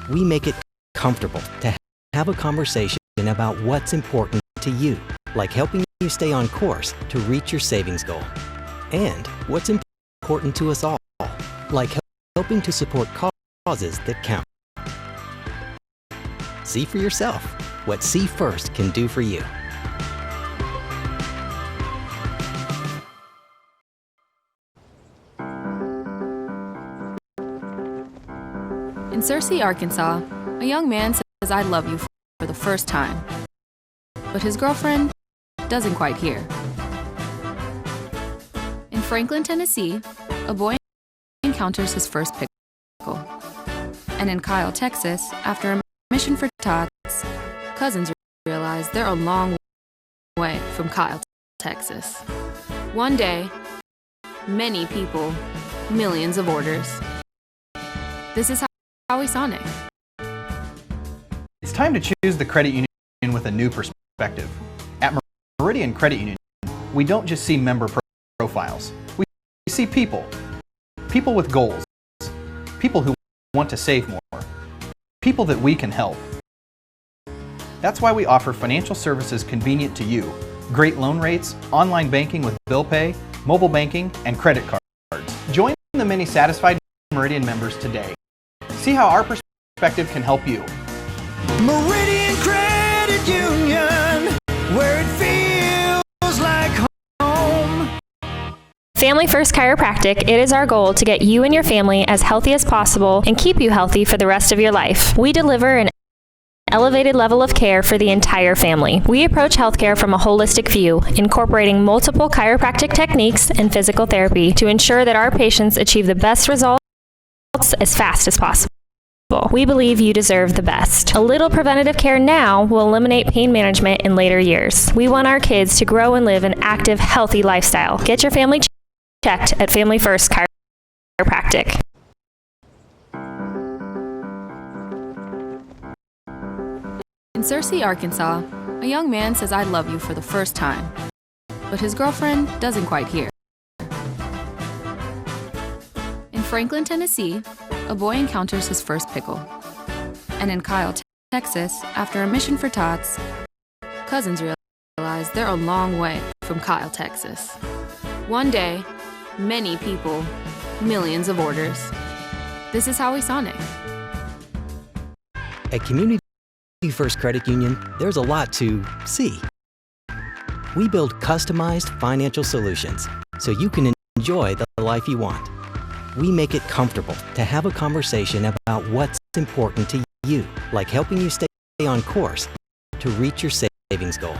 We make it comfortable to have a conversation about what's important to you, like helping you stay on course to reach your savings goal. And what's important to us all, like helping to support causes that count. See for yourself what See First can do for you. In Searcy, Arkansas, a young man says, "I love you," for the first time. But his girlfriend doesn't quite hear. In Franklin, Tennessee, a boy encounters his first pickle. And in Kyle, Texas, after a mission for tots, cousins realize they're a long way from Kyle, Texas. One day, many people, millions of orders. This is how we Sonic. It's time to choose the credit union with a new perspective. At Meridian Credit Union, we don't just see member profiles. We see people. People with goals. People who want to save more. People that we can help. That's why we offer financial services convenient to you. Great loan rates, online banking with bill pay, mobile banking, and credit cards. Join the many satisfied Meridian members today. See how our perspective can help you. Meridian Credit Union, where it feels like home. Family First Chiropractic, it is our goal to get you and your family as healthy as possible and keep you healthy for the rest of your life. We deliver an elevated level of care for the entire family. We approach healthcare from a holistic view, incorporating multiple chiropractic techniques and physical therapy to ensure that our patients achieve the best results as fast as possible. We believe you deserve the best. A little preventative care now will eliminate pain management in later years. We want our kids to grow and live an active, healthy lifestyle. Get your family checked at Family First Chiropractic. In Searcy, Arkansas, a young man says, "I love you," for the first time. But his girlfriend doesn't quite hear. In Franklin, Tennessee, a boy encounters his first pickle. And in Kyle, Texas, after a mission for tots, cousins realize they're a long way from Kyle, Texas. One day, many people, millions of orders. This is how we Sonic. At Community First Credit Union, there's a lot to see. We build customized financial solutions so you can enjoy the life you want. We make it comfortable to have a conversation about what's important to you, like helping you stay on course to reach your savings goal.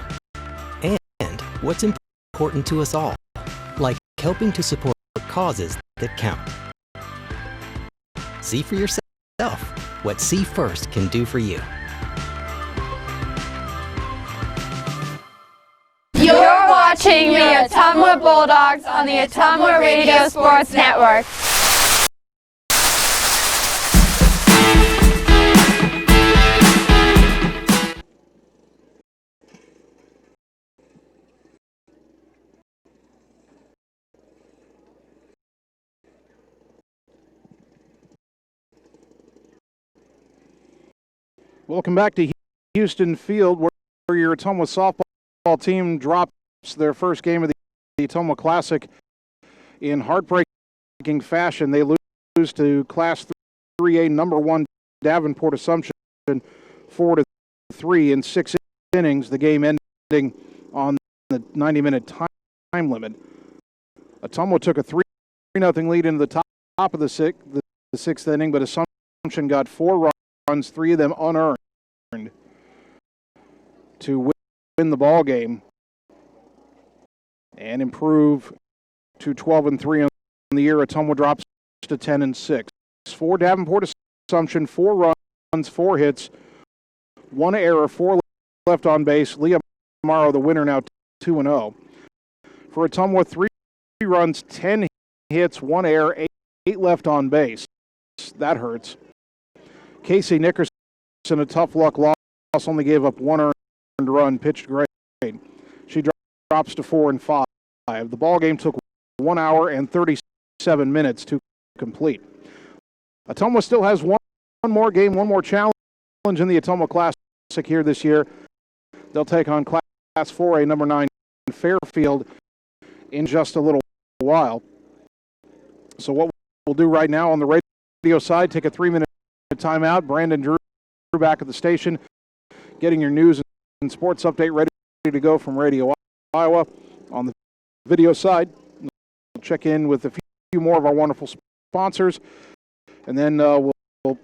And what's important to us all, like helping to support causes that count. See for yourself what See First can do for you. You're watching the Ottumwa Bulldogs on the Ottumwa Radio Sports Network. Welcome back to Houston Field, where your Ottumwa softball team drops their first game of the Ottumwa Classic in heartbreaking fashion. They lose to Class 3A number 1 Davenport Assumption 4-3 in 6 innings, the game ending on the 90-minute time limit. Ottumwa took a 3-0 lead into the top of the sixth inning, but Assumption got 4 runs, 3 of them unearned, to win the ball game and improve to 12-3 on the year. Ottumwa drops to 10-6. For Davenport Assumption, 4 runs, 4 hits, 1 error, 4 left on base. Leah Morrow, the winner, now 2-0. For Ottumwa, 3 runs, 10 hits, 1 error, 8 left on base. That hurts. Casey Nickerson, a tough luck loss, only gave up 1 earned run, pitched great. She drops to 4 and 5. The ball game took 1 hour and 37 minutes to complete. Ottumwa still has one more game, one more challenge in the Ottumwa Classic here this year. They'll take on Class 4A number 9 Fairfield in just a little while. So what we'll do right now on the radio side, take a 3-minute timeout. Brandon Drew back at the station, getting your news and sports update ready to go from Radio Iowa. On the video side, we'll check in with a few more of our wonderful sponsors, and then we'll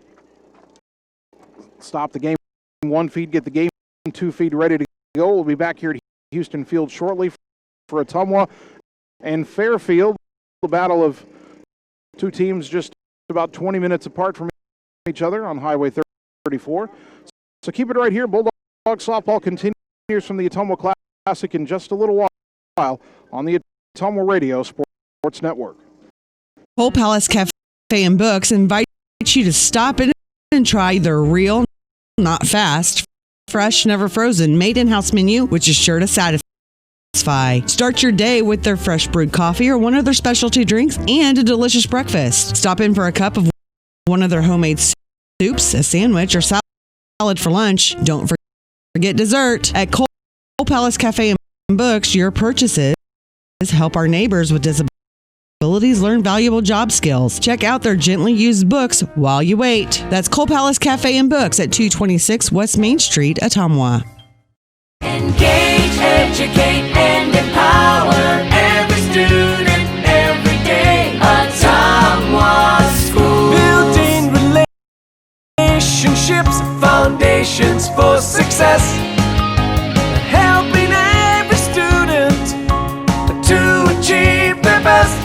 stop the Game 1 feed, get the Game 2 feed ready to go. We'll be back here at Houston Field shortly for Ottumwa and Fairfield, the battle of two teams just about 20 minutes apart from each other on Highway 34. So keep it right here. Bulldog softball continues from the Ottumwa Classic in just a little while on the Ottumwa Radio Sports Network. Coal Palace Cafe and Books invite you to stop in and try their real, not fast, fresh, never frozen, made in-house menu, which is sure to satisfy. Start your day with their fresh brewed coffee or one of their specialty drinks and a delicious breakfast. Stop in for a cup of one of their homemade soups, a sandwich, or salad for lunch. Don't forget dessert. At Coal Palace Cafe and Books, your purchases help our neighbors with disabilities learn valuable job skills. Check out their gently used books while you wait. That's Coal Palace Cafe and Books at 226 West Main Street, Ottumwa. Engage, educate, and empower every student every day. Ottumwa School. Building relationships, foundations for success. Helping every student to achieve their best.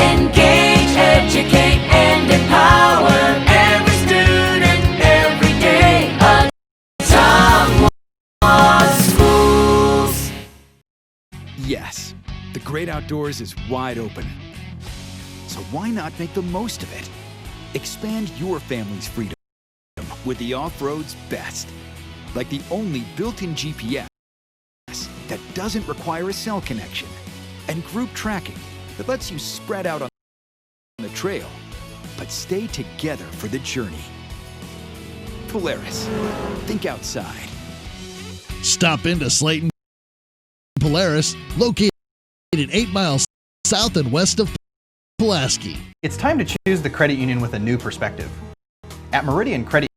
Engage, educate, and empower every student every day. Ottumwa Schools. Yes, the great outdoors is wide open. So why not make the most of it? Expand your family's freedom with the off-road's best. Like the only built-in GPS that doesn't require a cell connection, and group tracking that lets you spread out on the trail, but stay together for the journey. Polaris, think outside. Stop into Slayton Polaris, located 8 miles south and west of Pulaski. It's time to choose the credit union with a new perspective. At Meridian Credit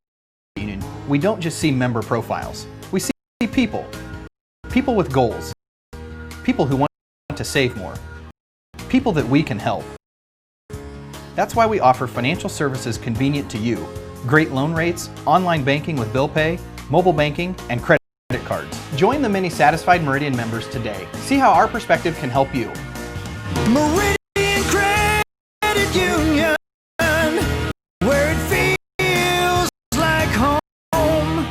Union, we don't just see member profiles. We see people. People with goals. People who want to save more. People that we can help. That's why we offer financial services convenient to you. Great loan rates, online banking with bill pay, mobile banking, and credit cards. Join the many satisfied Meridian members today. See how our perspective can help you. Meridian Credit Union, where it feels like home.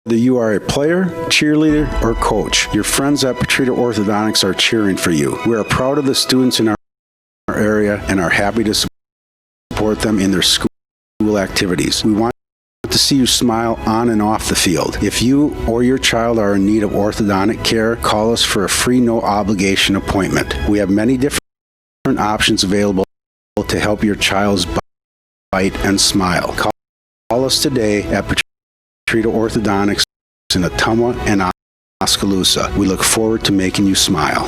Whether you are a player, cheerleader, or coach, your friends at Petrita Orthodontics are cheering for you. We are proud of the students in our area and are happy to support them in their school activities. We want to see you smile on and off the field. If you or your child are in need of orthodontic care, call us for a free, no-obligation appointment. We have many different options available to help your child's bite and smile. Call us today at Petrita Orthodontics in Ottumwa and Oskaloosa. We look forward to making you smile.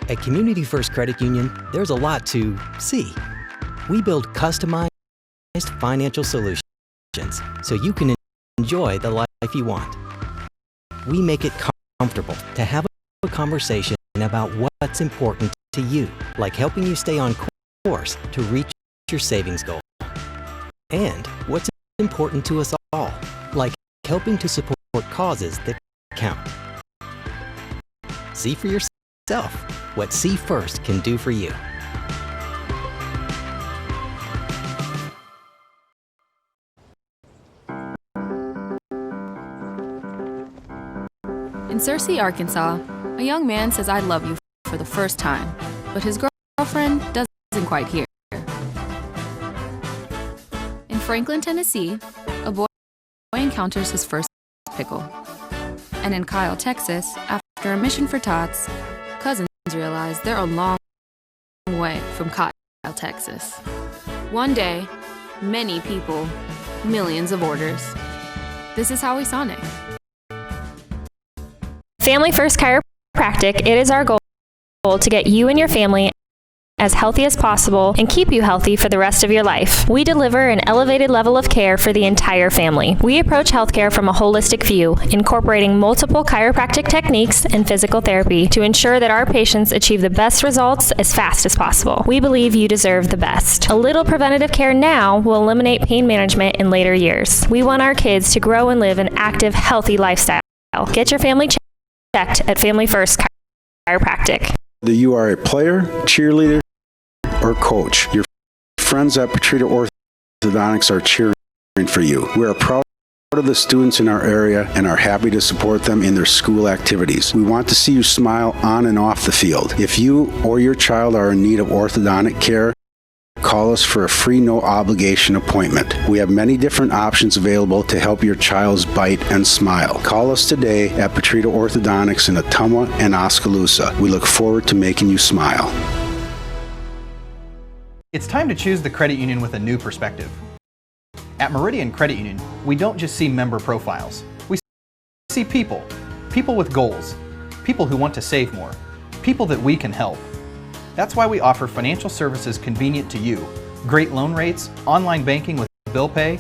At Community First Credit Union, there's a lot to see. We build customized financial solutions so you can enjoy the life you want. We make it comfortable to have a conversation about what's important to you, like helping you stay on course to reach your savings goal. And what's important to us all, like helping to support causes that count. See for yourself what See First can do for you. In Searcy, Arkansas, a young man says I love you for the first time, but his girlfriend doesn't quite hear. In Franklin, Tennessee, a boy encounters his first pickle. And in Kyle, Texas, after a mission for tots, cousins realize they're a long way from Kyle, Texas. One day, many people, millions of orders. This is Howie Sonic. Family First Chiropractic, it is our goal to get you and your family as healthy as possible and keep you healthy for the rest of your life. We deliver an elevated level of care for the entire family. We approach healthcare from a holistic view, incorporating multiple chiropractic techniques and physical therapy to ensure that our patients achieve the best results as fast as possible. We believe you deserve the best. A little preventative care now will eliminate pain management in later years. We want our kids to grow and live an active, healthy lifestyle. Get your family checked at Family First Chiropractic. Whether you are a player, cheerleader, or coach, your friends at Petrita Orthodontics are cheering for you. We are proud of the students in our area and are happy to support them in their school activities. We want to see you smile on and off the field. If you or your child are in need of orthodontic care, call us for a free, no-obligation appointment. We have many different options available to help your child's bite and smile. Call us today at Petrita Orthodontics in Ottumwa and Oskaloosa. We look forward to making you smile. It's time to choose the credit union with a new perspective. At Meridian Credit Union, we don't just see member profiles. We see people with goals, people who want to save more, people that we can help. That's why we offer financial services convenient to you, great loan rates, online banking with bill pay,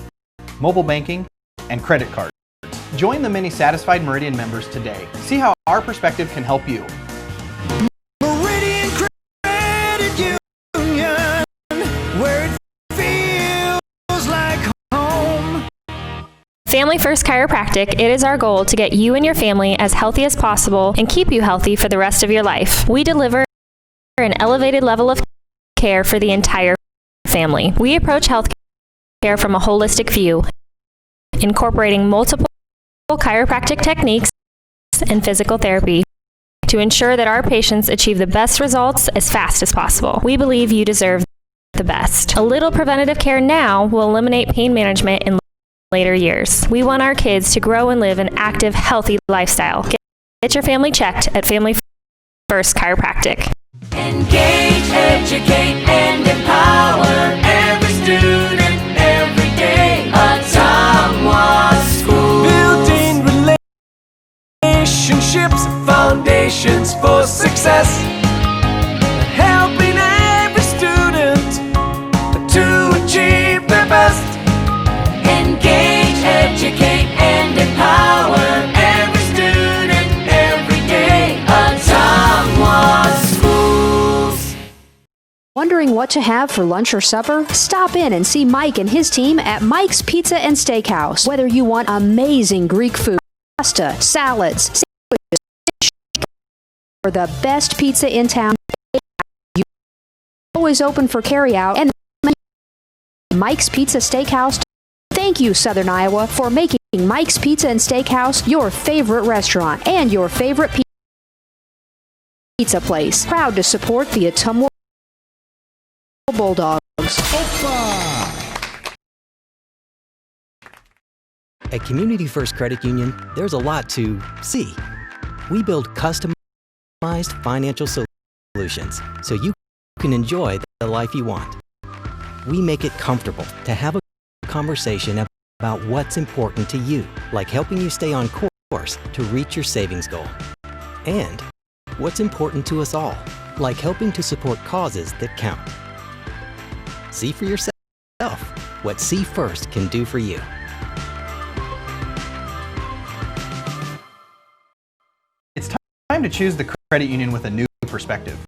mobile banking, and credit cards. Join the many satisfied Meridian members today. See how our perspective can help you. Meridian Credit Union, where it feels like home. Family First Chiropractic, it is our goal to get you and your family as healthy as possible and keep you healthy for the rest of your life. We deliver an elevated level of care for the entire family. We approach healthcare from a holistic view, incorporating multiple chiropractic techniques and physical therapy to ensure that our patients achieve the best results as fast as possible. We believe you deserve the best. A little preventative care now will eliminate pain management in later years. We want our kids to grow and live an active, healthy lifestyle. Get your family checked at Family First Chiropractic. Engage, educate, and empower every student every day. Ottumwa School. Building relationships, foundations for success. Helping every student to achieve their best. Engage, educate, and empower every student every day. Ottumwa Schools. Wondering what to have for lunch or supper? Stop in and see Mike and his team at Mike's Pizza and Steakhouse. Whether you want amazing Greek food, pasta, salads, sandwiches, or the best pizza in town, you're always open for carryout. And Mike's Pizza Steakhouse. Thank you, Southern Iowa, for making Mike's Pizza and Steakhouse your favorite restaurant and your favorite pizza place. Proud to support the Ottumwa Bulldogs. At Community First Credit Union, there's a lot to see. We build customized financial solutions so you can enjoy the life you want. We make it comfortable to have a conversation about what's important to you, like helping you stay on course to reach your savings goal. And what's important to us all, like helping to support causes that count. See for yourself what See First can do for you. It's time to choose the credit union with a new perspective.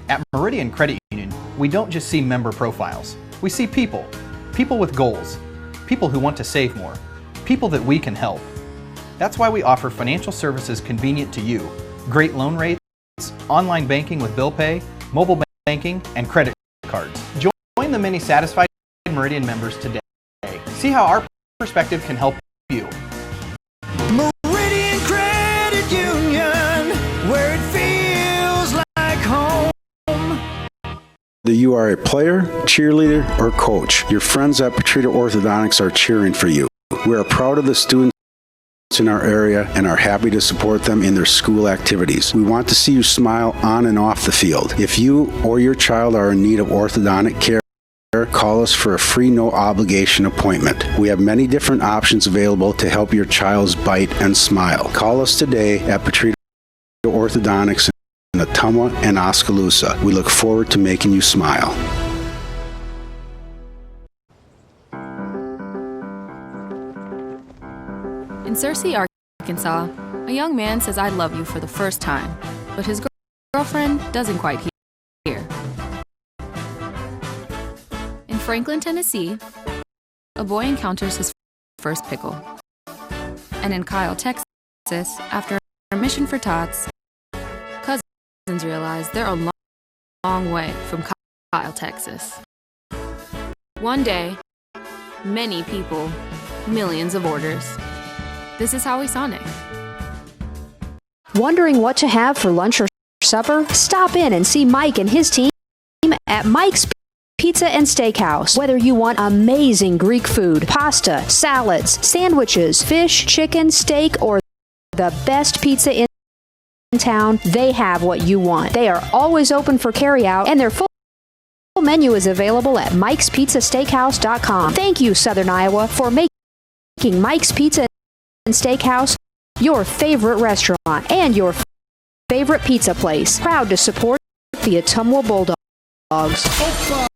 At Meridian Credit Union, we don't just see member profiles. We see people with goals, people who want to save more, people that we can help. That's why we offer financial services convenient to you, great loan rates, online banking with bill pay, mobile banking, and credit cards. Join the many satisfied Meridian members today. See how our perspective can help you. Meridian Credit Union. Whether you are a player, cheerleader, or coach, your friends at Petrita Orthodontics are cheering for you. We are proud of the students in our area and are happy to support them in their school activities. We want to see you smile on and off the field. If you or your child are in need of orthodontic care, call us for a free no-obligation appointment. We have many different options available to help your child's bite and smile. Call us today at Petrita Orthodontics in Ottumwa and Oskaloosa. We look forward to making you smile. In Searcy, Arkansas, a young man says I love you for the first time, but his girlfriend doesn't quite hear. In Franklin, Tennessee, a boy encounters his first pickle. And in Kyle, Texas, after a mission for tots, cousins realize they're a long way from Kyle, Texas. One day, many people, millions of orders. This is Howie Sonic. Wondering what to have for lunch or supper? Stop in and see Mike and his team at Mike's Pizza and Steakhouse. Whether you want amazing Greek food, pasta, salads, sandwiches, fish, chicken, steak, or the best pizza in town, they have what you want. They are always open for carryout, and their full menu is available at mikespizzasteakhouse.com. Thank you, Southern Iowa, for making Mike's Pizza and Steakhouse your favorite restaurant and your favorite pizza place. Proud to support the Ottumwa Bulldogs.